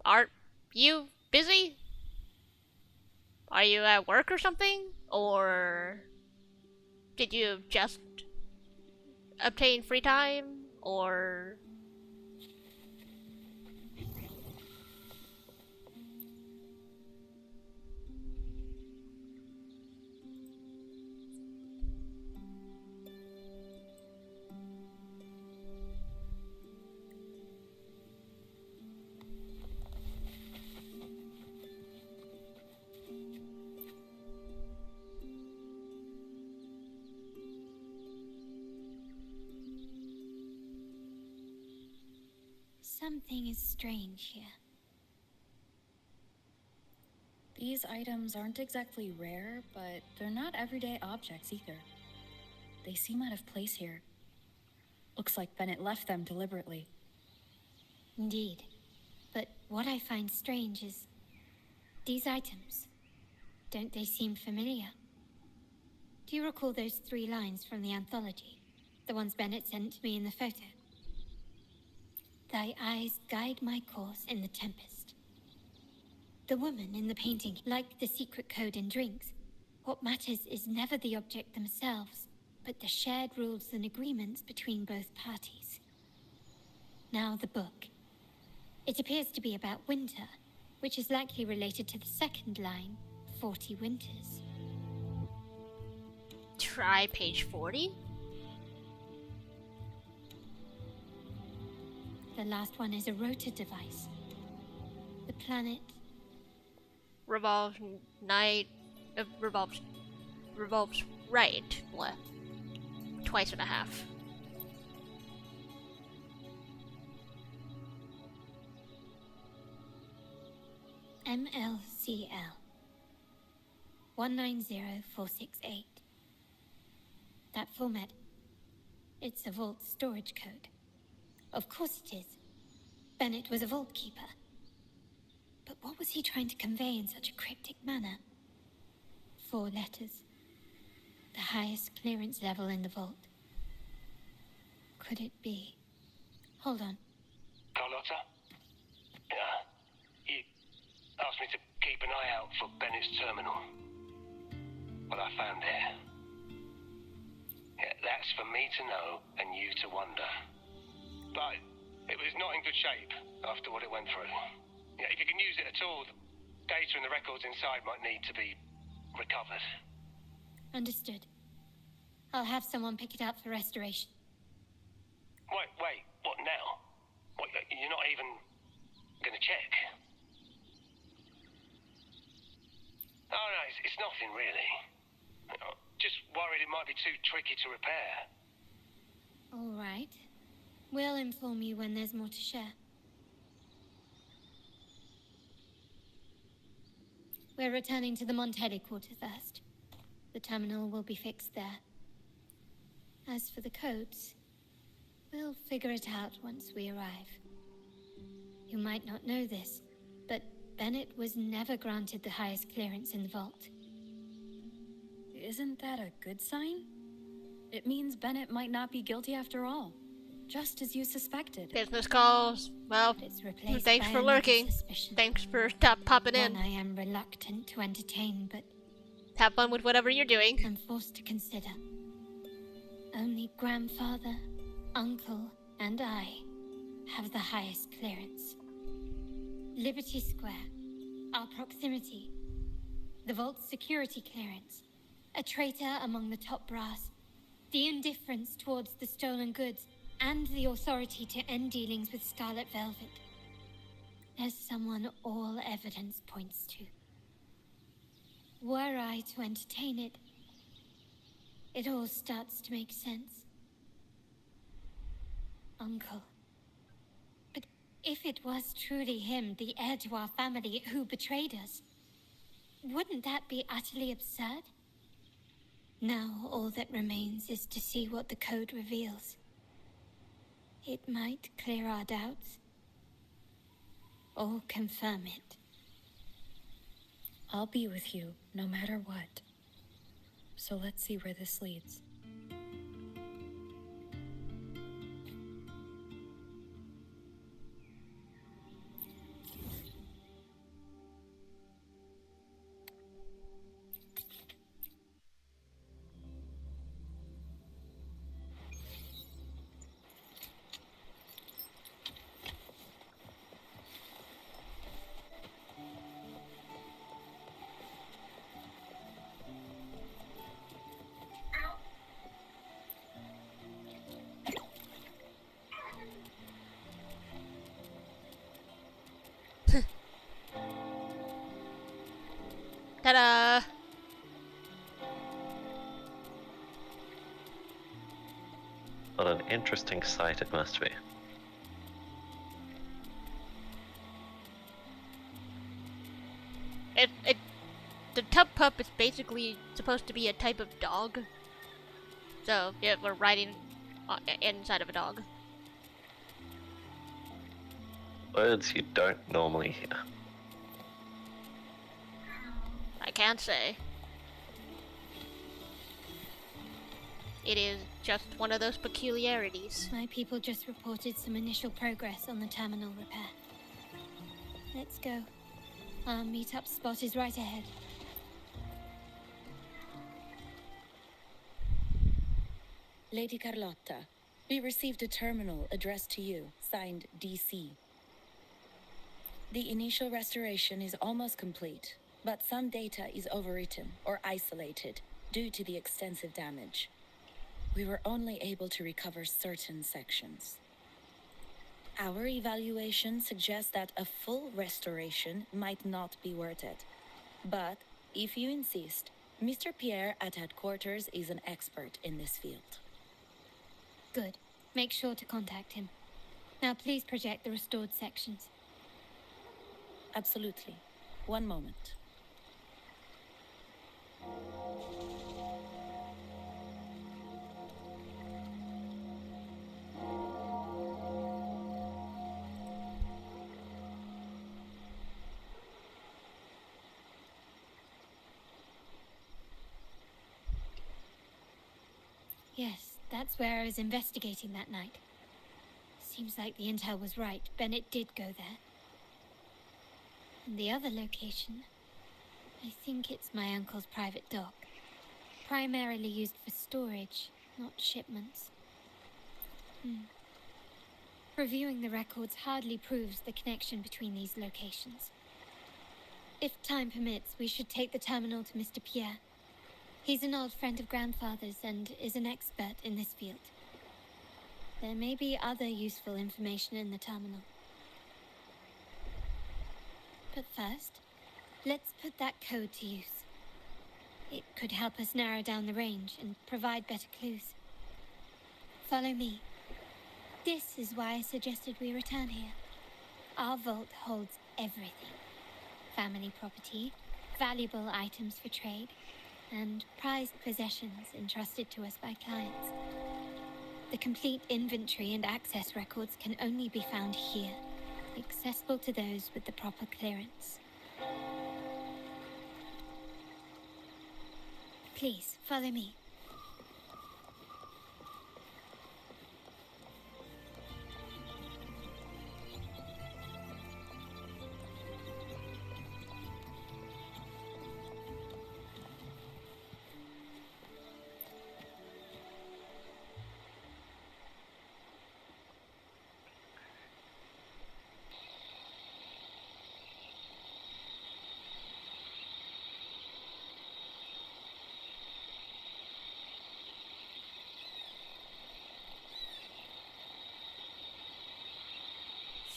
Are you busy? Are you at work or something? Or did you just obtain free time? Or Something is strange here. These items aren't exactly rare, but they're not everyday objects either. They seem out of place here. Looks like Bennett left them deliberately. Indeed. But what I find strange is these items. Don't they seem familiar? Do you recall those 3 lines from the anthology? The ones Bennett sent to me in the photo? Thy eyes guide my course in the tempest. The woman in the painting, like the secret code in drinks, what matters is never the object themselves, but the shared rules and agreements between both parties. Now the book. It appears to be about winter, which is likely related to the second line, 40 winters. try page 40? The last one is a rotor device. The planet revolves right, left, twice and a half. MLCL 190468. That format, It's a vault storage code. Of course it is. Bennett was a vault keeper. But what was he trying to convey in such a cryptic manner? 4 letters. The highest clearance level in the vault. Could it be? Hold on. Carlotta? Yeah. You asked me to keep an eye out for Bennett's terminal. Well, I found it. Yeah, that's for me to know and you to wonder. But it was not in good shape after what it went through. Yeah, if you can use it at all, the data and the records inside might need to be recovered. Understood. I'll have someone pick it up for restoration. Wait, what now? What, you're not even gonna check? Oh no, it's nothing really. Just worried it might be too tricky to repair. All right. We'll inform you when there's more to share. We're returning to the Montelli quarter first. The terminal will be fixed there. As for the codes, we'll figure it out once we arrive. You might not know this, but Bennett was never granted the highest clearance in the vault. Isn't that a good sign? It means Bennett might not be guilty after all, just as you suspected. Business calls. Well, thanks for lurking. Thanks for popping in. One I am reluctant to entertain, but have fun with whatever you're doing. I'm forced to consider. Only grandfather, uncle, and I have the highest clearance. Liberty Square, our proximity, the vault's security clearance, a traitor among the top brass, the indifference towards the stolen goods, and the authority to end dealings with Scarlet Velvet. There's someone all evidence points to. Were I to entertain it, it all starts to make sense. Uncle. But if it was truly him, the heir to our family, who betrayed us, wouldn't that be utterly absurd? Now all that remains is to see what the code reveals. It might clear our doubts, or confirm it. I'll be with you, no matter what. So let's see where this leads. Ta-da! What an interesting sight it must be. The tub pup is basically supposed to be a type of dog. So, yeah, we're riding inside of a dog. Words you don't normally hear. I can't say. It is just one of those peculiarities. My people just reported some initial progress on the terminal repair. Let's go. Our meet-up spot is right ahead. Lady Carlotta, we received a terminal addressed to you, signed DC. The initial restoration is almost complete, but some data is overwritten or isolated due to the extensive damage. We were only able to recover certain sections. Our evaluation suggests that a full restoration might not be worth it. But if you insist, Mr. Pierre at headquarters is an expert in this field. Good. Make sure to contact him. Now please project the restored sections. Absolutely. One moment. Yes, that's where I was investigating that night. Seems like the intel was right. Bennett did go there. And the other location, I think it's my uncle's private dock. Primarily used for storage, not shipments. Reviewing the records hardly proves the connection between these locations. If time permits, we should take the terminal to Mr. Pierre. He's an old friend of Grandfather's and is an expert in this field. There may be other useful information in the terminal. But first, let's put that code to use. It could help us narrow down the range and provide better clues. Follow me. This is why I suggested we return here. Our vault holds everything. Family property, valuable items for trade, and prized possessions entrusted to us by clients. The complete inventory and access records can only be found here, accessible to those with the proper clearance. Please, follow me.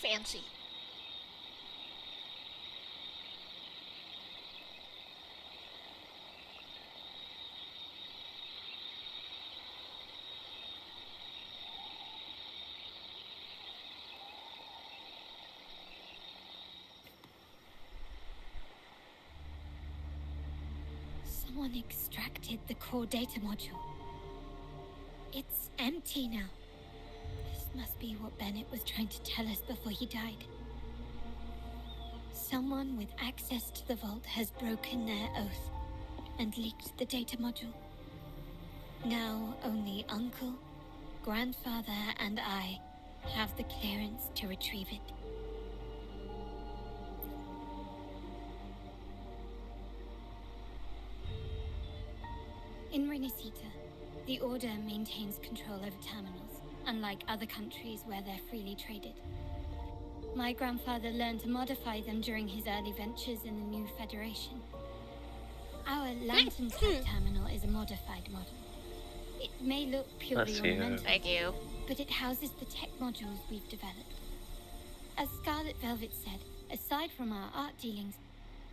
Fancy. Someone extracted the core data module. It's empty now. This must be what Bennett was trying to tell us before he died. Someone with access to the vault has broken their oath and leaked the data module. Now only Uncle, Grandfather, and I have the clearance to retrieve it. In Renacita, the Order maintains control over terminals, unlike other countries where they're freely traded. My grandfather learned to modify them during his early ventures in the new Federation. Our lantern-type terminal is a modified model. It may look purely ornamental, Thank you. but it houses the tech modules we've developed. As Scarlet Velvet said, aside from our art dealings,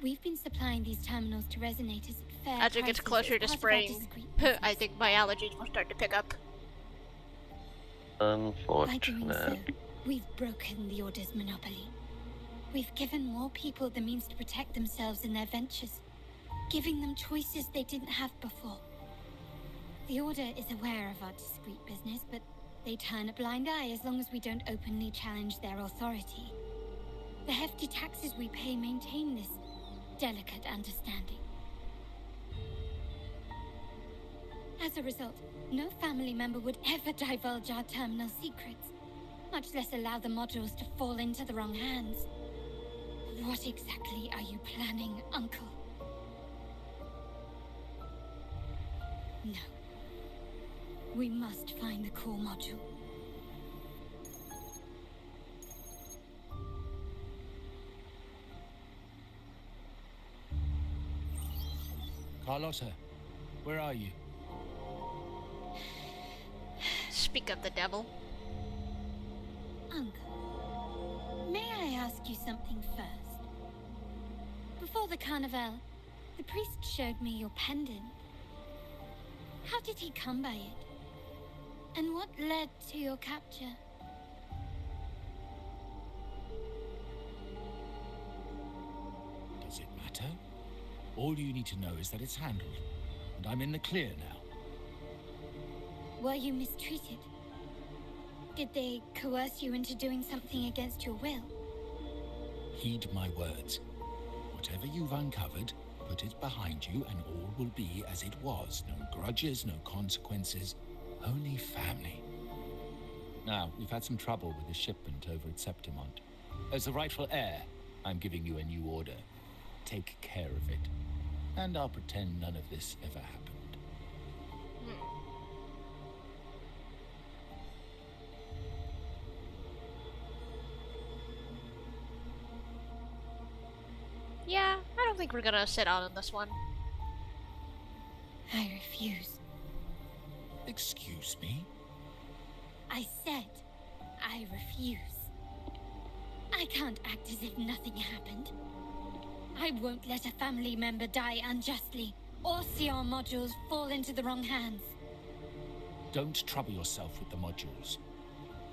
we've been supplying these terminals to resonators at fair As it gets prices closer to as part of our spring, discreet I think my allergies will start to pick up. By doing so, Unfortunate. we've broken the Order's monopoly. We've given more people the means to protect themselves in their ventures, giving them choices they didn't have before. The Order is aware of our discreet business, but they turn a blind eye as long as we don't openly challenge their authority. The hefty taxes we pay maintain this delicate understanding. As a result, no family member would ever divulge our terminal secrets, much less allow the modules to fall into the wrong hands. What exactly are you planning, Uncle? No. We must find the core module. Carlotta, where are you? Speak of the devil. Uncle, may I ask you something first? Before the carnival, the priest showed me your pendant. How did he come by it? And what led to your capture? Does it matter? All you need to know is that it's handled, and I'm in the clear now. Were you mistreated? Did they coerce you into doing something against your will? Heed my words. Whatever you've uncovered, put it behind you and all will be as it was. No grudges, no consequences. Only family. Now, we've had some trouble with a shipment over at Septimont. As the rightful heir, I'm giving you a new order. Take care of it. And I'll pretend none of this ever happened. Yeah, I don't think we're gonna sit out on this one. I refuse. Excuse me? I said I refuse. I can't act as if nothing happened. I won't let a family member die unjustly, or see our modules fall into the wrong hands. Don't trouble yourself with the modules.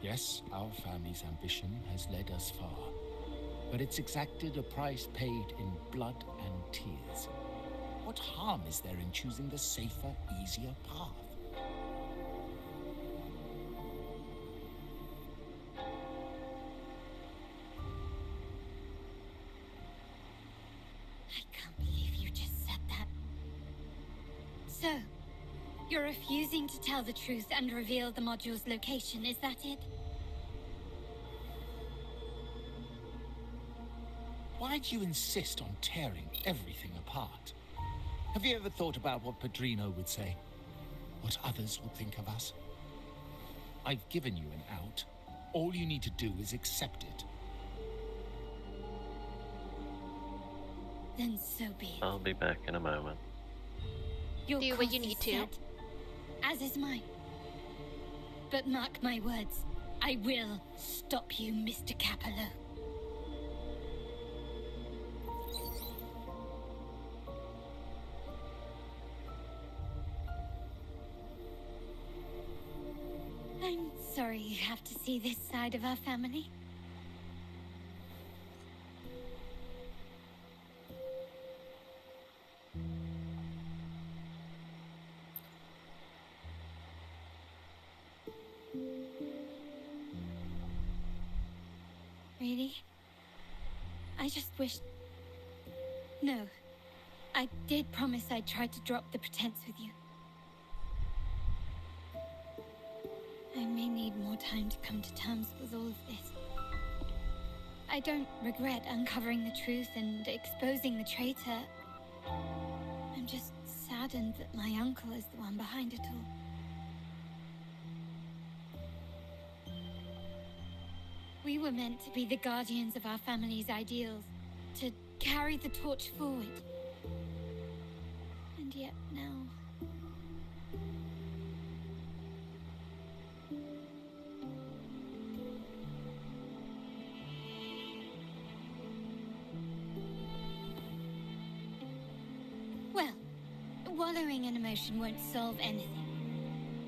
Yes, our family's ambition has led us far, but it's exacted a price paid in blood and tears. What harm is there in choosing the safer, easier path? I can't believe you just said that. So, you're refusing to tell the truth and reveal the module's location, is that it? Why do you insist on tearing everything apart? Have you ever thought about what Padrino would say? What others would think of us? I've given you an out. All you need to do is accept it. Then so be it. I'll be back in a moment. Your Do what course you is need to. set, as is mine. But mark my words, I will stop you, Mr. Capello. I'm sorry you have to see this side of our family. Really? I just wish... No. I did promise I'd try to drop the pretense with you. I may need more time to come to terms with all of this. I don't regret uncovering the truth and exposing the traitor. I'm just saddened that my uncle is the one behind it all. We were meant to be the guardians of our family's ideals, to carry the torch forward. And yet now... Well, wallowing in emotion won't solve anything.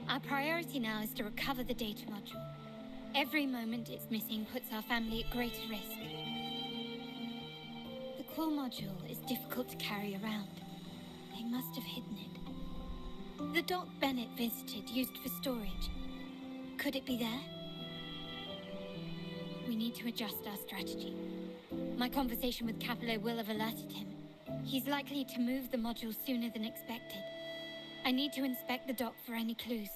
Our priority now is to recover the data module. Every moment it's missing puts our family at greater risk. The core module is difficult to carry around. They must have hidden it. The dock Bennett visited, used for storage. Could it be there? We need to adjust our strategy. My conversation with Capello will have alerted him. He's likely to move the module sooner than expected. I need to inspect the dock for any clues.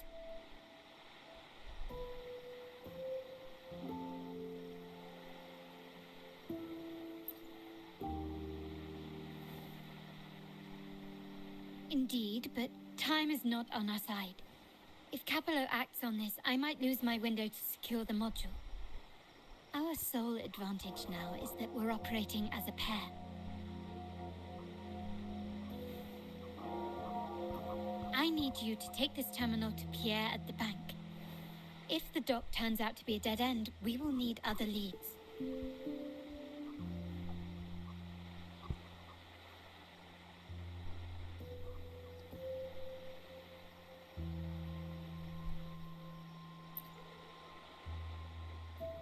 Indeed, but time is not on our side. If Capello acts on this, I might lose my window to secure the module. Our sole advantage now is that we're operating as a pair. I need you to take this terminal to Pierre at the bank. If the dock turns out to be a dead end, we will need other leads.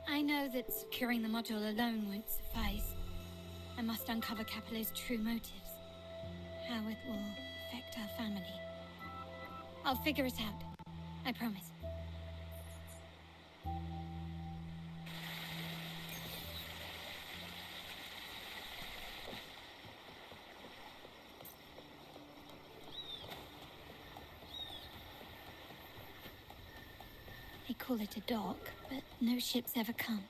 I know that securing the module alone won't suffice. I must uncover Capello's true motives. How it will affect our family. I'll figure it out. I promise. call it a dock, but no ships ever come.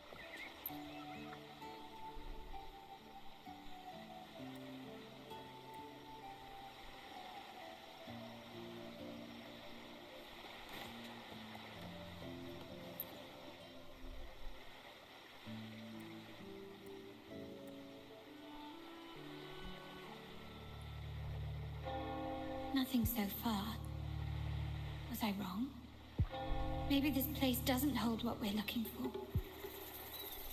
Nothing so far. Was I wrong? Maybe this place doesn't hold what we're looking for.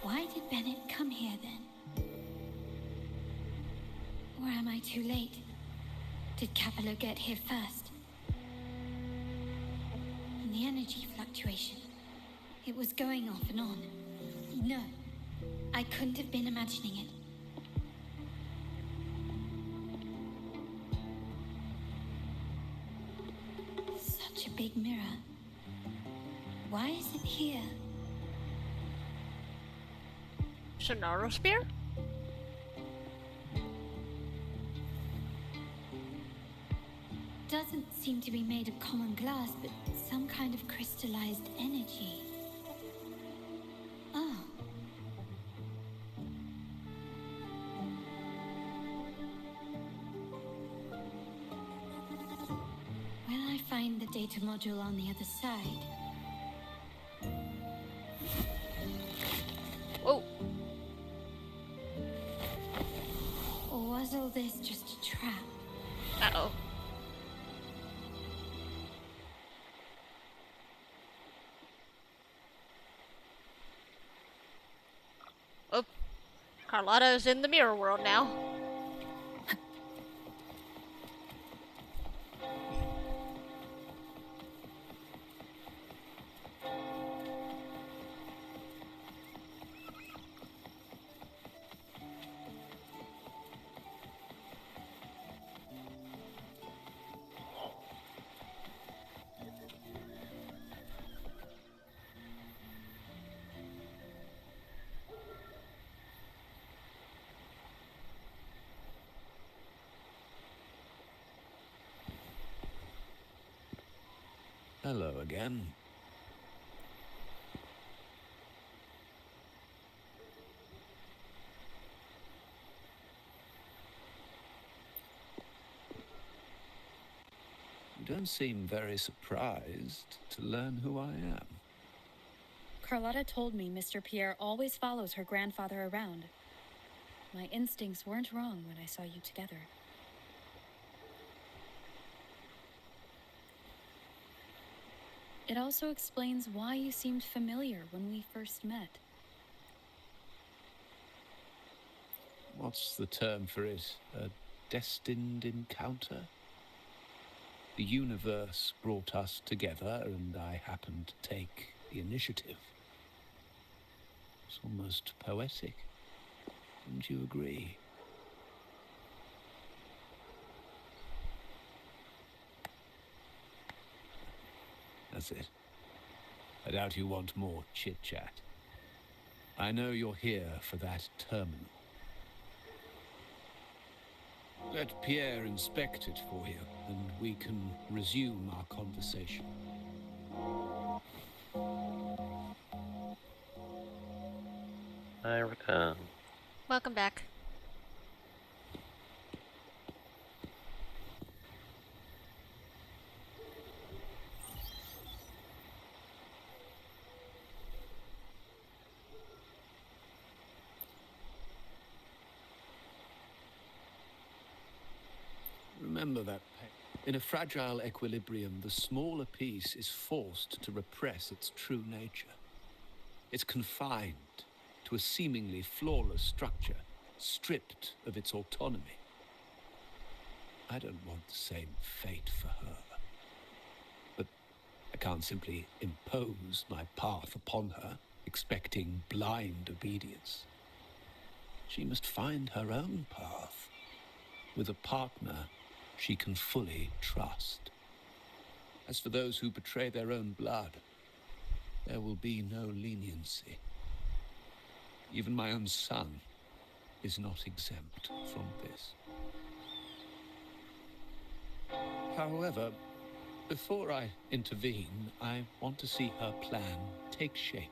Why did Bennett come here then? Or am I too late? Did Capello get here first? And the energy fluctuation. It was going off and on. No, I couldn't have been imagining it. Such a big mirror. Why is it here? Sonaro Spear? Doesn't seem to be made of common glass, but some kind of crystallized energy. Oh. Will I find the data module on the other side? Whoa. Or was all this just a trap? Uh-oh. Oh, Carlotta is in the mirror world now. Hello again. You don't seem very surprised to learn who I am. Carlotta told me Mr. Pierre always follows her grandfather around. My instincts weren't wrong when I saw you together. It also explains why you seemed familiar when we first met. What's the term for it? A destined encounter? The universe brought us together, and I happened to take the initiative. It's almost poetic. Wouldn't you agree? That's it. I doubt you want more chit-chat. I know you're here for that terminal. Let Pierre inspect it for you, and we can resume our conversation. I return. Welcome back. Remember that pain. In a fragile equilibrium, the smaller piece is forced to repress its true nature. It's confined to a seemingly flawless structure, stripped of its autonomy. I don't want the same fate for her. But I can't simply impose my path upon her, expecting blind obedience. She must find her own path, with a partner she can fully trust. As for those who betray their own blood, there will be no leniency. Even my own son is not exempt from this. However, Before I intervene, I want to see her plan take shape.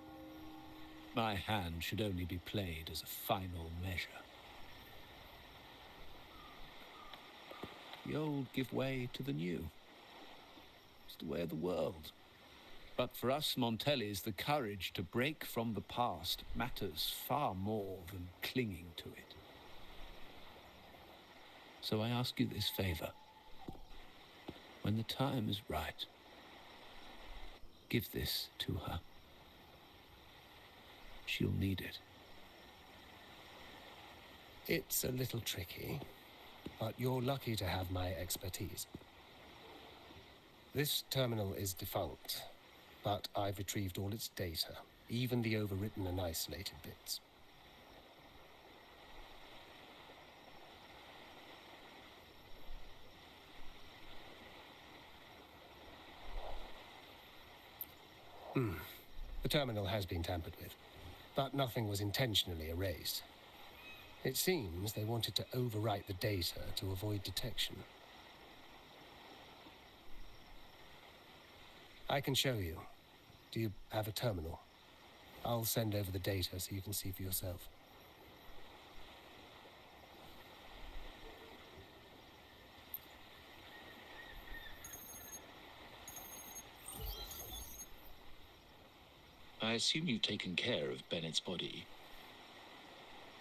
My hand should only be played as a final measure. The old give way to the new. It's the way of the world. But for us Montellis, the courage to break from the past matters far more than clinging to it. So I ask you this favor. When the time is right, give this to her. She'll need it. It's a little tricky, but you're lucky to have my expertise. This terminal is defunct, but I've retrieved all its data, even the overwritten and isolated bits. The terminal has been tampered with, but nothing was intentionally erased. It seems they wanted to overwrite the data to avoid detection. I can show you. Do you have a terminal? I'll send over the data so you can see for yourself. I assume you've taken care of Bennett's body.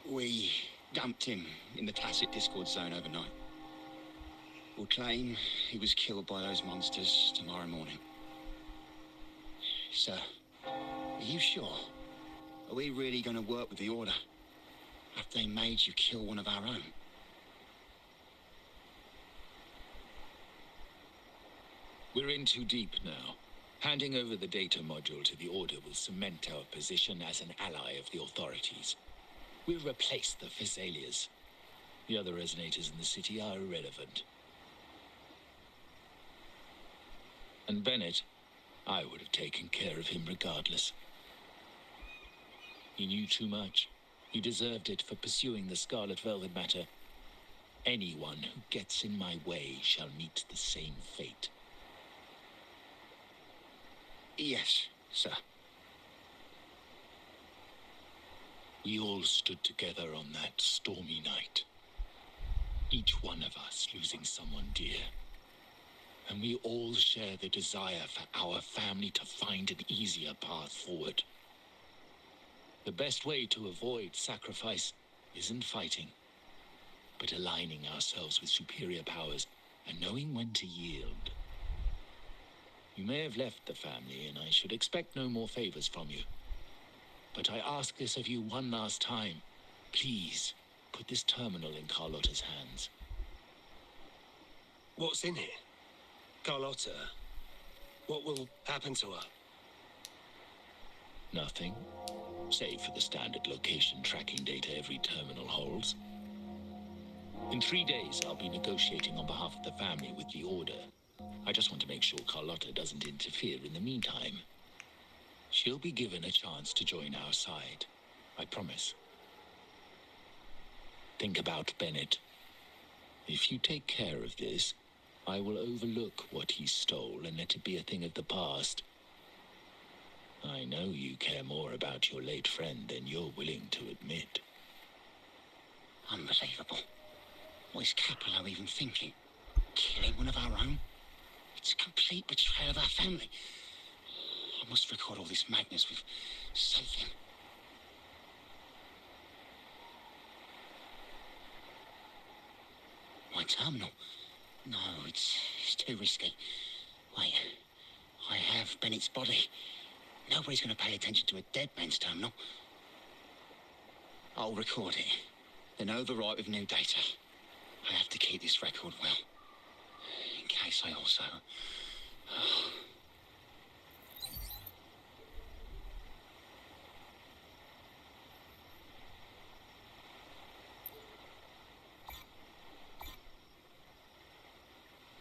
We dumped him in the Tacit Discord zone overnight. We'll claim he was killed by those monsters tomorrow morning. Sir, are you sure? Are we really going to work with the Order? Have they made you kill one of our own? We're in too deep now. Handing over the data module to the Order will cement our position as an ally of the authorities. We'll replace the Physaelias. The other resonators in the city are irrelevant. And Bennett, I would have taken care of him regardless. He knew too much. He deserved it for pursuing the Scarlet Velvet matter. Anyone who gets in my way shall meet the same fate. Yes, sir. We all stood together on that stormy night. Each one of us losing someone dear. And we all share the desire for our family to find an easier path forward. The best way to avoid sacrifice isn't fighting, but aligning ourselves with superior powers and knowing when to yield. You may have left the family, and I should expect no more favors from you. But I ask this of you one last time. Please, put this terminal in Carlotta's hands. What's in it? Carlotta? What will happen to her? Nothing, save for the standard location tracking data every terminal holds. In 3 days, I'll be negotiating on behalf of the family with the Order. I just want to make sure Carlotta doesn't interfere in the meantime. She'll be given a chance to join our side. I promise. Think about Bennett. If you take care of this, I will overlook what he stole and let it be a thing of the past. I know you care more about your late friend than you're willing to admit. Unbelievable. What is Capello even thinking? Killing one of our own? It's a complete betrayal of our family. I must record all this madness with something. My terminal? No, it's too risky. Wait, I have Bennett's body. Nobody's going to pay attention to a dead man's terminal. I'll record it, then overwrite with new data. I have to keep this record well, in case I also...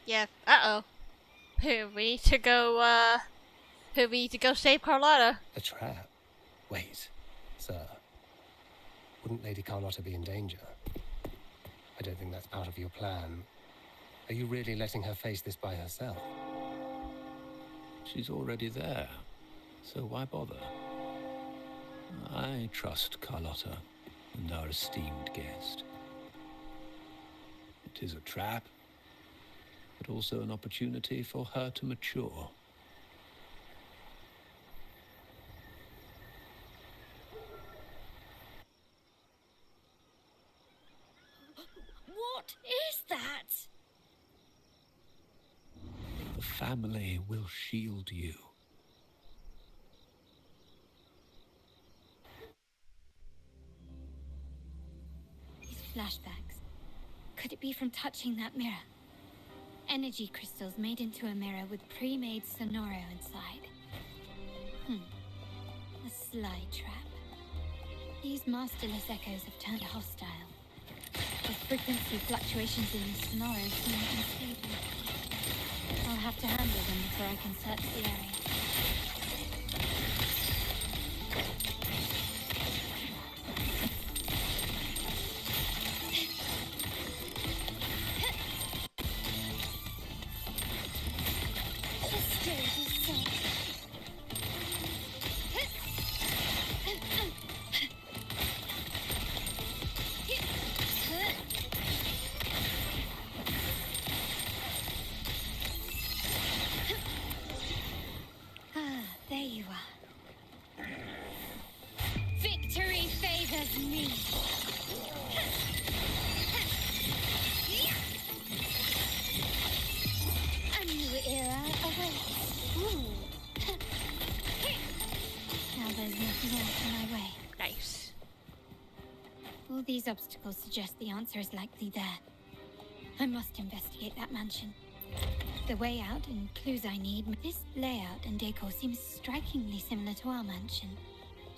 Yeah. Uh-oh. We need to go, we need to go save Carlotta. A trap? Wait, sir. Wouldn't Lady Carlotta be in danger? I don't think that's part of your plan. Are you really letting her face this by herself? She's already there, so why bother? I trust Carlotta and our esteemed guest. It is a trap, but also an opportunity for her to mature. What is that? The family will shield you. These flashbacks. Could it be from touching that mirror? Energy crystals made into a mirror with pre-made sonoro inside. A sly trap. These masterless echoes have turned hostile. The frequency fluctuations in the sonoro seem unstable. I'll have to handle them before I can search the area. There you are. Victory favors me. A new era awaits. Now there's nothing else in my way. Nice. All these obstacles suggest the answer is likely there. I must investigate that mansion. The way out and clues I need. This layout and decor seems strikingly similar to our mansion,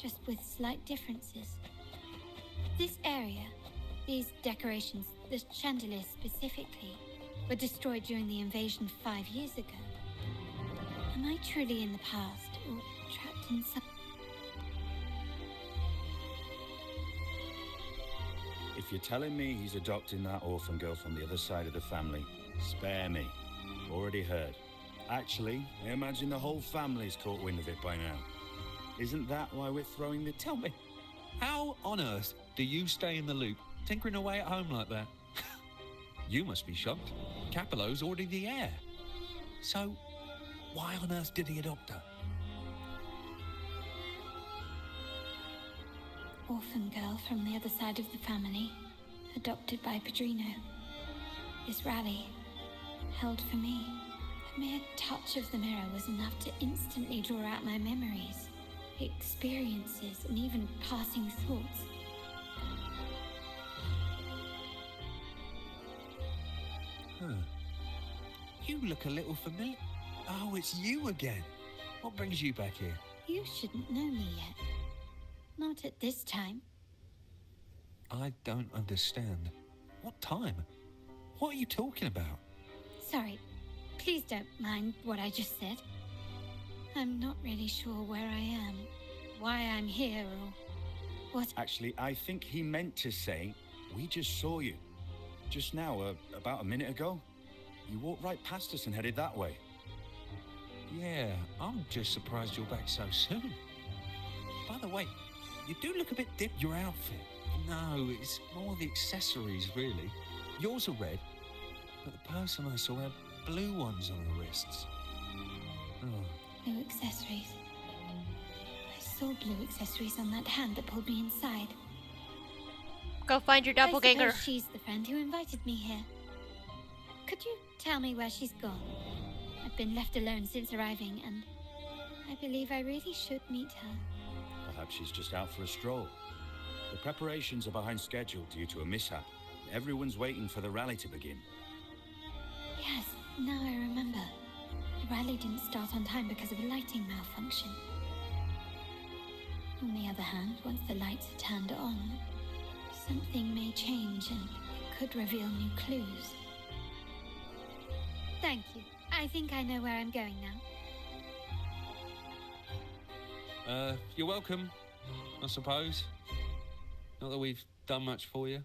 just with slight differences. This area, these decorations, the chandeliers specifically, were destroyed during the invasion 5 years ago. Am I truly in the past, or trapped in some... If you're telling me he's adopting that orphan girl from the other side of the family, spare me. Already heard. Actually, I imagine the whole family's caught wind of it by now. Isn't that why we're throwing the... Tell me, how on earth do you stay in the loop, tinkering away at home like that? You must be shocked. Capello's already the heir. So, why on earth did he adopt her? Orphan girl from the other side of the family, adopted by Padrino. This rally, held for me. The mere touch of the mirror was enough to instantly draw out my memories, experiences, and even passing thoughts. Huh. You look a little familiar. Oh, it's you again. What brings you back here? You shouldn't know me yet. Not at this time. I don't understand. What time? What are you talking about? Sorry, please don't mind what I just said. I'm not really sure where I am, why I'm here, or what... Actually, I think he meant to say, we just saw you. Just now, about a minute ago. You walked right past us and headed that way. Yeah, I'm just surprised you're back so soon. By the way, you do look a bit dip. Your outfit. No, it's more the accessories, really. Yours are red, but the person I saw had blue ones on her wrists. Oh. Blue accessories. I saw blue accessories on that hand that pulled me inside. Go find your doppelganger. I suppose she's the friend who invited me here. Could you tell me where she's gone? I've been left alone since arriving, and I believe I really should meet her. Perhaps she's just out for a stroll. The preparations are behind schedule due to a mishap. Everyone's waiting for the rally to begin. Yes, now I remember. The rally didn't start on time because of a lighting malfunction. On the other hand, once the lights are turned on, something may change and it could reveal new clues. Thank you. I think I know where I'm going now. You're welcome, I suppose. Not that we've done much for you.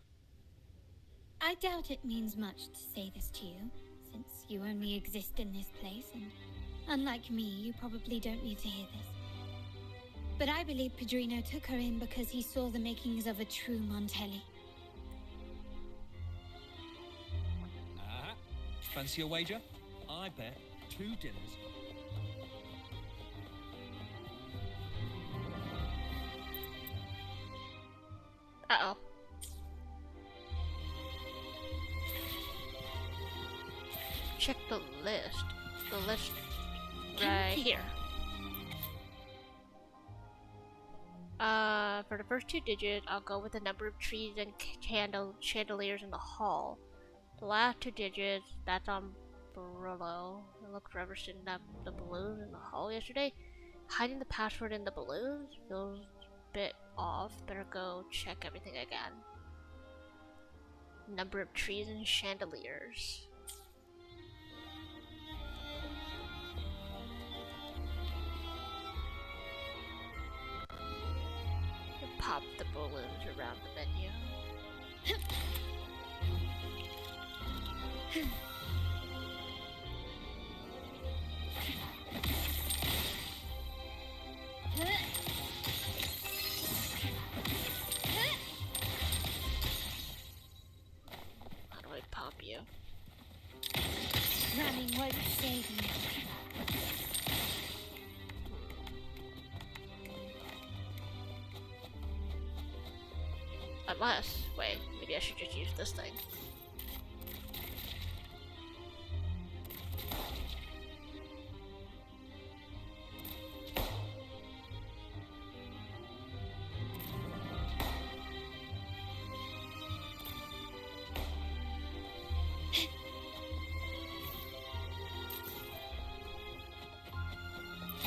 I doubt it means much to say this to you, since you only exist in this place, and Unlike me, you probably don't need to hear this. But I believe Padrino took her in because he saw the makings of a true Montelli. Fancy a wager? I bet 2 dinners. Uh-oh. Check the list. The list right here. For the first 2 digits, I'll go with the number of trees and chandeliers in the hall. The last 2 digits, that's on Brillo. I looked for ever since the balloons in the hall yesterday. Hiding the password in the balloons feels a bit off. Better go check everything again. Number of trees and chandeliers. Pop the balloons around the menu. How do I pop you? Running won't save you. Unless, wait, maybe I should just use this thing.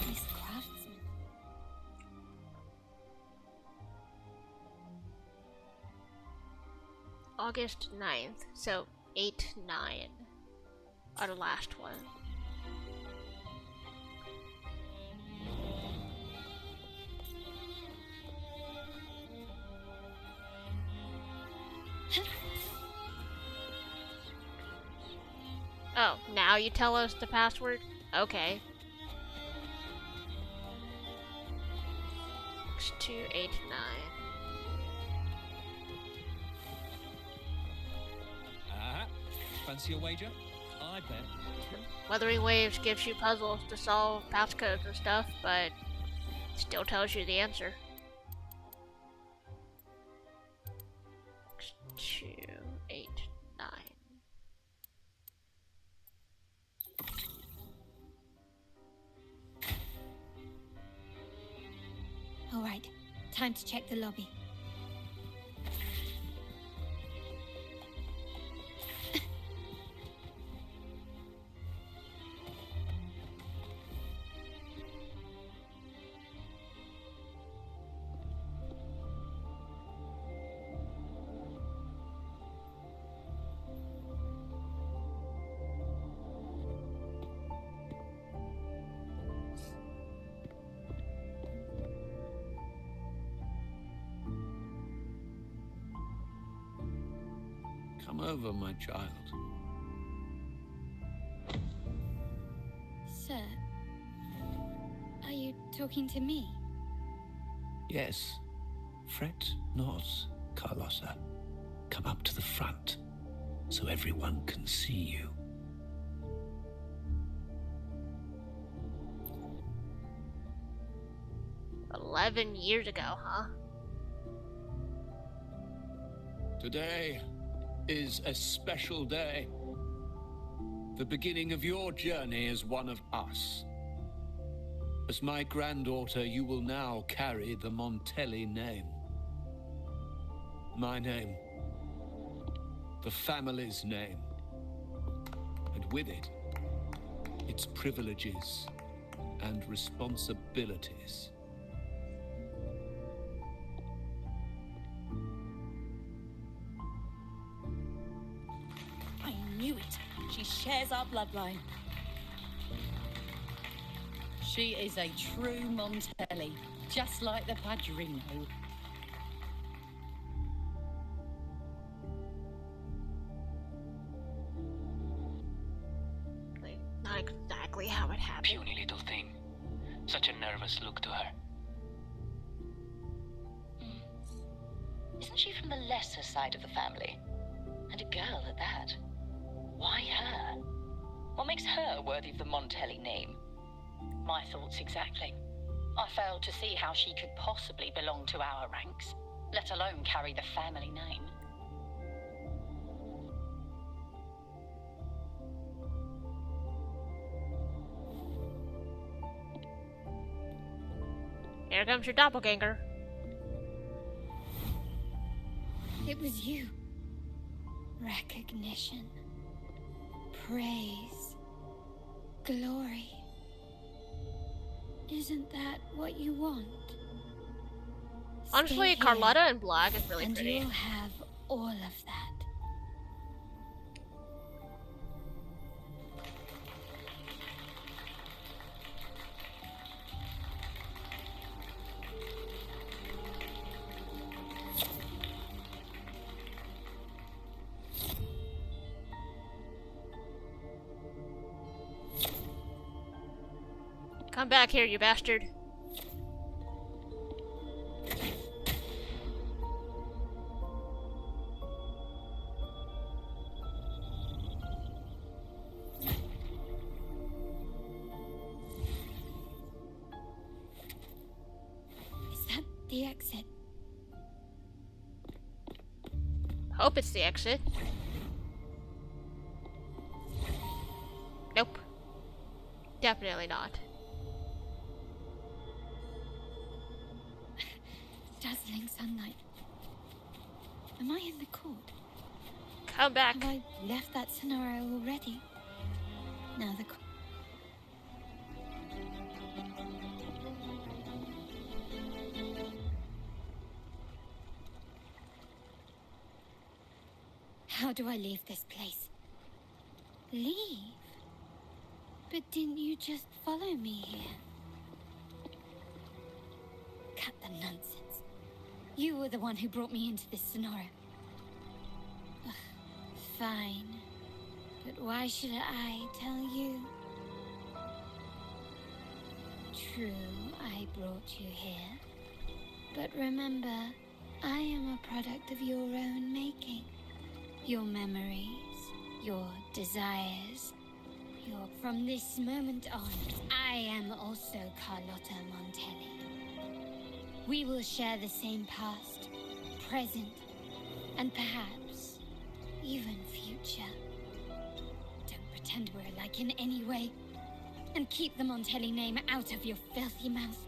These craftsmen. August 9th, so 8, 9 are the last one. Oh, now you tell us the password? Okay. 6289. Fancy a wager? I bet. Wuthering Waves gives you puzzles to solve passcodes and stuff, but still tells you the answer. 289. All right, time to check the lobby. Come over, my child. Sir, are you talking to me? Yes. Fret not, Carlotta. Come up to the front, so everyone can see you. "11 years ago, huh?" Today is a special day. The beginning of your journey as one of us. As my granddaughter, you will now carry the Montelli name. My name. The family's name. And with it, its privileges and responsibilities. I knew it. She shares our bloodline. She is a true Montelli, just like the Padrino. not exactly how it happened. Puny little thing. Such a nervous look to her. Isn't she from the lesser side of the family? And a girl at that. Why her? What makes her worthy of the Montelli name? My thoughts exactly. I failed to see how she could possibly belong to our ranks, let alone carry the family name. Here comes your doppelganger. It was you. Recognition. Praise. Glory. Isn't that what you want? Honestly, Stay Carlotta here, in black is really and pretty. you'll have all of that. Come back here, you bastard. Is that the exit? Hope it's the exit. Nope. Definitely not. Dazzling sunlight. Am I in the court? Come back. Have I left that scenario already? Now the How do I leave this place? Leave? But didn't you just follow me here? Cut the nonsense. You were the one who brought me into this scenario. Ugh, fine. But why should I tell you? True, I brought you here. But remember, I am a product of your own making. Your memories, your desires. From this moment on, I am also Carlotta Montelli. We will share the same past, present, and perhaps even future. Don't pretend we're alike in any way, and keep the Montelli name out of your filthy mouth.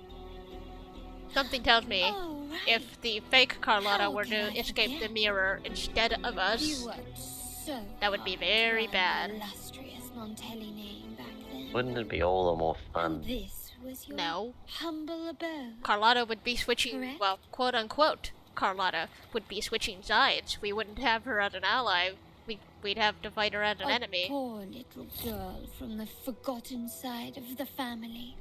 Something tells me Oh, right. if the fake Carlotta How were could to I escape forget? the mirror instead of us, You worked so that would be hard very to earn bad. the illustrious Montelli name back then. Wouldn't it be all the more fun? This was your No. humble abode. Carlotta would be switching, Correct? well, quote unquote, Carlotta would be switching sides. We wouldn't have her as an ally. We'd have to fight her as an A enemy. poor little girl from the forgotten side of the family,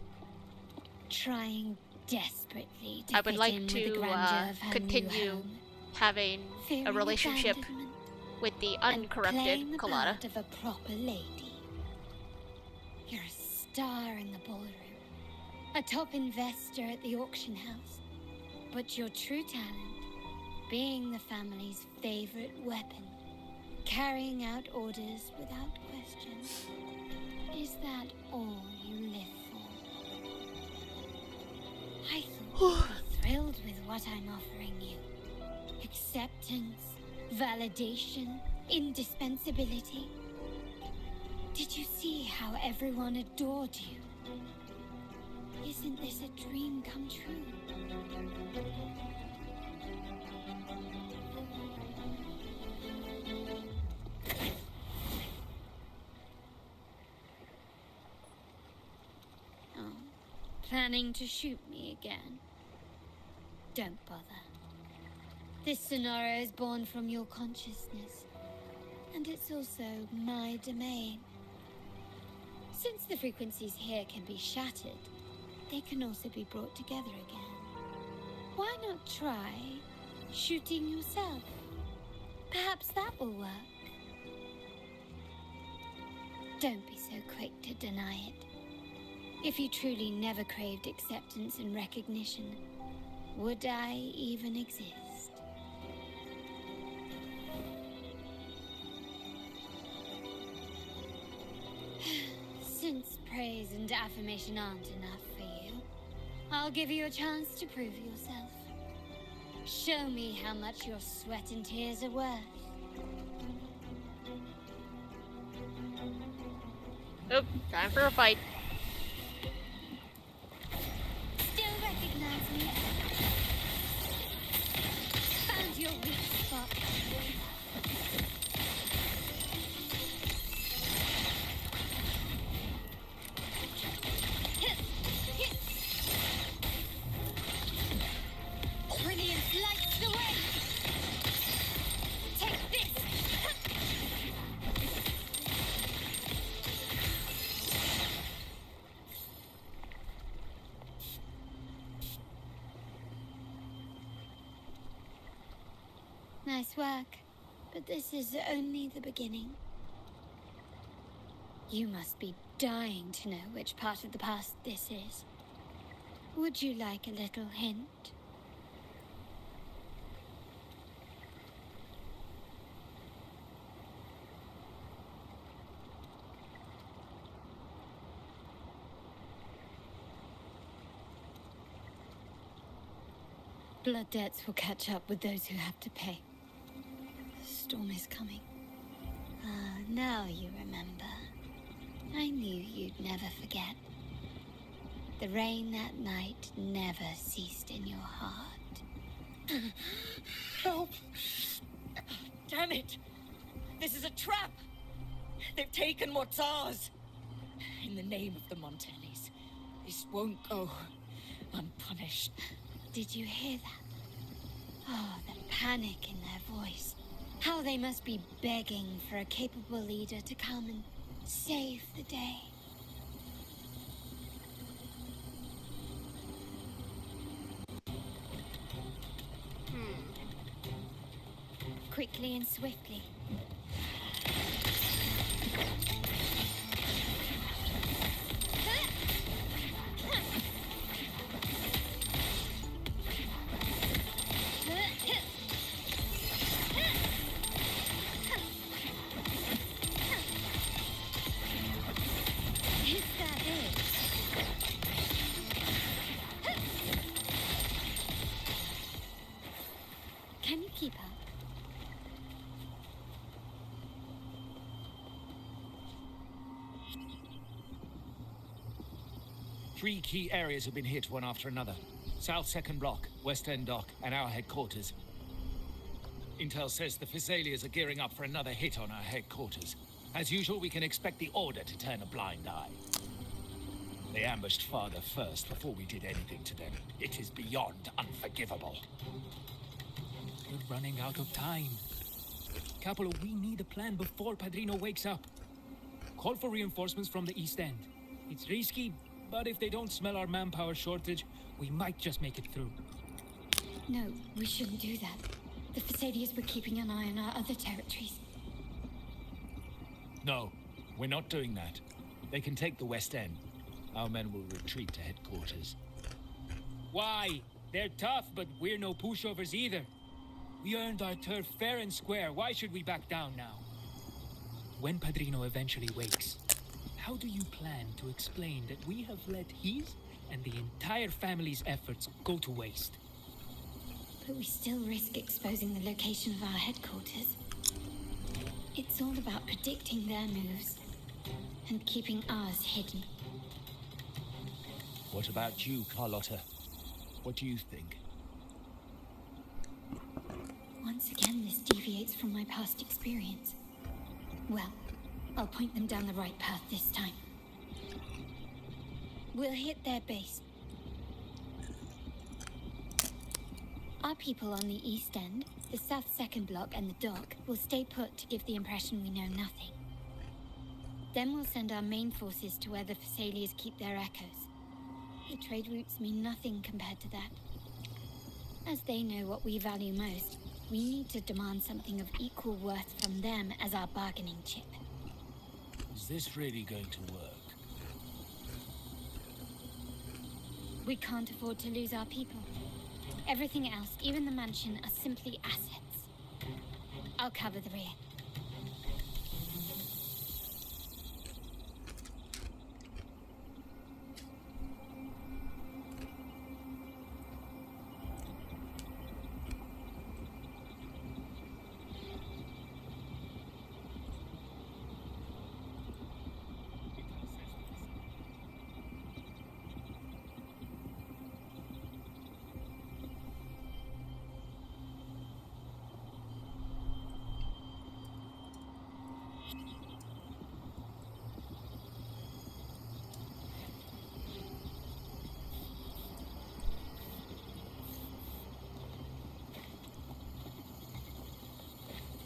trying desperately to I would fit like in with the to grandeur of her new continue home, having fearing a relationship abandonment, with the and uncorrupted playing the Carlotta. part of a proper lady. You're a star in the ballroom, a top investor at the auction house, but your true talent, being the family's favorite weapon, carrying out orders without question. Is that all you live for? I thought you'd be thrilled with what I'm offering you. Acceptance, validation, indispensability. Did you see how everyone adored you? Isn't this a dream come true? Oh, planning to shoot me again? Don't bother. This scenario is born from your consciousness, and it's also my domain. Since the frequencies here can be shattered, they can also be brought together again. Why not try shooting yourself? Perhaps that will work. Don't be so quick to deny it. If you truly never craved acceptance and recognition, would I even exist? Since praise and affirmation aren't enough for you, I'll give you a chance to prove yourself. Show me how much your sweat and tears are worth. Oop, time for a fight. Still recognize me? Found your weak spot. Brilliance lights the way. Take this. Nice work, but this is only the beginning. You must be dying to know which part of the past this is. Would you like a little hint? Blood debts will catch up with those who have to pay. The storm is coming. Ah, now you remember. I knew you'd never forget. The rain that night never ceased in your heart. Help! Damn it! This is a trap! They've taken what's ours! In the name of the Montellis, this won't go unpunished. Did you hear that? Oh, the panic in their voice. How they must be begging for a capable leader to come and save the day. Quickly and swiftly. Is that it? Can you keep up? Three key areas have been hit one after another. South Second Block, West End Dock, and our headquarters. Intel says the Physaelias are gearing up for another hit on our headquarters. As usual, we can expect the Order to turn a blind eye. They ambushed Father first before we did anything to them. It is beyond unforgivable. We're running out of time. Capolo, we need a plan before Padrino wakes up. Call for reinforcements from the East End. It's risky, but if they don't smell our manpower shortage, we might just make it through. No, we shouldn't do that. The Physaelias were keeping an eye on our other territories. No, we're not doing that. They can take the West End. Our men will retreat to headquarters. Why? They're tough, but we're no pushovers either. We earned our turf fair and square. Why should we back down now? When Padrino eventually wakes, how do you plan to explain that we have let his and the entire family's efforts go to waste? But we still risk exposing the location of our headquarters. It's all about predicting their moves and keeping ours hidden. What about you, Carlotta? What do you think? Once again, this deviates from my past experience. Well, I'll point them down the right path this time. We'll hit their base. Our people on the East End, the South Second Block and the Dock will stay put to give the impression we know nothing. Then we'll send our main forces to where the Physaelias keep their echoes. The trade routes mean nothing compared to that. As they know what we value most, we need to demand something of equal worth from them as our bargaining chip. Is this really going to work? We can't afford to lose our people. Everything else, even the mansion, are simply assets. I'll cover the rear.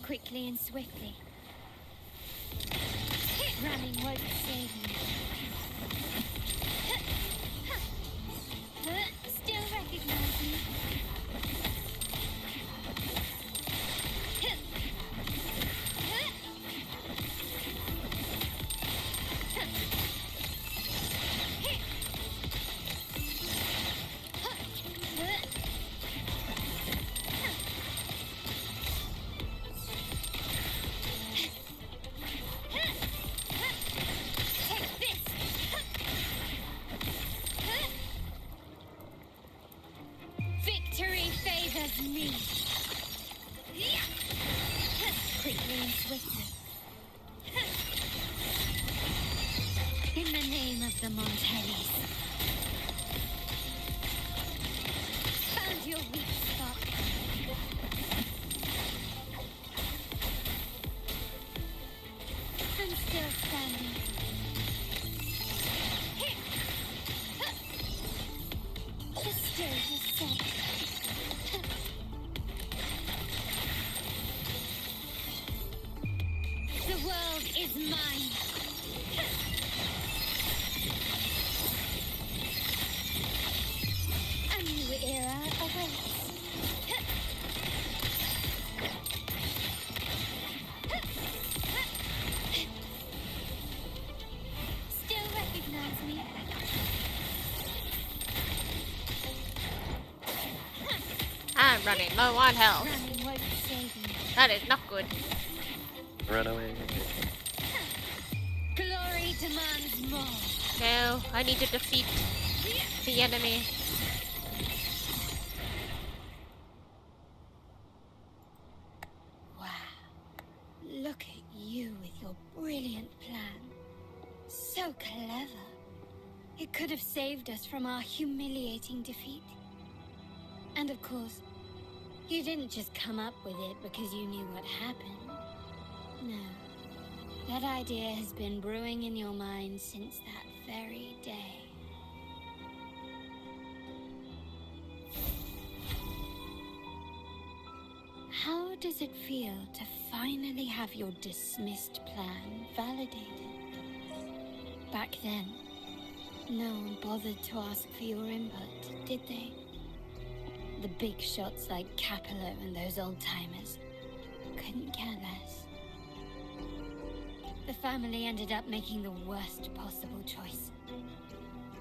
Quickly and swiftly. Running won't save me. Still recognize me. Victory favors me. Quickly and swiftly. In the name of the Montellis. Found your weak spot. I'm still standing. The stage is set. The world is mine. A new era awaits. Still recognize me? I'm running low on health. Running won't save me. That is not good. Run away. Glory demands more. No, I need to defeat the enemy. Wow. Look at you with your brilliant plan. So clever. It could have saved us from our humiliating defeat. And of course, you didn't just come up with it because you knew what happened. No. That idea has been brewing in your mind since that very day. How does it feel to finally have your dismissed plan validated? Back then, no one bothered to ask for your input, did they? The big shots like Capello and those old-timers couldn't care less. The family ended up making the worst possible choice.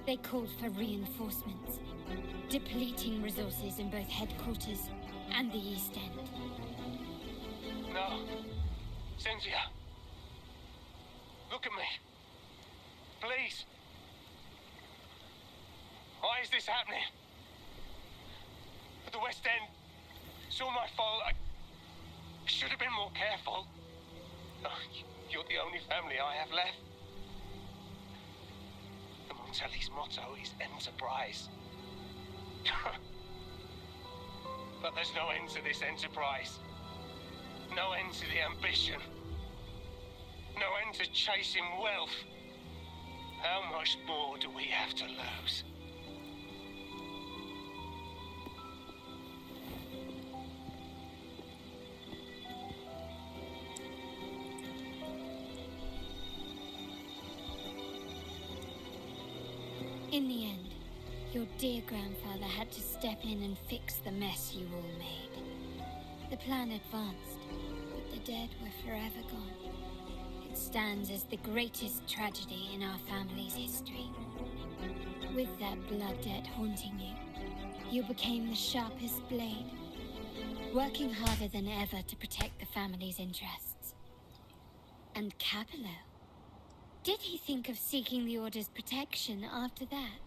They called for reinforcements, depleting resources in both headquarters and the East End. No. Cynthia. Look at me. Please. Why is this happening? At the West End. It's all my fault. I should have been more careful. Oh, you're the only family I have left. The Montelli's motto is enterprise. But there's no end to this enterprise. No end to the ambition. No end to chasing wealth. How much more do we have to lose? In the end, your dear grandfather had to step in and fix the mess you all made. The plan advanced, but the dead were forever gone. It stands as the greatest tragedy in our family's history. With that blood debt haunting you, you became the sharpest blade, working harder than ever to protect the family's interests. And Capello? Did he think of seeking the Order's protection after that?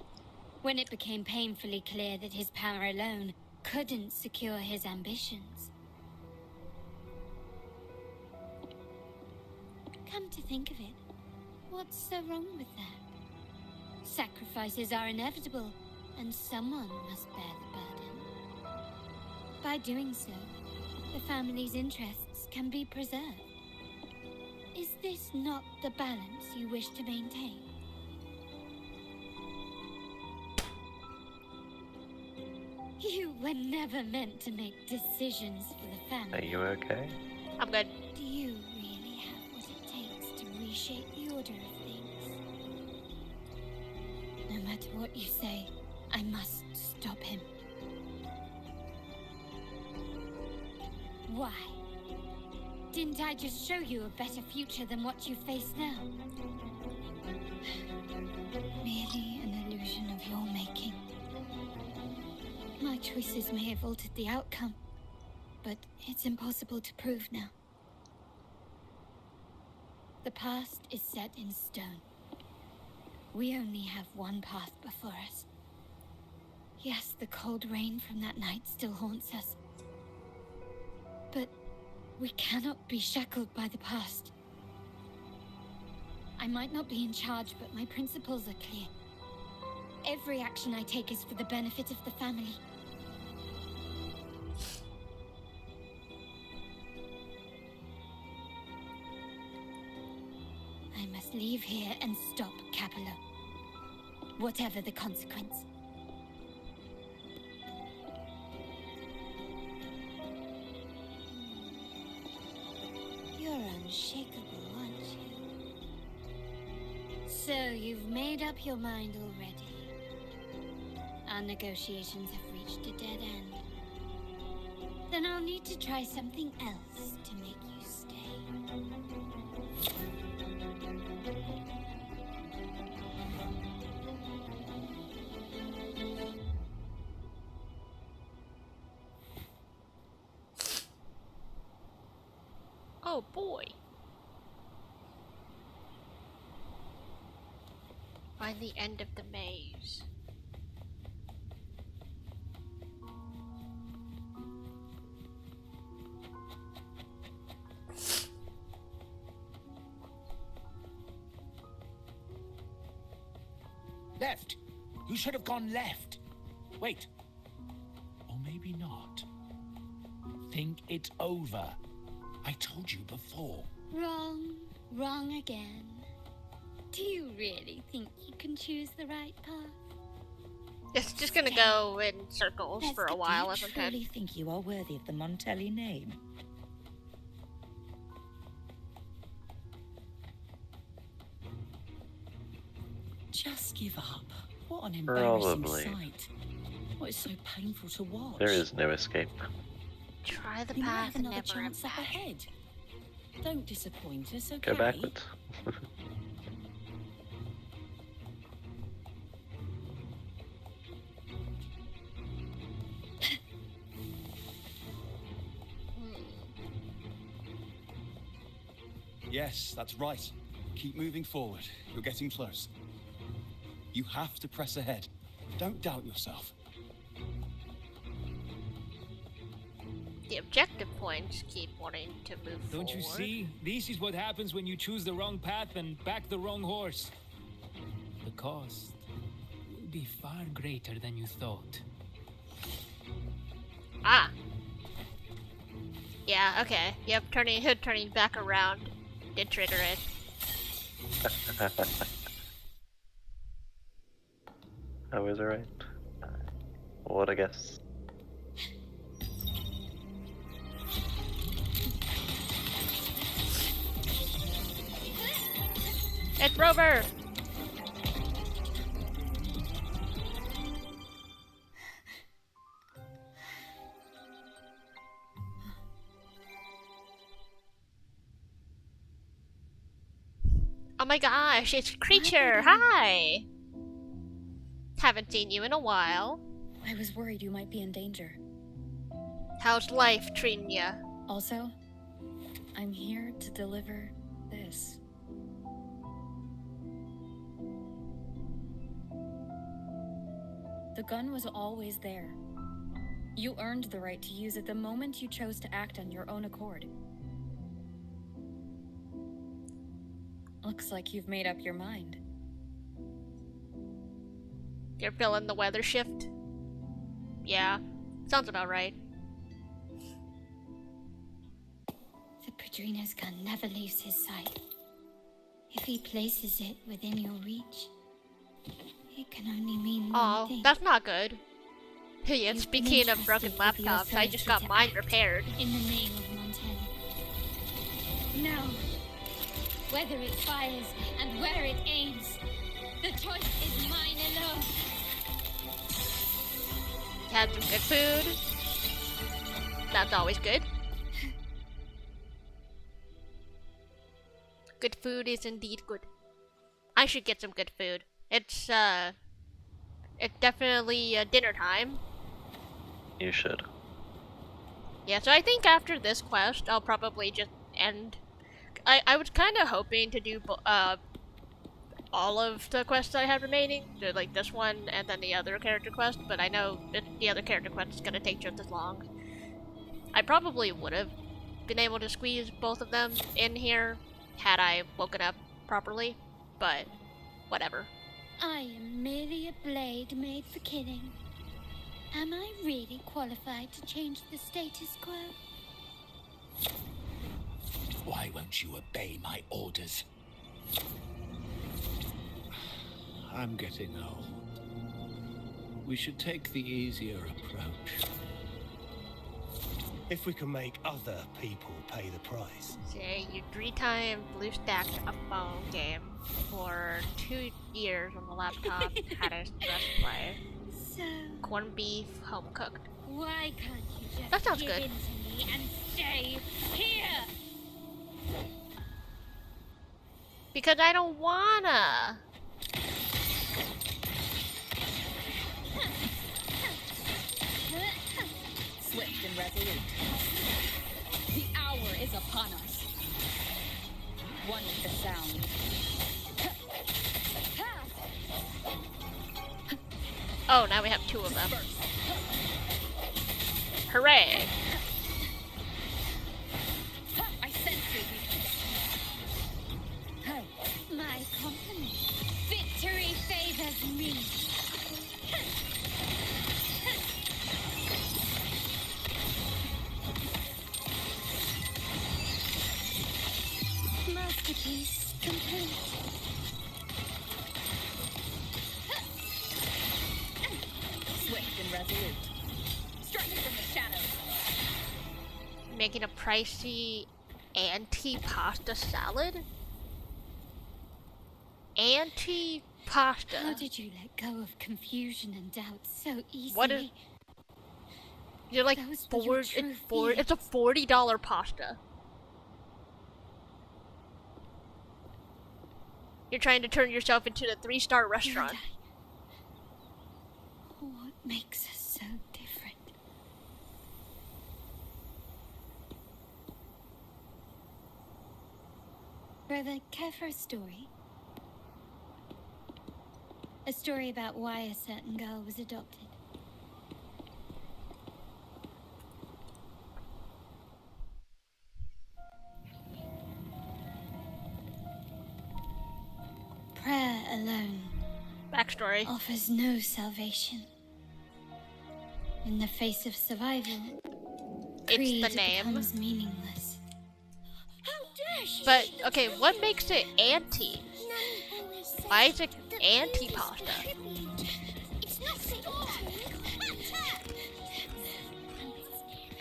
When it became painfully clear that his power alone couldn't secure his ambitions. Come to think of it, what's so wrong with that? Sacrifices are inevitable, and someone must bear the burden. By doing so, the family's interests can be preserved. Is this not the balance you wish to maintain? You were never meant to make decisions for the family. Are you okay? I'm good. Do you really have what it takes to reshape the order of things? No matter what you say, I must stop him. Why? Didn't I just show you a better future than what you face now? Merely an illusion of your making. My choices may have altered the outcome, but it's impossible to prove now. The past is set in stone. We only have one path before us. Yes, the cold rain from that night still haunts us. But we cannot be shackled by the past. I might not be in charge, but my principles are clear. Every action I take is for the benefit of the family. I must leave here and stop Capello. Whatever the consequence. You're unshakable, aren't you? So you've made up your mind already. Our negotiations have reached a dead end. Then I'll need to try something else to make you stay. Oh boy. Find the end of the maze. Left! You should have gone left! Wait. Or maybe not. Think it over. I told you before. Wrong. Wrong again. Do you really think you can choose the right path? It's just gonna go in circles for a while, Do isn't you it? truly think you are worthy of the Montelli name? Just give up. What an embarrassing Probably. sight. What is so painful to watch? There is no escape. Try the You might path have and another never chance up ahead. Don't disappoint us, okay? Go backwards. Yes, that's right. Keep moving forward. You're getting close. You have to press ahead. Don't doubt yourself. The objective points keep wanting to move Don't forward. you see? This is what happens when you choose the wrong path and back the wrong horse. The cost will be far greater than you thought. Ah. Yeah, okay. Yep, turning back around did trigger it. I was right. What a guess. It's Rover! Oh my gosh, it's Creature! Hi! Haven't seen you in a while. I was worried you might be in danger. How's life treating ya? Also, I'm here to deliver this. The gun was always there. You earned the right to use it the moment you chose to act on your own accord. Looks like you've made up your mind. You're feeling the weather shift? Yeah, sounds about right. The Padrino's gun never leaves his sight. If he places it within your reach, it can only mean one thing. That's not good. Yeah, speaking of broken laptops, I just got mine repaired. In the name of Montaigne. No. Whether it fires and where it aims, the choice is mine alone. Had some good food. That's always good. Good food is indeed good. I should get some good food. It's definitely dinner time. You should. Yeah, so I think after this quest, I'll probably just end. I was kind of hoping to do all of the quests I have remaining, so like this one and then the other character quest, but I know that the other character quest is gonna take just as long. I probably would have been able to squeeze both of them in here had I woken up properly, but whatever. I am merely a blade made for killing. Am I really qualified to change the status quo? Why won't you obey my orders? I'm getting old. We should take the easier approach. If we can make other people pay the price. Say you 3-time blue stacked a phone game for 2 years on the laptop, had a stress play. So, corned beef, home cooked. Why can't you just that sounds give good. in to me and stay here? Because I don't wanna. Swift and resolute. The hour is upon us. One with the sound. Oh, now we have 2 of them. Hooray! I sense your weakness. My compliment. Victory favors me. Masterpiece complete. Swift and resolute. Striking from the shadows. Making a pricey anti-pasta salad? Anti-pasta. How did you let go of confusion and doubt so easily? What is... You're like, it's a $40 pasta. You're trying to turn yourself into a 3-star restaurant. What makes us so different? Brother, care for a story? A story about why a certain girl was adopted. Prayer alone backstory offers no salvation. In the face of survival, creed it's the name. becomes meaningless. How dare she? But okay, what makes it anti? Why is it anti-pasta? It's not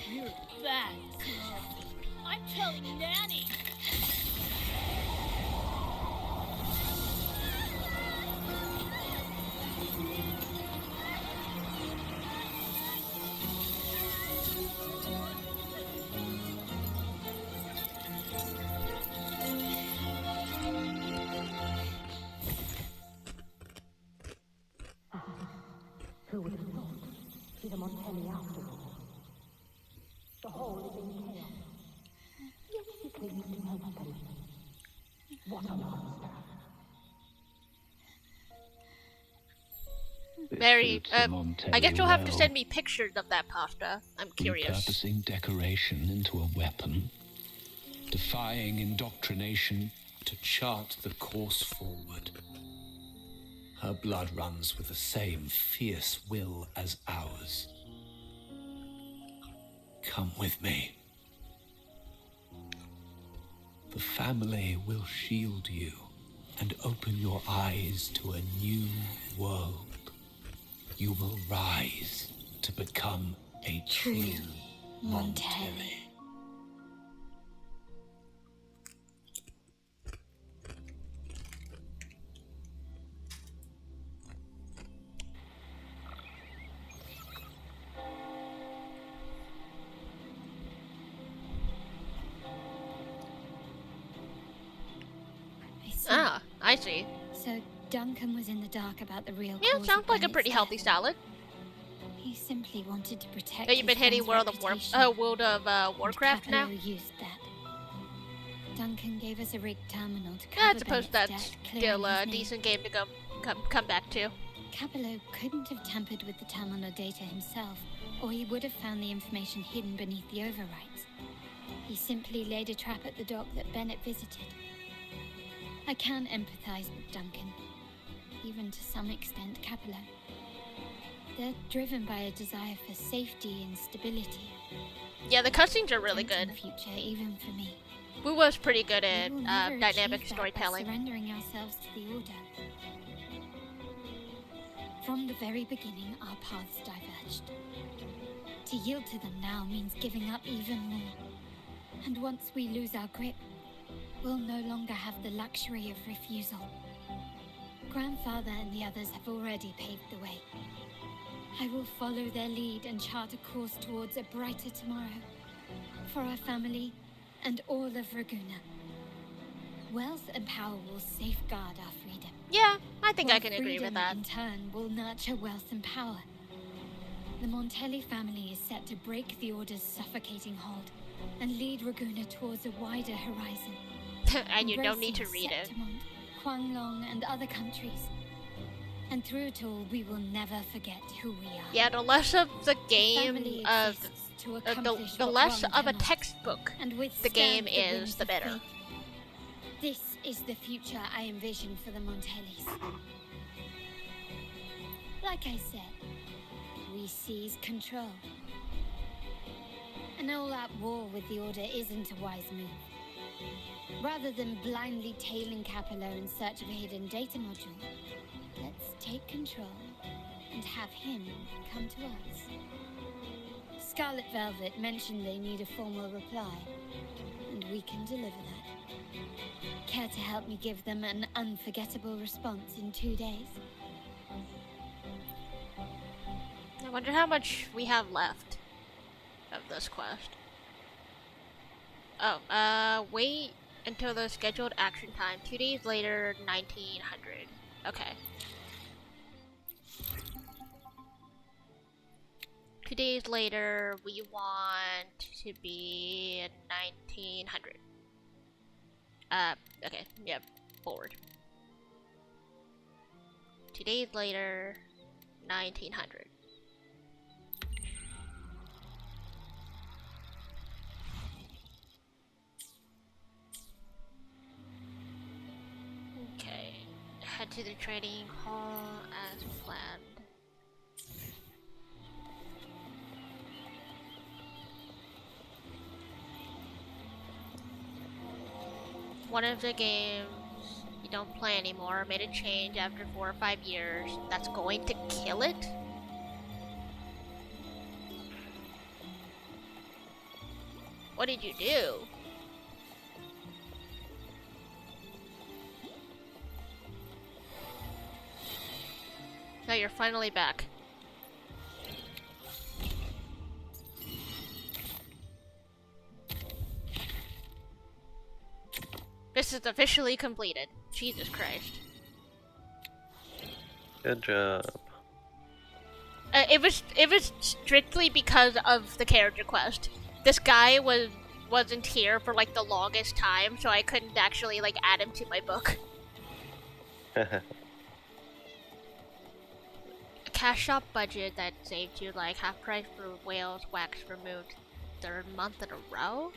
You're bad, girl. I'm telling Nanny. Who would have thought? She's a Montelli after all. The whole is in chaos. Yet she clings to her weapon. What a monster. Very, I guess you'll have to send me pictures of that pasta. I'm curious. Repurposing decoration into a weapon, defying indoctrination to chart the course forward. Her blood runs with the same fierce will as ours. Come with me. The family will shield you and open your eyes to a new world. You will rise to become a true Montelli. Ah, I see. So Duncan was in the dark about the real Yeah, cause sounds of like a Bennett's pretty death. healthy salad. He simply wanted to protect Oh, you've been his hitting friend's World of Warcraft now? Capello used that. Duncan gave us a rigged terminal to Yeah, I cover suppose Bennett's that's death, clearing still a his name. decent game to come back to. Capello couldn't have tampered with the terminal data himself, or he would have found the information hidden beneath the overwrites. He simply laid a trap at the dock that Bennett visited. I can empathize with Duncan, even to some extent Capello. They're driven by a desire for safety and stability. Yeah, the cutscenes are really Tempting good. future, even for me. Wu was pretty good We at will never dynamic achieve that storytelling. by surrendering ourselves to the Order. From the very beginning, our paths diverged. To yield to them now means giving up even more. And once we lose our grip, we'll no longer have the luxury of refusal. Grandfather and the others have already paved the way. I will follow their lead and chart a course towards a brighter tomorrow. For our family and all of Raguna. Wealth and power will safeguard our freedom. Yeah, I think I While can agree with freedom, that. in turn, will nurture wealth and power. The Montelli family is set to break the Order's suffocating hold and lead Raguna towards a wider horizon. And you don't need to Embracing read it. Septimont, Huanglong, and other countries. And through it all, we will never forget who we are. Yeah, the less of the game family of exists to the accomplish the what less one of a cannot, textbook and the withstand game the is, winds the of better. fate. This is the future I envision for the Montellis. Like I said, we seize control. An all-out war with the Order isn't a wise move. Rather than blindly tailing Capello in search of a hidden data module, let's take control and have him come to us. Scarlet Velvet mentioned they need a formal reply, and we can deliver that. Care to help me give them an unforgettable response in 2 days? I wonder how much we have left of this quest. Oh, wait until the scheduled action time. 2 days later, 1900. Okay. 2 days later, we want to be at 1900. Okay, yep, forward. 2 days later, 1900. Okay, head to the trading hall as planned. One of the games you don't play anymore made a change after 4 or 5 years that's going to kill it? What did you do? Now you're finally back. This is officially completed. Jesus Christ. Good job. it was strictly because of the character quest. This guy wasn't here for like the longest time, so I couldn't actually like add him to my book. A cash shop budget that saved you like half price for whales wax removed 3rd month in a row.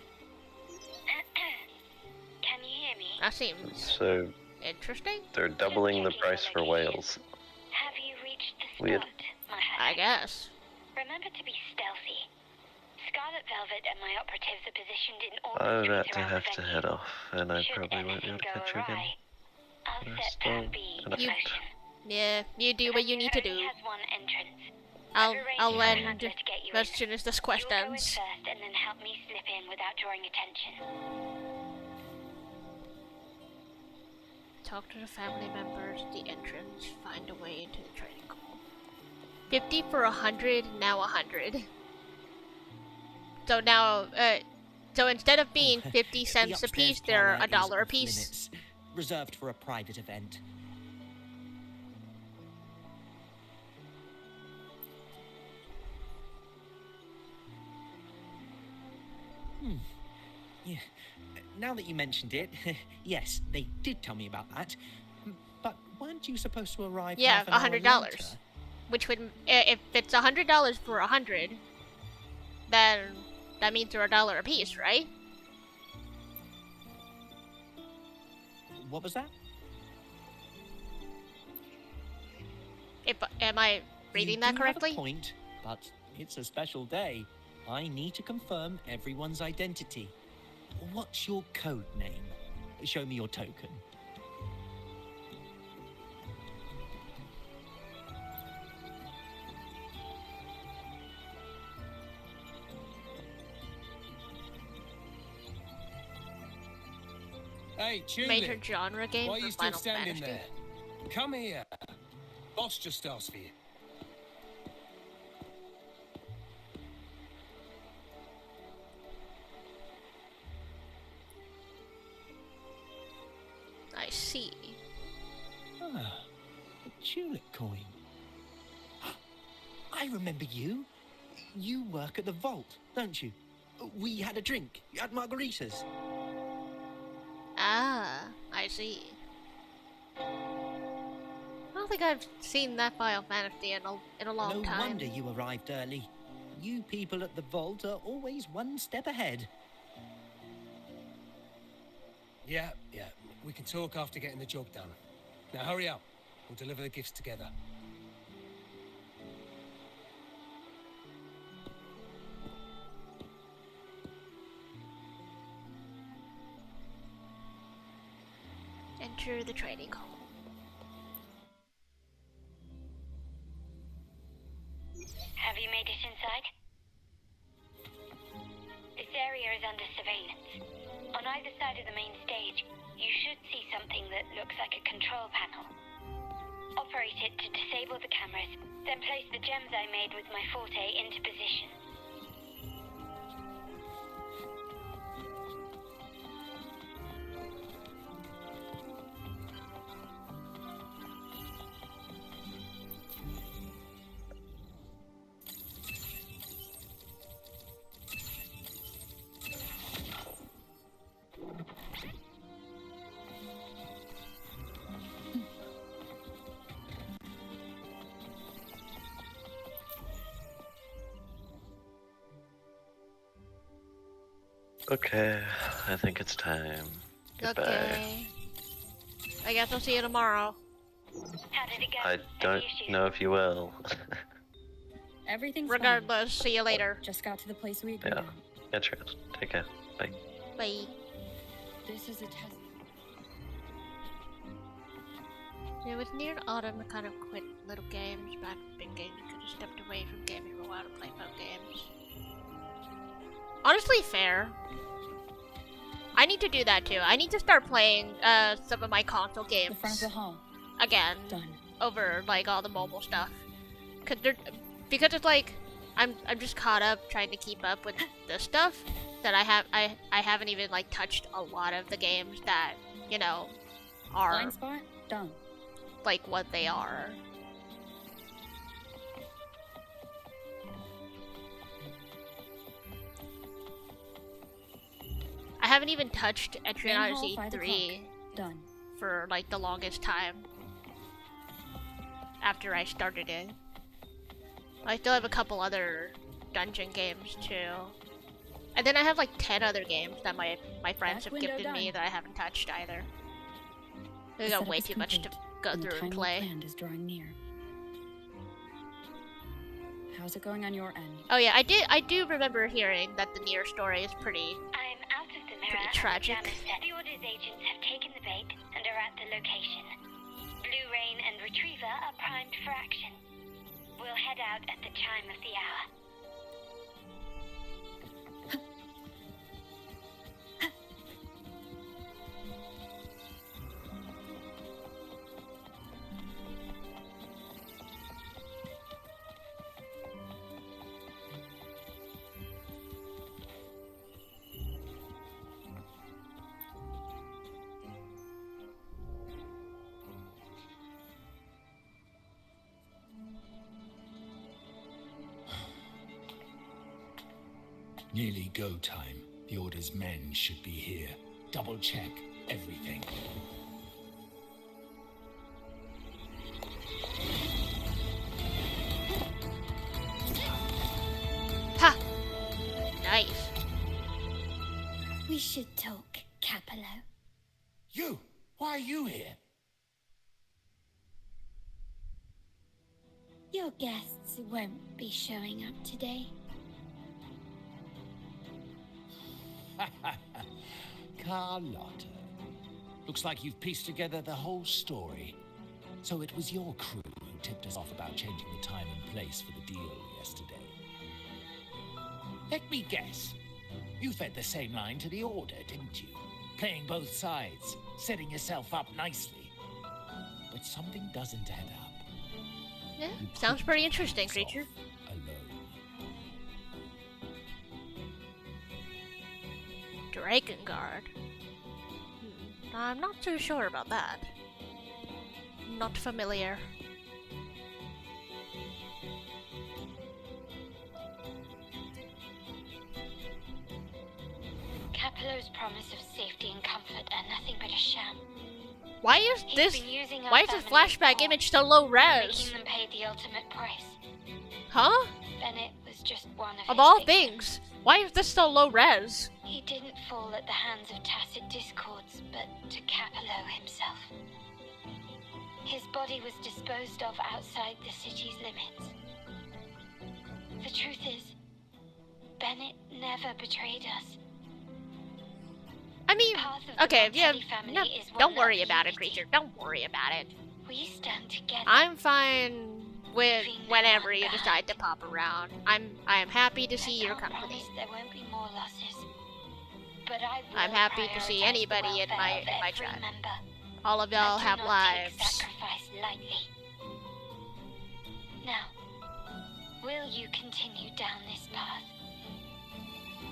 Can you hear me? That seems So interesting. they're doubling the price for whales. Have you reached the Weird. spot, Nyahao? I guess. Remember to be stealthy. Scarlet Velvet and my operatives are positioned in all I'm about to throughout have the to venue. head off, and I Should probably won't be able anything to go catch you again. awry, I'll There's set still Plan B in an event. motion. Yeah, you do what you need to do. Only has one entrance. I'll I've arranged end for Hunter to get you as in. soon as this quest You'll go in ends. first and then help me slip in without drawing attention. Talk to the family members at the entrance. Find a way into the training hall. 50 for 100, now 100. So now, so instead of being 50 cents a piece, they're $1 a piece. Limits, reserved for a private event. Yeah. Now that you mentioned it, yes, they did tell me about that. But weren't you supposed to arrive? Yeah, half an hour $100. later? Which would, if it's $100 for 100, then that means they're $1 a piece, right? What was that? Am I reading that correctly? You do have a point, but it's a special day. I need to confirm everyone's identity. What's your code name? Show me your token. Hey, Tulip. Major genre game Why are for you still Final standing Fantasy. there? Come here. Boss just asked for you. I see. Ah, a tulip coin. I remember you. You work at the vault, don't you? We had a drink at margaritas. Ah, I see. I don't think I've seen that Final Fantasy in a long No time. wonder you arrived early. You people at the vault are always one step ahead. Yeah. We can talk after getting the job done. Now hurry up. We'll deliver the gifts together. Enter the training hall. Have you made it inside? This area is under surveillance. On either side of the main stage, you should see something that looks like a control panel. Operate it to disable the cameras, then place the gems I made with my forte into position. Okay, I think it's time. Goodbye. Okay. I guess I'll see you tomorrow. How did it go? I don't know if you will. Everything's Regardless, see you later. Just got to the place we agreed Yeah. on. Get yours. Take care. Bye. Bye. This is a test. It was near autumn. I kind of quit little games, but big games. Could have stepped away from gaming for a while to play phone games. Honestly, fair. I need to do that too. I need to start playing some of my console games The front of the hall. again Done. over like all the mobile stuff. Because it's like I'm just caught up trying to keep up with this stuff that I haven't even like touched a lot of the games that, you know, are Blind spot. Done. like what they are. I haven't even touched Entry Main hall, Odyssey 5 3 o'clock. Done. for like the longest time after I started it. I still have a couple other dungeon games too. And then I have like 10 other games that my friends have gifted me that I haven't touched either. They got way too much to go through and play. The time is drawing near. How's it going on your end? Oh yeah, I do remember hearing that the Nier story is pretty I'm out of the mirror. pretty tragic. The Order's agents have taken the bait and are at the location. Blue Rain and Retriever are primed for action. We'll head out at the chime of the hour. Nearly go time. The Order's men should be here. Double check everything. Ha! Nice. We should talk, Capello. You! Why are you here? Your guests won't be showing up today. Carlotta. Looks like you've pieced together the whole story. So it was your crew who tipped us off about changing the time and place for the deal yesterday. Let me guess. You fed the same line to the Order, didn't you? Playing both sides, setting yourself up nicely. But something doesn't add up. Yeah, sounds pretty interesting, creature. Drakengard. I'm not too sure about that. Not familiar. Capello's promise of safety and comfort are nothing but a sham. Why is this flashback image so low res? Making them pay the ultimate price. Huh? Bennett was just one of Of his all victims. things, why is this so low res? He didn't fall at the hands of tacit discords, but to Capello himself. His body was disposed of outside the city's limits. The truth is, Bennett never betrayed us. I mean, Path of the okay, yeah, Montelli family no, is one don't worry of about it, unity. creature. Don't worry about it. We stand together. I'm fine with whenever you decide to pop around. I am happy to see your company. Promise there won't be more losses. But I'm happy to see anybody in my chat. All of y'all have lives. Sacrifice lightly. Now, will you continue down this path?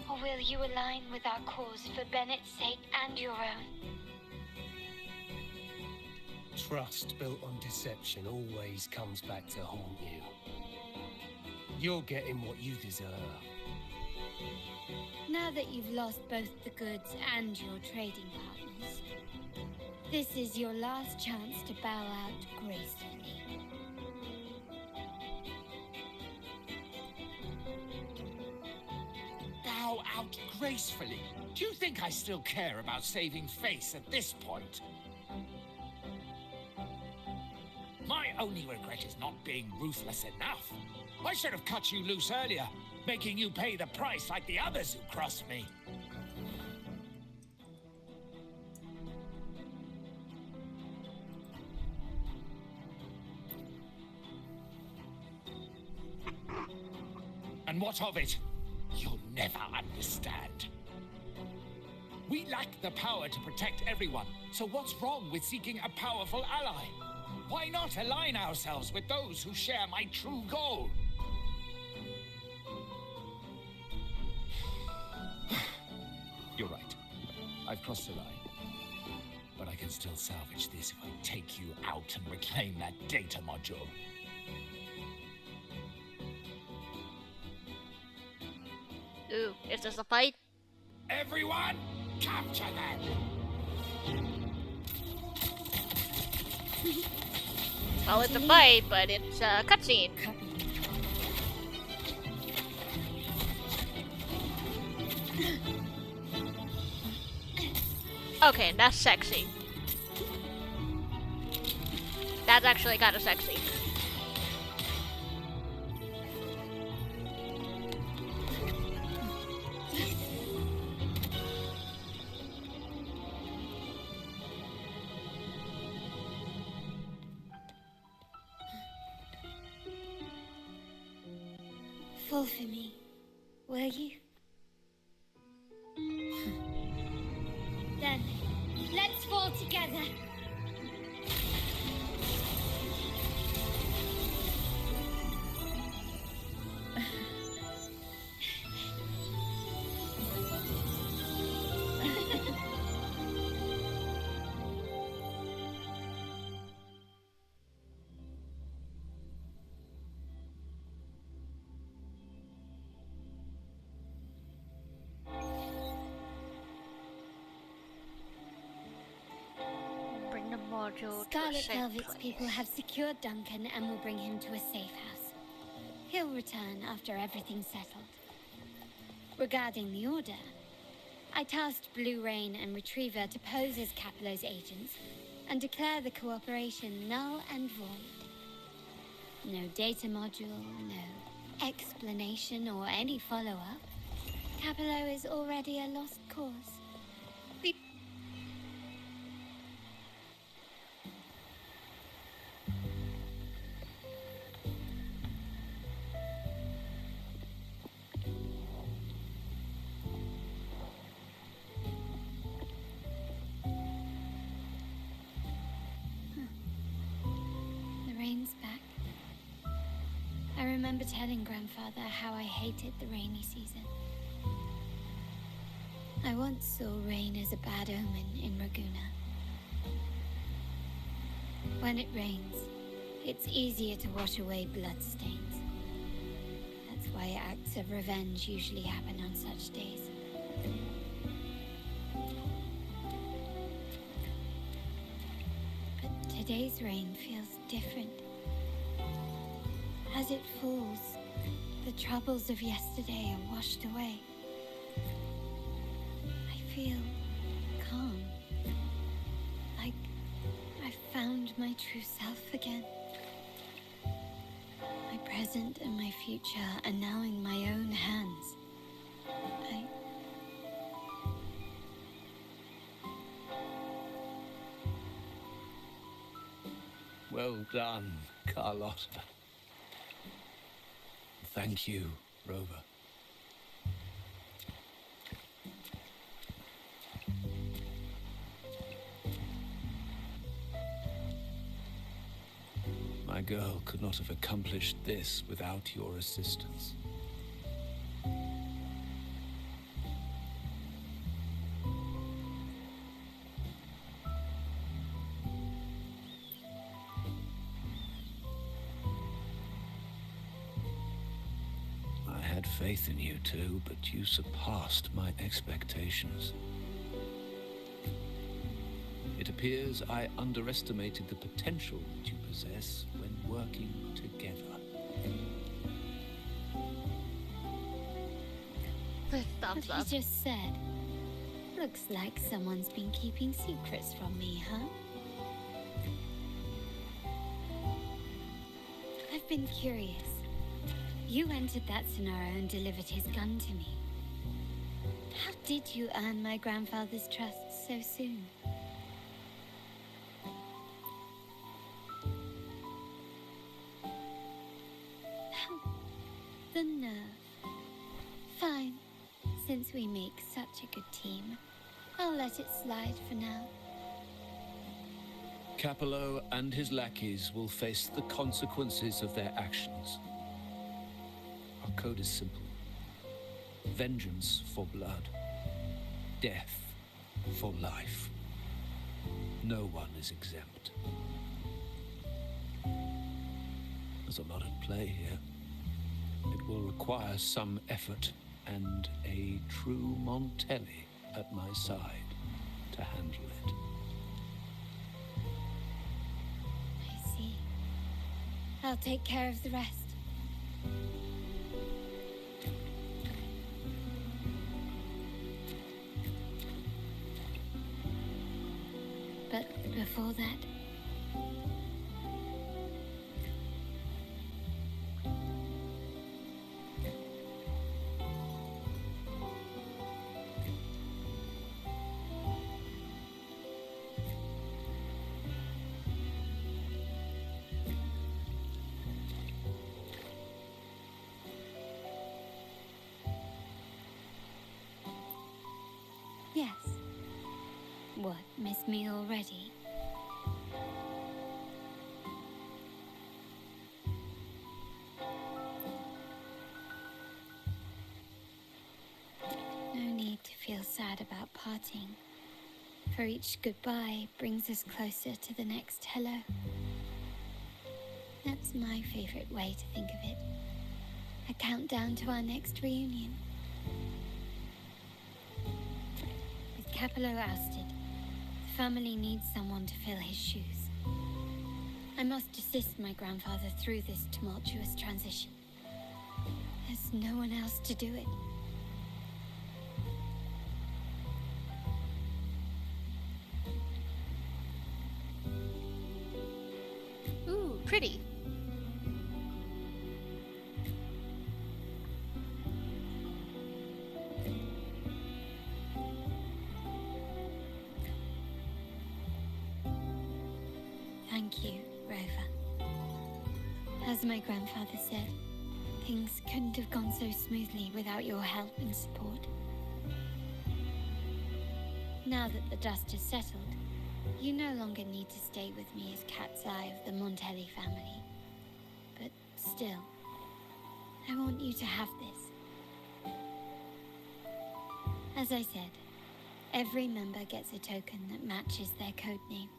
Or will you align with our cause for Bennett's sake and your own? Trust built on deception always comes back to haunt you. You're getting what you deserve. Now that you've lost both the goods and your trading partners, this is your last chance to bow out gracefully. Bow out gracefully. Do you think I still care about saving face at this point? My only regret is not being ruthless enough. I should have cut you loose earlier, making you pay the price like the others who crossed me. And what of it? You'll never understand. We lack the power to protect everyone, so what's wrong with seeking a powerful ally? Why not align ourselves with those who share my true goal? You're right. I've crossed the line. But I can still salvage this if I take you out and reclaim that data module. Ooh, is this a fight? Everyone, Capture them! Well, it's a fight, but it's a cutscene. Okay, that's sexy. That's actually kind of sexy. Fall for me, will you? Then, let's fall together. Bring the module to a Scarlet safe Velvet's place. people have secured Duncan and will bring him to a safe house. He'll return after everything's settled. Regarding the Order, I tasked Blue Rain and Retriever to pose as Capello's agents and declare the cooperation null and void. No data module, no explanation or any follow-up. Capello is already a lost cause. The rain's back. I remember telling Grandfather how I hated the rainy season. I once saw rain as a bad omen in Raguna. When it rains, it's easier to wash away bloodstains. That's why acts of revenge usually happen on such days. But today's rain feels different. As it falls, the troubles of yesterday are washed away. I feel calm. Like I've found my true self again. My present and my future are now in my own hands. Well done, Carlotta. Thank you, Rover. My girl could not have accomplished this without your assistance. I had faith in you too, but you surpassed my expectations. It appears I underestimated the potential that you possess when working together. Thumbs What up. you just said. Looks like someone's been keeping secrets from me, huh? I've been curious. You entered that scenario and delivered his gun to me. How did you earn my grandfather's trust so soon? The nerve. Fine. Since we make such a good team, I'll let it slide for now. Capello and his lackeys will face the consequences of their actions. Our code is simple. Vengeance for blood. Death for life. No one is exempt. There's a lot at play here. It will require some effort and a true Montelli at my side to handle it. I see. I'll take care of the rest. But before that, yes. What, miss me already? No need to feel sad about parting, for each goodbye brings us closer to the next hello. That's my favorite way to think of it. A countdown to our next reunion. With Capello ousted, the family needs someone to fill his shoes. I must assist my grandfather through this tumultuous transition. There's no one else to do it. Ooh, pretty. Thank you, Rover. As my grandfather said, things couldn't have gone so smoothly without your help and support. Now that the dust has settled, you no longer need to stay with me as Cat's Eye of the Montelli family. But still, I want you to have this. As I said, every member gets a token that matches their codename.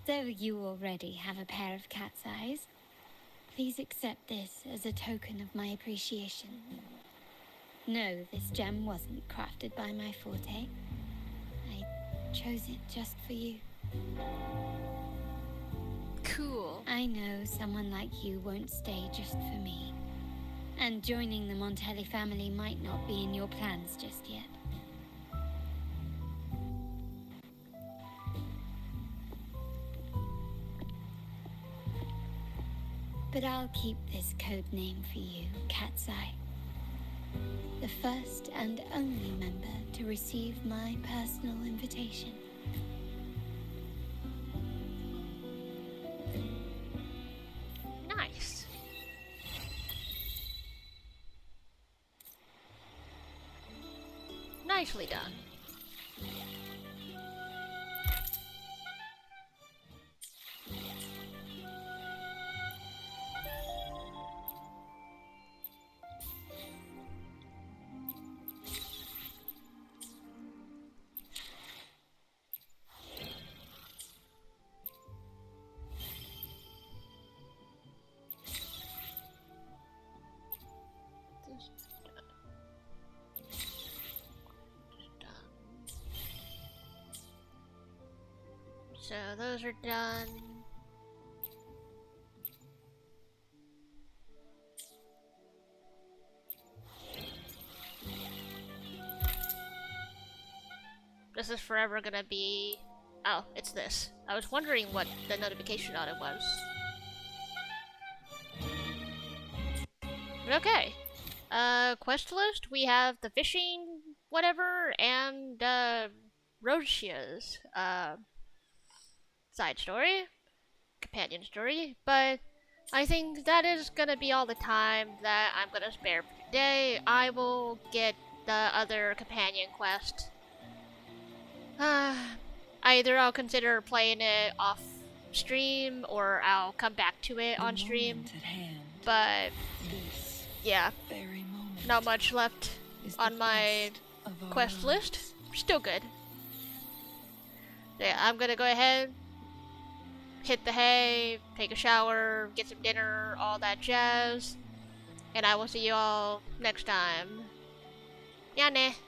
Though you already have a pair of cat's eyes, please accept this as a token of my appreciation. No, this gem wasn't crafted by my forte. I chose it just for you. Cool. I know someone like you won't stay just for me. And joining the Montelli family might not be in your plans just yet. But I'll keep this code name for you, Cat's Eye. The first and only member to receive my personal invitation. Nice. Nicely done. So those are done. This is forever gonna be... Oh, it's this. I was wondering what the notification on it was. Okay. Quest list, we have the fishing, whatever, and, Roshia's, side story, companion story, but I think that is gonna be all the time that I'm gonna spare for today. I will get the other companion quest. Either I'll consider playing it off stream or I'll come back to it on stream. But yeah, not much left on my quest list. Still good. Yeah, I'm gonna go ahead, hit the hay, take a shower, get some dinner, all that jazz, and I will see you all next time やね。